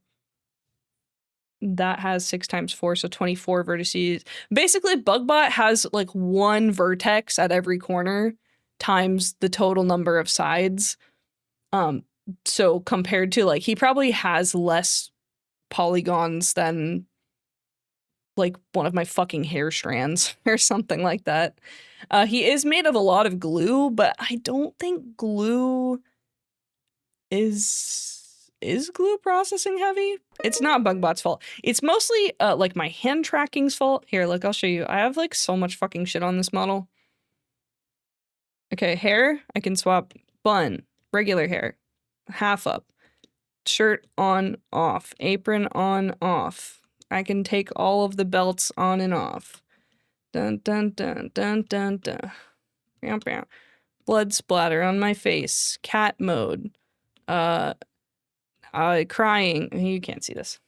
that has 6 times 4, so 24 vertices. Basically, BugBot has like 1 vertex at every corner times the total number of sides. So compared to like, he probably has less polygons than like one of my fucking hair strands or something like that. He is made of a lot of glue, but I don't think glue is glue processing heavy? It's not BugBot's fault. It's mostly like my hand tracking's fault. Here, look, I'll show you. I have like so much fucking shit on this model. Okay, hair, I can swap. Bun, regular hair, half up. Shirt on, off. Apron on, off. I can take all of the belts on and off. Dun dun dun dun dun dun. Bow, bow. Blood splatter on my face. Cat mode. Crying. You can't see this.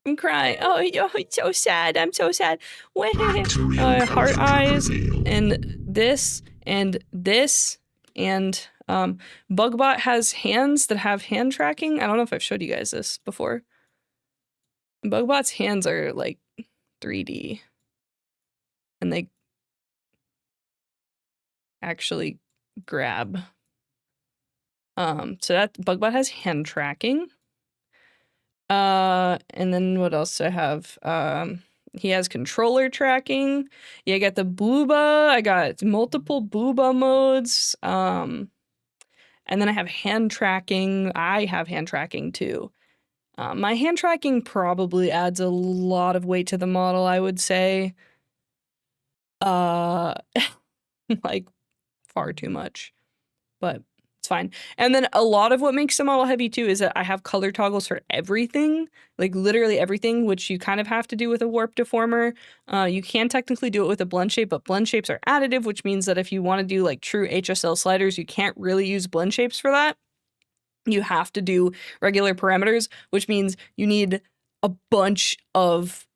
I'm crying. Oh, it's so sad. I'm so sad. Heart eyes and this and this and BugBot has hands that have hand tracking. I don't know if I've showed you guys this before. BugBot's hands are like 3D and they actually grab. So that BugBot has hand tracking. And then what else do I have? He has controller tracking. Yeah, I got the booba. I got multiple booba modes. And then I have hand tracking. I have hand tracking too. My hand tracking probably adds a lot of weight to the model, I would say. Like far too much, but it's fine. And then a lot of what makes the model heavy too is that I have color toggles for everything, like literally everything, which you kind of have to do with a warp deformer. You can technically do it with a blend shape, but blend shapes are additive, which means that if you want to do like true HSL sliders, you can't really use blend shapes for that. You have to do regular parameters, which means you need a bunch of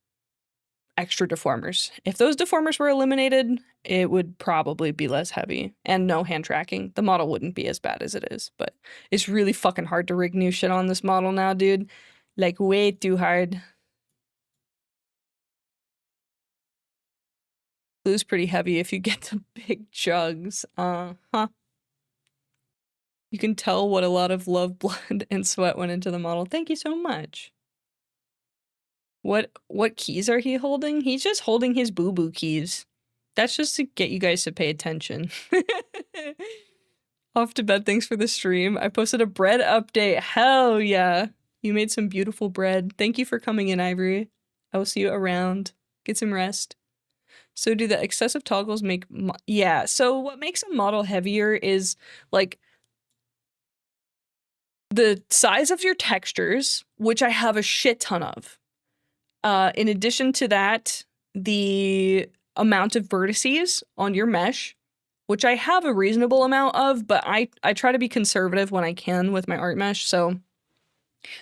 extra deformers. If those deformers were eliminated, it would probably be less heavy and no hand tracking. The model wouldn't be as bad as it is, but it's really fucking hard to rig new shit on this model now, dude. Like way too hard. Blue's pretty heavy if you get the big jugs. Uh-huh. You can tell what a lot of love, blood, and sweat went into the model. Thank you so much. What keys are he holding? He's just holding his boo-boo keys. That's just to get you guys to pay attention. Off to bed, thanks for the stream. I posted a bread update. Hell yeah. You made some beautiful bread. Thank you for coming in, Ivory. I will see you around. Get some rest. So do the excessive toggles make... Yeah, so what makes a model heavier is, like, the size of your textures, which I have a shit ton of. In addition to that, the amount of vertices on your mesh, which I have a reasonable amount of, but I try to be conservative when I can with my art mesh, so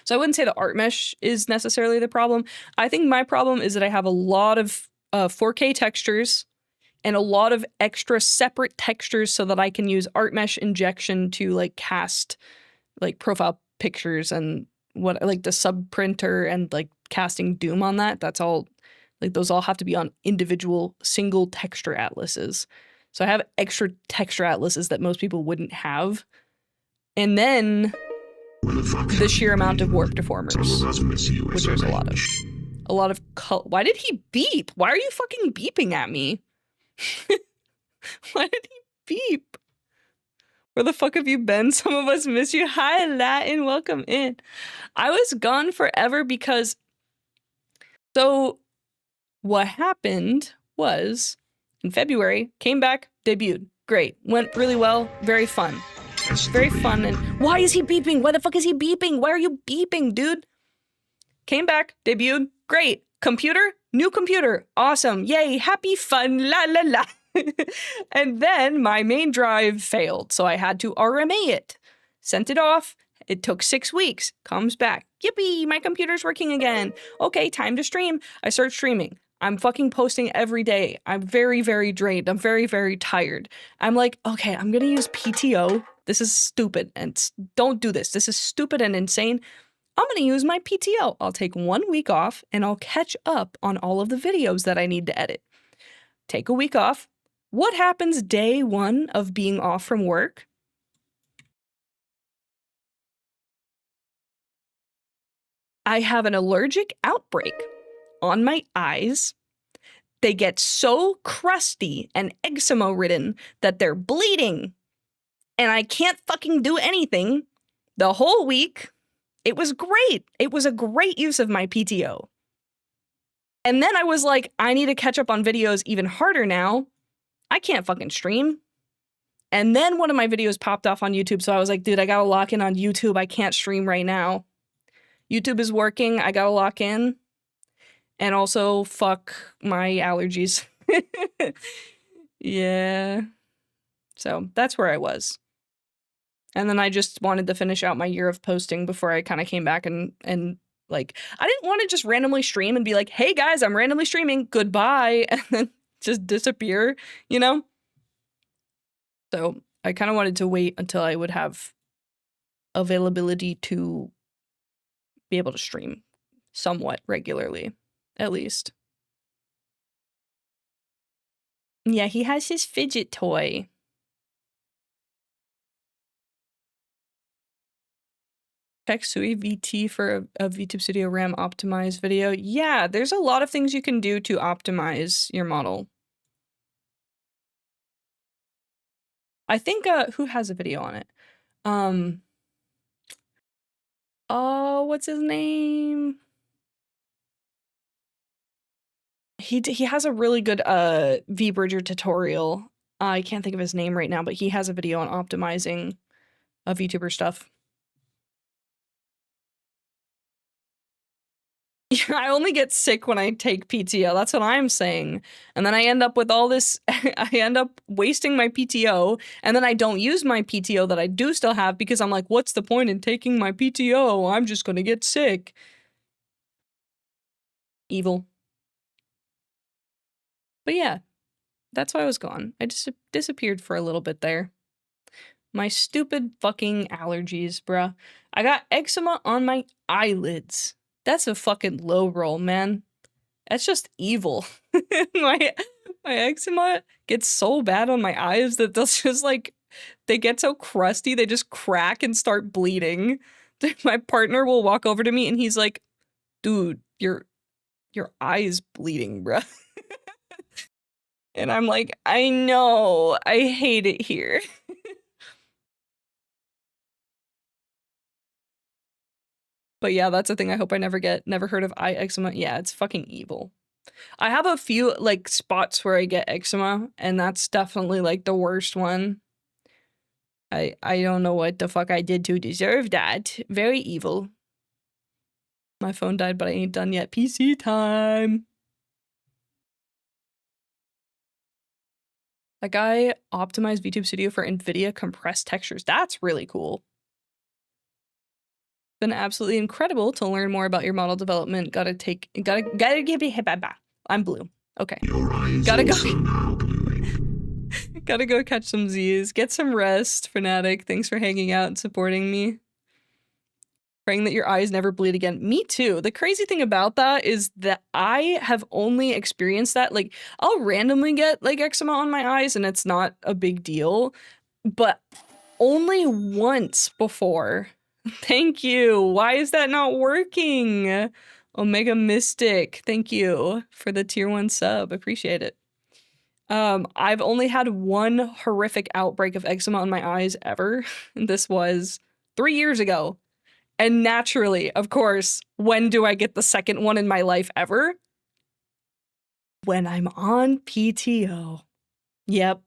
I wouldn't say the art mesh is necessarily the problem. I think my problem is that I have a lot of 4K textures and a lot of extra separate textures so that I can use art mesh injection to like cast like profile pictures and what like the sub printer and like casting Doom on that. That's all like those all have to be on individual single texture atlases. So I have extra texture atlases that most people wouldn't have. And then the sheer amount of warp deformers, which there's a lot of. A lot of why did he beep? Why are you fucking beeping at me? Why did he beep? Where the fuck have you been? Some of us miss you. Hi, Latin. Welcome in. I was gone forever because... So, what happened was, in February, came back, debuted. Great. Went really well. Very fun. Very fun. And why is he beeping? Why the fuck is he beeping? Why are you beeping, dude? Came back, debuted. Great. Computer? New computer. Awesome. Yay. Happy fun. La la la. And then my main drive failed, so I had to RMA it. Sent it off. It took 6 weeks. Comes back. Yippee, my computer's working again. Okay, time to stream. I start streaming. I'm fucking posting every day. I'm very, very drained. I'm very, very tired. I'm like, okay, I'm gonna use PTO. This is stupid, and don't do this. This is stupid and insane. I'm gonna use my PTO. I'll take 1 week off, and I'll catch up on all of the videos that I need to edit. Take a week off. What happens day one of being off from work? I have an allergic outbreak on my eyes. They get so crusty and eczema-ridden that they're bleeding. And I can't fucking do anything the whole week. It was great. It was a great use of my PTO. And then I was like, I need to catch up on videos even harder now. I can't fucking stream. And then one of my videos popped off on YouTube, so I was like, dude, I gotta lock in on YouTube. I can't stream right now. YouTube is working. I gotta lock in. And also, fuck my allergies. Yeah. So that's where I was. And then I just wanted to finish out my year of posting before I kind of came back and like, I didn't want to just randomly stream and be like, hey guys, I'm randomly streaming. Goodbye. And then just disappear, you know? So I kind of wanted to wait until I would have availability to be able to stream somewhat regularly, at least. Yeah, he has his fidget toy. Check Sui VT for a VTube Studio RAM optimized video. Yeah, there's a lot of things you can do to optimize your model. I think, who has a video on it? Oh, what's his name? He has a really good, vBridger tutorial. I can't think of his name right now, but he has a video on optimizing VTuber stuff. I only get sick when I take PTO. That's what I'm saying. And then I end up with all this, I end up wasting my PTO, and then I don't use my PTO that I do still have because I'm like, what's the point in taking my PTO? I'm just gonna get sick. Evil. But yeah, that's why I was gone. I just disappeared for a little bit there. My stupid fucking allergies, bruh. I got eczema on my eyelids. That's a fucking low roll, man. That's just evil. my eczema gets so bad on my eyes that they'll just like, they get so crusty, they just crack and start bleeding. My partner will walk over to me and he's like, dude, your eye's bleeding, bruh. And I'm like, I know, I hate it here. But yeah, that's a thing I hope I never get. Never heard of eye eczema. Yeah, it's fucking evil. I have a few like spots where I get eczema, and that's definitely like the worst one. I don't know what the fuck I did to deserve that. Very evil. My phone died, but I ain't done yet. PC time. That guy optimized VTube Studio for NVIDIA compressed textures. That's really cool. Been absolutely incredible to learn more about your model development. Gotta give me I'm blue. Okay. Your eyes Gotta go. also now bluing. Gotta go catch some Z's. Get some rest, Fanatic. Thanks for hanging out and supporting me. Praying that your eyes never bleed again. Me too. The crazy thing about that is that I have only experienced that. Like, I'll randomly get like eczema on my eyes and it's not a big deal, but only once before. Thank you. Why is that not working? Omega Mystic, thank you for the tier 1 sub. Appreciate it. I've only had one horrific outbreak of eczema on my eyes ever. This was 3 years ago. And naturally, of course, when do I get the second one in my life ever? When I'm on PTO. Yep.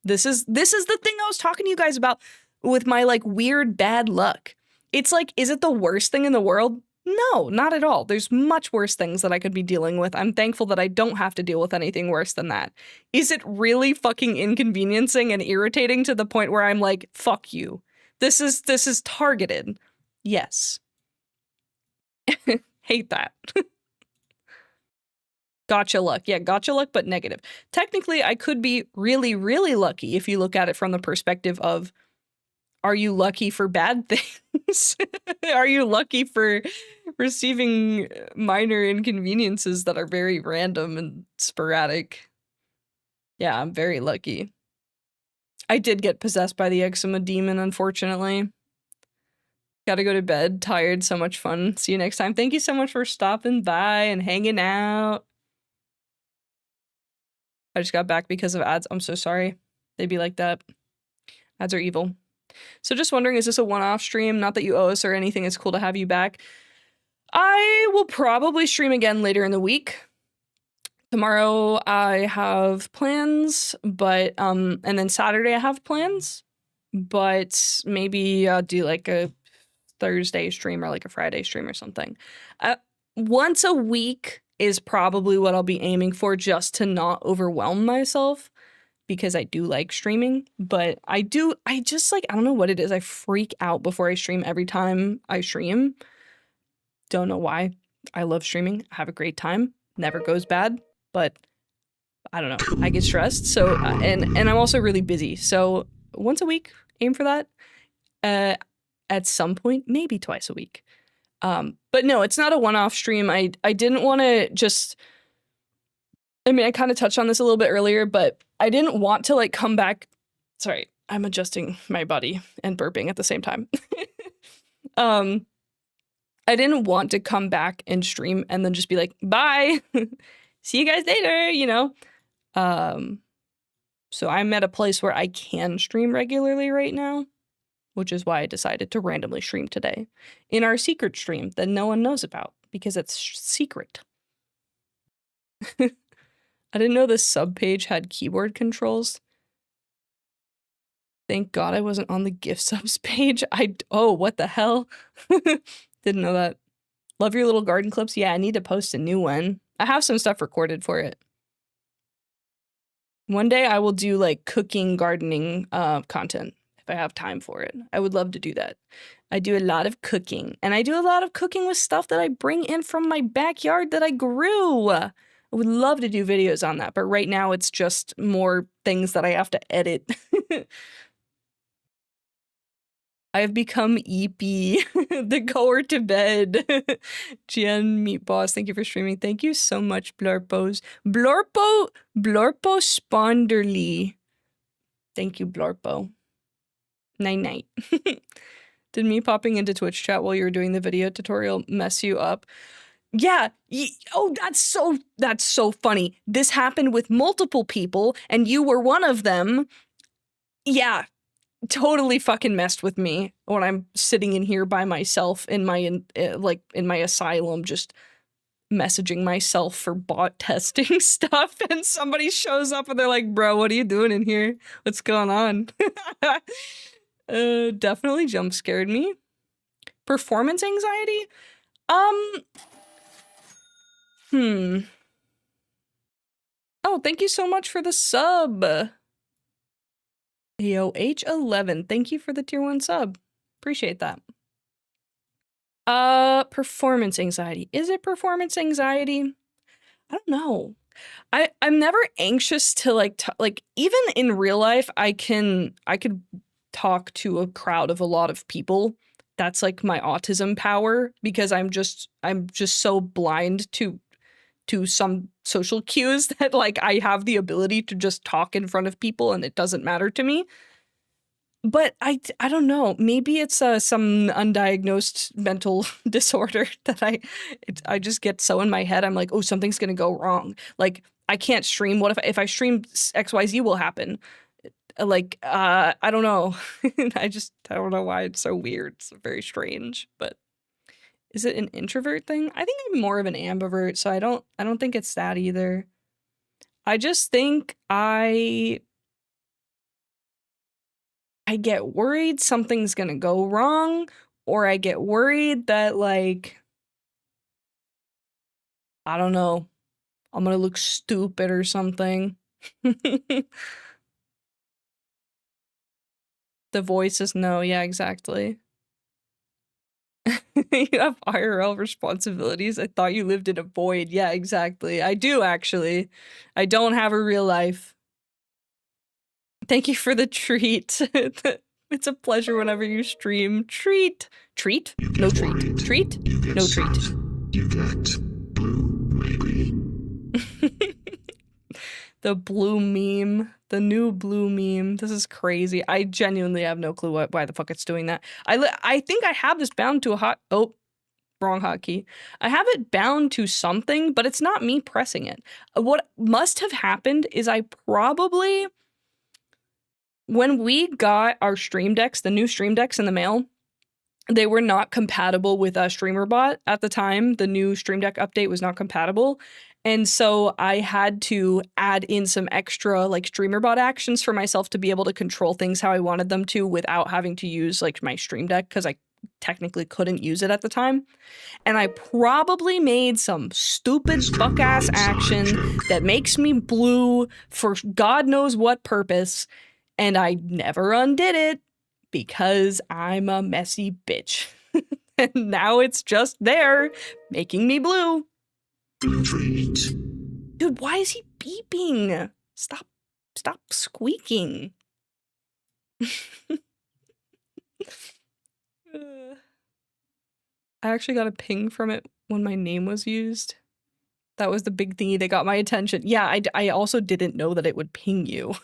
This is the thing I was talking to you guys about with my like weird bad luck. It's like, is it the worst thing in the world? No, not at all. There's much worse things that I could be dealing with. I'm thankful that I don't have to deal with anything worse than that. Is it really fucking inconveniencing and irritating to the point where I'm like, fuck you. This is targeted. Yes. Hate that. Gotcha luck. Yeah, gotcha luck, but negative. Technically, I could be really, really lucky if you look at it from the perspective of, are you lucky for bad things? Are you lucky for receiving minor inconveniences that are very random and sporadic? Yeah, I'm very lucky. I did get possessed by the eczema demon, unfortunately. Gotta go to bed. Tired. So much fun. See you next time. Thank you so much for stopping by and hanging out. I just got back because of ads. I'm so sorry. They'd be like that. Ads are evil. So just wondering, is this a one-off stream? Not that you owe us or anything. It's cool to have you back. I will probably stream again later in the week. Tomorrow I have plans, but and then Saturday I have plans, but maybe I'll do like a Thursday stream or like a Friday stream or something. Once a week is probably what I'll be aiming for, just to not overwhelm myself, because I do like streaming, but I just like, I don't know what it is. I freak out before I stream every time I stream. Don't know why. I love streaming. I have a great time. Never goes bad, but I don't know. I get stressed. So, and I'm also really busy. So once a week, aim for that. At some point, maybe twice a week. But no, it's not a one-off stream. I didn't want to just, I mean, I kind of touched on this a little bit earlier, but I didn't want to like come back. Sorry, I'm adjusting my body and burping at the same time. I didn't want to come back and stream and then just be like, bye, see you guys later, you know? So I'm at a place where I can stream regularly right now, which is why I decided to randomly stream today in our secret stream that no one knows about because it's secret. I didn't know this sub page had keyboard controls. Thank God I wasn't on the gift subs page. Oh, what the hell? Didn't know that. Love your little garden clips. Yeah, I need to post a new one. I have some stuff recorded for it. One day I will do like cooking, gardening content if I have time for it. I would love to do that. I do a lot of cooking, and I do a lot of cooking with stuff that I bring in from my backyard that I grew. I would love to do videos on that, but right now it's just more things that I have to edit. I have become EP, the goer to bed. Jen Meat Boss, thank you for streaming. Thank you so much, Blorpos. Blorpo Sponderly. Thank you, Blorpo. Night night. Did me popping into Twitch chat while you were doing the video tutorial mess you up? Yeah. Oh, that's so funny. This happened with multiple people, and you were one of them. Yeah. Totally fucking messed with me when I'm sitting in here by myself in my in my asylum, just messaging myself for bot testing stuff, and somebody shows up and they're like, bro, what are you doing in here? What's going on? Definitely jump scared me. Performance anxiety? Oh, thank you so much for the sub. Yo, H11, thank you for the tier 1 sub. Appreciate that. Performance anxiety. Is it performance anxiety? I don't know. I'm never anxious to like even in real life, I could talk to a crowd of a lot of people. That's like my autism power, because I'm just so blind to some social cues that like I have the ability to just talk in front of people and it doesn't matter to me. But I don't know. Maybe it's some undiagnosed mental disorder that I just get so in my head. I'm like, oh, something's gonna go wrong. Like I can't stream. What if I stream XYZ will happen? Like I don't know. I don't know why it's so weird. It's very strange. But is it an introvert thing? I think I'm more of an ambivert, so I don't think it's that either. I just think I get worried something's gonna go wrong, or I get worried that, like, I don't know, I'm gonna look stupid or something. The voice is no, yeah, exactly. You have IRL responsibilities? I thought you lived in a void. Yeah, exactly. I do, actually. I don't have a real life. Thank you for the treat. It's a pleasure whenever you stream. Treat. Treat? No treat. Worried. Treat? You get No sad. treat. You get blue, maybe. The blue meme. The new blue meme. This is crazy. I genuinely have no clue why the fuck it's doing that. I think I have this bound to a wrong hotkey. I have it bound to something, but it's not me pressing it. What must have happened is I probably... When we got our Stream Decks, the new Stream Decks in the mail, they were not compatible with StreamerBot at the time. The new Stream Deck update was not compatible. And so I had to add in some extra like StreamerBot actions for myself to be able to control things how I wanted them to without having to use like my Stream Deck, because I technically couldn't use it at the time. And I probably made some stupid fuck-ass action that makes me blue for God knows what purpose. And I never undid it because I'm a messy bitch. And now it's just there, making me blue. Blue treat. Dude, why is he beeping? Stop squeaking. I actually got a ping from it when my name was used. That was the big thingy that got my attention. Yeah, I also didn't know that it would ping you.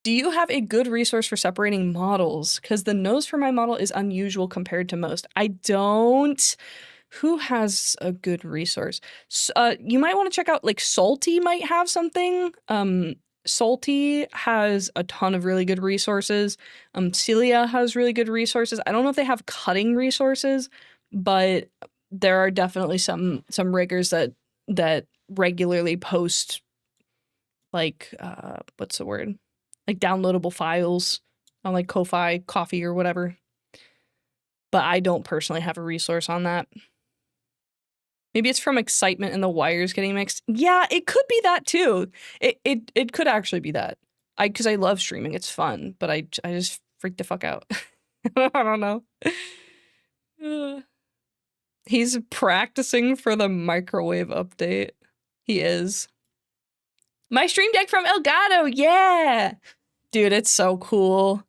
Do you have a good resource for separating models? Because the nose for my model is unusual compared to most. I don't. Who has a good resource? You might want to check out, like, 𝗏𝘂𝗽𝗽 might have something. 𝗏𝘏𝗽𝗽 has a ton of really good resources. Celia has really good resources. I don't know if they have cutting resources, but there are definitely some riggers that regularly post, like, what's the word? Like downloadable files on like Ko-Fi, Coffee, or whatever. But I don't personally have a resource on that. Maybe it's from excitement and the wires getting mixed. Yeah, it could be that too. It could actually be that. Because I love streaming. It's fun, but I just freak the fuck out. I don't know. He's practicing for the microwave update. He is. My stream deck from Elgato, yeah! Dude, it's so cool.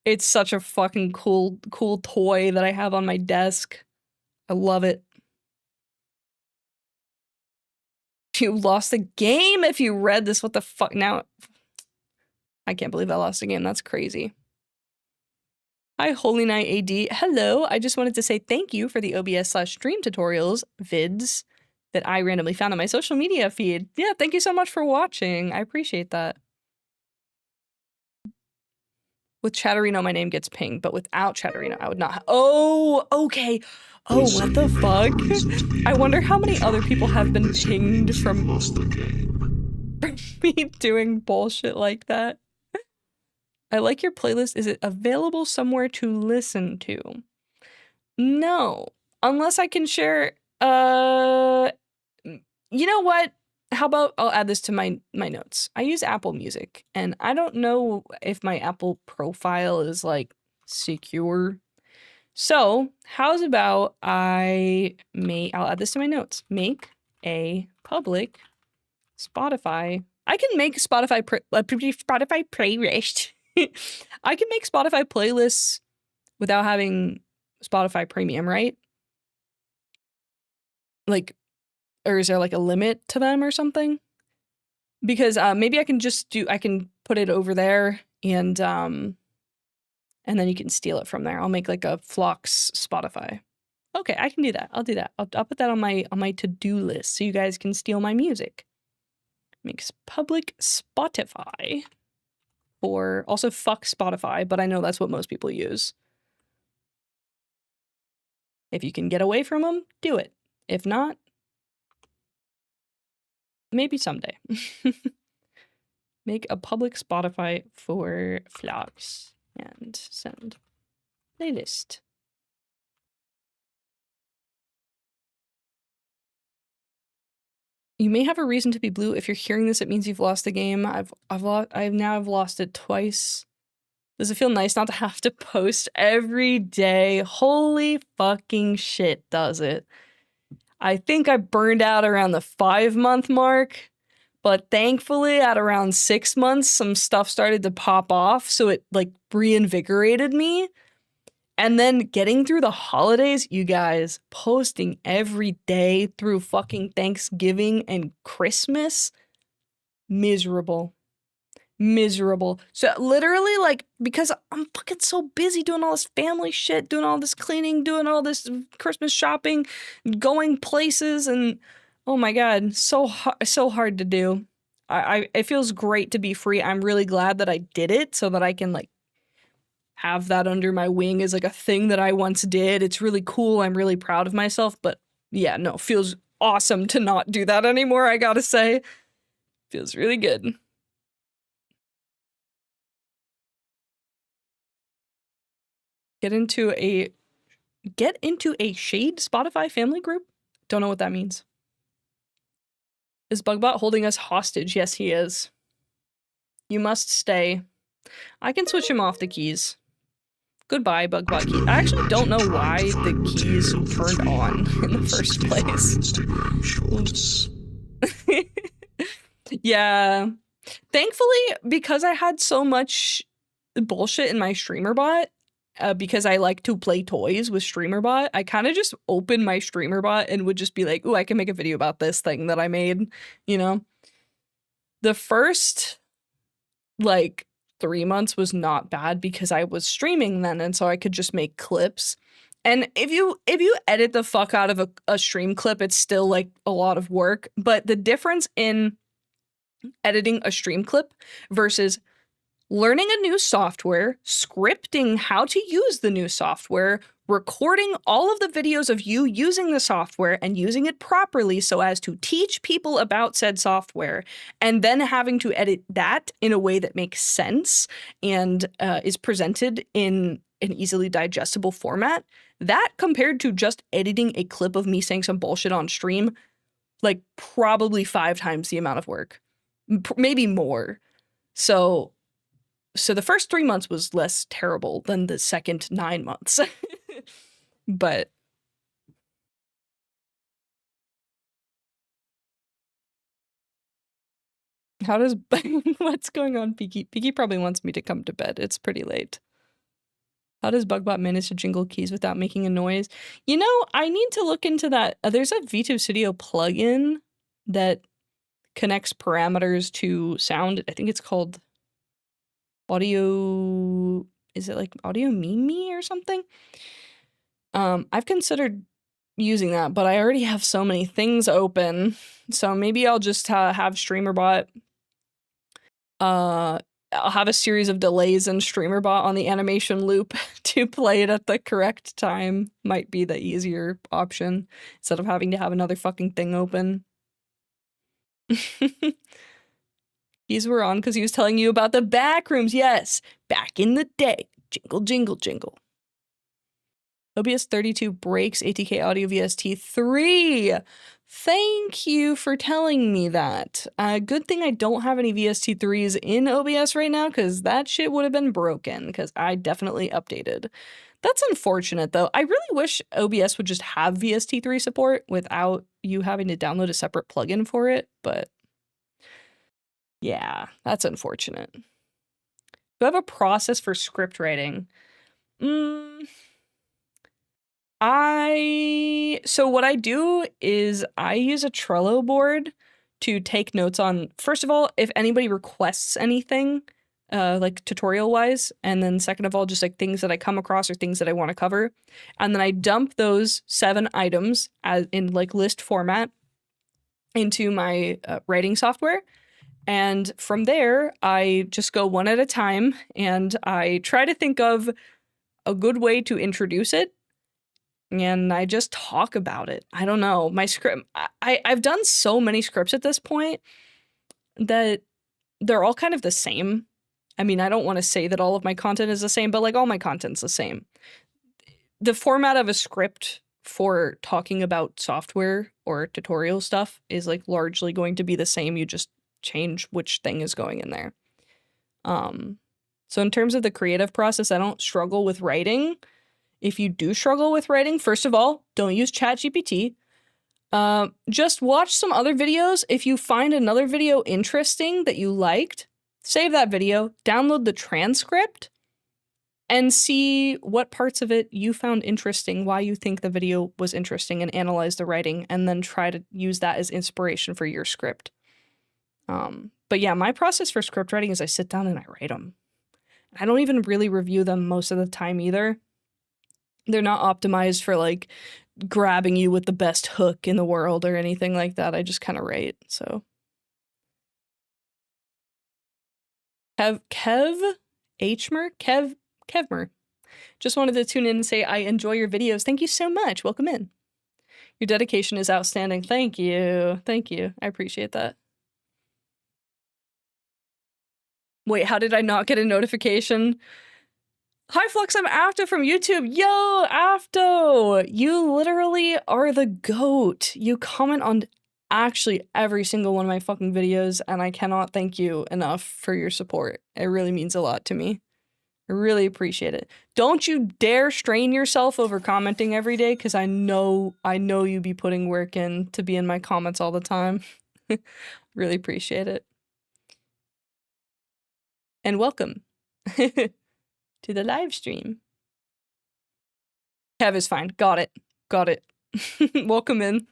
It's such a fucking cool toy that I have on my desk. I love it. You lost the game if you read this. What the fuck? Now, I can't believe I lost the game. That's crazy. Hi, Holy Night AD. Hello. I just wanted to say thank you for the OBS/stream tutorials, vids, that I randomly found on my social media feed. Yeah, thank you so much for watching. I appreciate that. With Chatterino, my name gets pinged, but without Chatterino, I would not. Oh, okay. Oh, Also, what the you may have fuck? a reason to be I wonder how annoyed. many If other you're people have hearing been this, it pinged means from you've lost the game. me doing bullshit like that. I like your playlist. Is it available somewhere to listen to? No. Unless I can share, you know what? How about I'll add this to my notes. I use Apple Music, and I don't know if my Apple profile is, like, secure. So, how's about I'll add this to my notes. Make a public Spotify. I can make Spotify playlist. I can make Spotify playlists without having Spotify Premium, right? Like, or is there like a limit to them or something? Because maybe I can put it over there and then you can steal it from there. I'll make like a Phlox Spotify. Okay, I can do that. I'll do that. I'll put that on my to-do list so you guys can steal my music. Makes public Spotify. Or also fuck Spotify, but I know that's what most people use. If you can get away from them, do it. If not, maybe someday. Make a public Spotify for Phlox and send playlist. You may have a reason to be blue. If you're hearing this, it means you've lost the game. I've now lost it twice. Does it feel nice not to have to post every day? Holy fucking shit, does it? I think I burned out around the 5-month mark, but thankfully at around 6 months, some stuff started to pop off, so it like reinvigorated me. And then getting through the holidays, you guys, posting every day through fucking Thanksgiving and Christmas, miserable. Miserable. So literally, like, because I'm fucking so busy doing all this family shit, doing all this cleaning, doing all this Christmas shopping, going places, and oh my god, so hard to do. It feels great to be free. I'm really glad that I did it so that I can like have that under my wing as like a thing that I once did. It's really cool. I'm really proud of myself, but yeah, no, feels awesome to not do that anymore, I gotta say. Feels really good. Get into a shade Spotify family group? Don't know what that means. Is Bugbot holding us hostage? Yes, he is. You must stay. I can switch him off the keys. Goodbye, Bugbot key. I actually don't know why the keys turned on in the first place. Instagram shorts. Yeah. Thankfully, because I had so much bullshit in my StreamerBot, because I like to play toys with StreamerBot, I kind of just opened my StreamerBot and would just be like, ooh, I can make a video about this thing that I made, you know? The first, like, 3 months was not bad because I was streaming then, and so I could just make clips. And if you edit the fuck out of a stream clip, it's still, like, a lot of work. But the difference in editing a stream clip versus learning a new software, scripting how to use the new software, recording all of the videos of you using the software and using it properly so as to teach people about said software, and then having to edit that in a way that makes sense and is presented in an easily digestible format, that compared to just editing a clip of me saying some bullshit on stream, like probably 5 times the amount of work, maybe more. So the first 3 months was less terrible than the second 9 months. But How does what's going on, Peaky? Peaky probably wants me to come to bed. It's pretty late. How does Bugbot manage to jingle keys without making a noise? You know, I need to look into that. There's a VTube Studio plugin that connects parameters to sound. I think it's called Audio. Is it like Audio Mimi or something? I've considered using that, but I already have so many things open. So maybe I'll just have StreamerBot. I'll have a series of delays in StreamerBot on the animation loop to play it at the correct time. Might be the easier option instead of having to have another fucking thing open. These were on because he was telling you about the back rooms. Yes, back in the day. Jingle, jingle, jingle. OBS 32 breaks ATK audio VST 3. Thank you for telling me that. Good thing I don't have any VST 3s in OBS right now, because that shit would have been broken, because I definitely updated. That's unfortunate, though. I really wish OBS would just have VST 3 support without you having to download a separate plugin for it, but yeah, that's unfortunate. Do I have a process for script writing? So what I do is I use a Trello board to take notes on, first of all, if anybody requests anything, like tutorial wise, and then second of all, just like things that I come across or things that I want to cover. And then I dump those 7 items in like list format into my writing software. And from there, I just go one at a time and I try to think of a good way to introduce it. And I just talk about it. I don't know. My script, I've done so many scripts at this point that they're all kind of the same. I mean, I don't want to say that all of my content is the same, but like all my content's the same. The format of a script for talking about software or tutorial stuff is like largely going to be the same. You just change which thing is going in there. So in terms of the creative process, I don't struggle with writing. If you do struggle with writing, first of all, don't use ChatGPT. Just watch some other videos. If you find another video interesting that you liked, save that video, download the transcript, and see what parts of it you found interesting, why you think the video was interesting, and analyze the writing, and then try to use that as inspiration for your script. But yeah, my process for script writing is I sit down and I write them. I don't even really review them most of the time either. They're not optimized for like grabbing you with the best hook in the world or anything like that. I just kind of write, so. Kevmer. Just wanted to tune in and say I enjoy your videos. Thank you so much. Welcome in. Your dedication is outstanding. Thank you. Thank you. I appreciate that. Wait, how did I not get a notification? Hi, Phlox, I'm Afto from YouTube. Yo, Afto! You literally are the GOAT. You comment on actually every single one of my fucking videos, and I cannot thank you enough for your support. It really means a lot to me. I really appreciate it. Don't you dare strain yourself over commenting every day, because I know you be putting work in to be in my comments all the time. Really appreciate it. And welcome to the live stream. Kev is fine. Got it. Got it. Welcome in.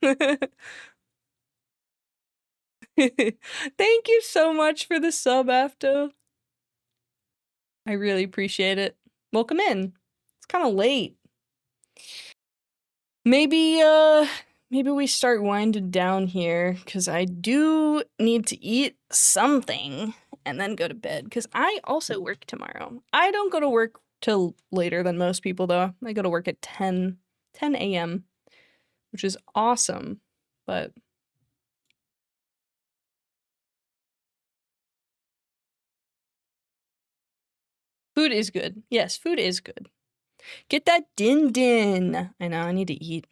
Thank you so much for the sub, Afto. I really appreciate it. Welcome in. It's kind of late. Maybe we start winding down here, because I do need to eat something and then go to bed, because I also work tomorrow. I don't go to work till later than most people, though. I go to work at 10 a.m., which is awesome, but... Food is good. Yes, food is good. Get that din-din. I know, I need to eat.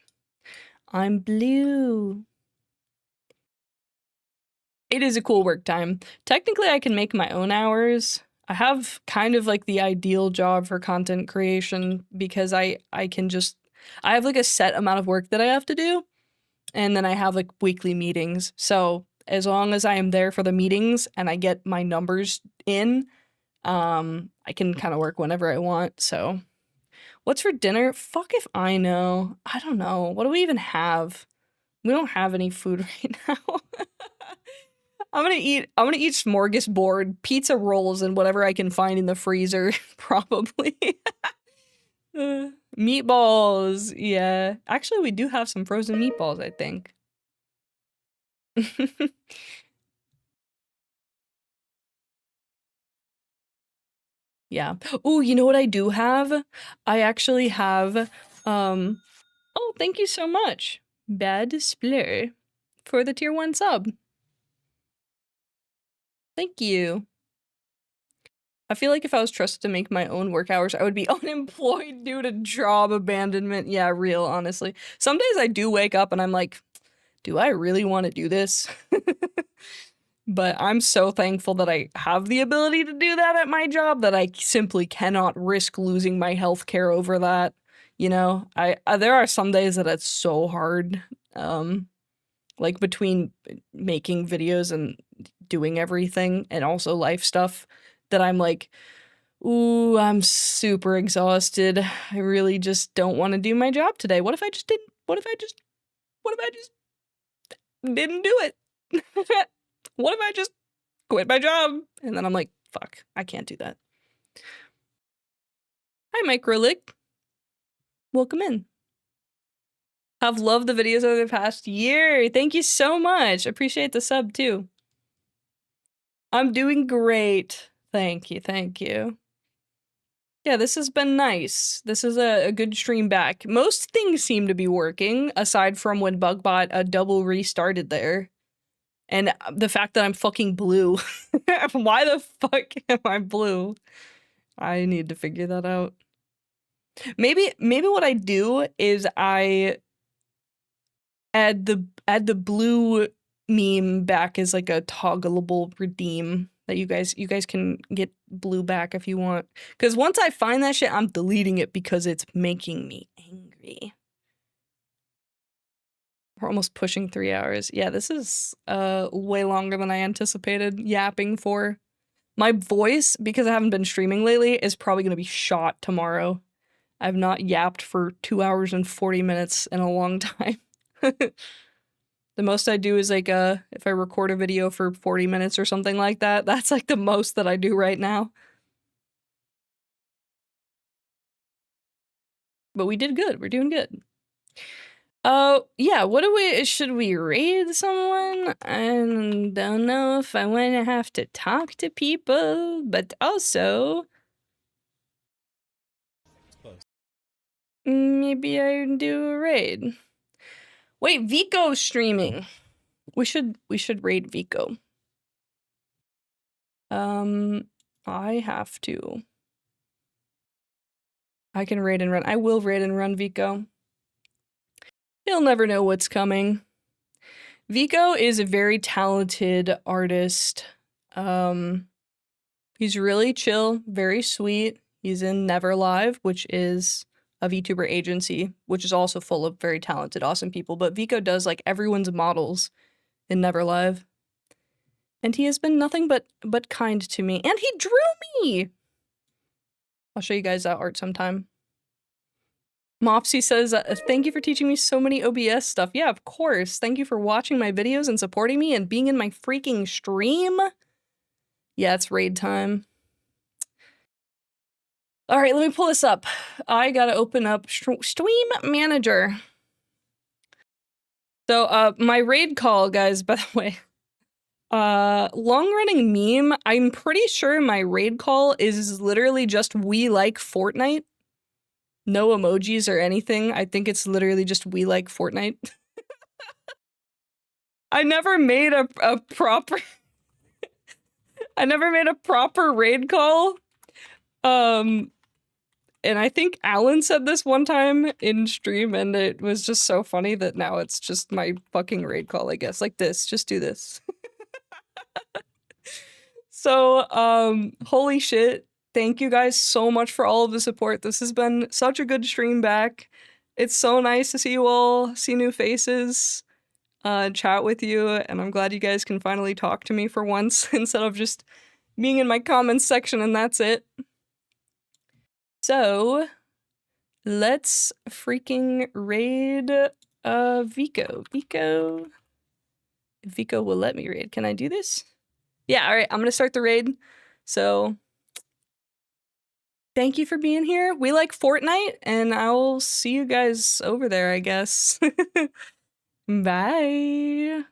I'm blue. It is a cool work time. Technically, I can make my own hours. I have kind of like the ideal job for content creation, because I have like a set amount of work that I have to do, and then I have like weekly meetings. So as long as I am there for the meetings and I get my numbers in, I can kind of work whenever I want. So what's for dinner? Fuck if I know. I don't know. What do we even have? We don't have any food right now. I'm gonna eat smorgasbord, pizza rolls, and whatever I can find in the freezer, probably. Meatballs, yeah. Actually, we do have some frozen meatballs, I think. Yeah. Oh, you know what I do have? I actually have, oh, thank you so much, Bad Splur, for the tier 1 sub. Thank you. I feel like if I was trusted to make my own work hours, I would be unemployed due to job abandonment. Yeah, real, honestly. Some days I do wake up and I'm like, do I really want to do this? But I'm so thankful that I have the ability to do that at my job that I simply cannot risk losing my health care over that. You know, there are some days that it's so hard, like between making videos and doing everything and also life stuff, that I'm like, ooh, I'm super exhausted. I really just don't want to do my job today. What if I just didn't? What if I just didn't do it? What if I just quit my job? And then I'm like, fuck, I can't do that. Hi, Microlick. Welcome in. Have loved the videos over the past year. Thank you so much. Appreciate the sub, too. I'm doing great. Thank you, thank you. Yeah, this has been nice. This is a good stream back. Most things seem to be working, aside from when Bugbot double restarted there. And the fact that I'm fucking blue. Why the fuck am I blue? I need to figure that out. Maybe what I do is I add the blue meme back as like a toggleable redeem that you guys can get blue back if you want. Because once I find that shit, I'm deleting it because it's making me angry. We're almost pushing 3 hours. Yeah, this is way longer than I anticipated yapping for. My voice, because I haven't been streaming lately, is probably going to be shot tomorrow. I've not yapped for 2 hours and 40 minutes in a long time. The most I do is like if I record a video for 40 minutes or something like that, that's like the most that I do right now. But we did good. We're doing good. Yeah, should we raid someone? I don't know if I want to have to talk to people, but also maybe I do a raid. Wait, Vico's streaming. We should raid Vico. I have to. I can raid and run. I will raid and run Vico. He'll never know what's coming. Vico is a very talented artist. He's really chill, very sweet. He's in Never Live, which is a VTuber agency, which is also full of very talented, awesome people. But Vico does like everyone's models in Never Live. And he has been nothing but kind to me. And he drew me! I'll show you guys that art sometime. Mopsy says, thank you for teaching me so many OBS stuff. Yeah, of course. Thank you for watching my videos and supporting me and being in my freaking stream. Yeah, it's raid time. All right, let me pull this up. I gotta open up Stream Manager. So, my raid call, guys, by the way. Long-running meme, I'm pretty sure my raid call is literally just "we like Fortnite." No emojis or anything. I think it's literally just "we like Fortnite." I never made a proper I never made a proper raid call. And I think Alan said this one time in stream, and it was just so funny that now it's just my fucking raid call, I guess. Like this, just do this. So, holy shit. Thank you guys so much for all of the support. This has been such a good stream back. It's so nice to see you all, see new faces. chat with you, and I'm glad you guys can finally talk to me for once instead of just being in my comments section and that's it. So let's freaking raid 𝗂𝘂𝗽𝗪𝙂𝗂. If 𝗂𝘂 will let me raid. Can I do this? Yeah, alright, I'm gonna start the raid. So thank you for being here. We like Fortnite, and I'll see you guys over there, I guess. Bye.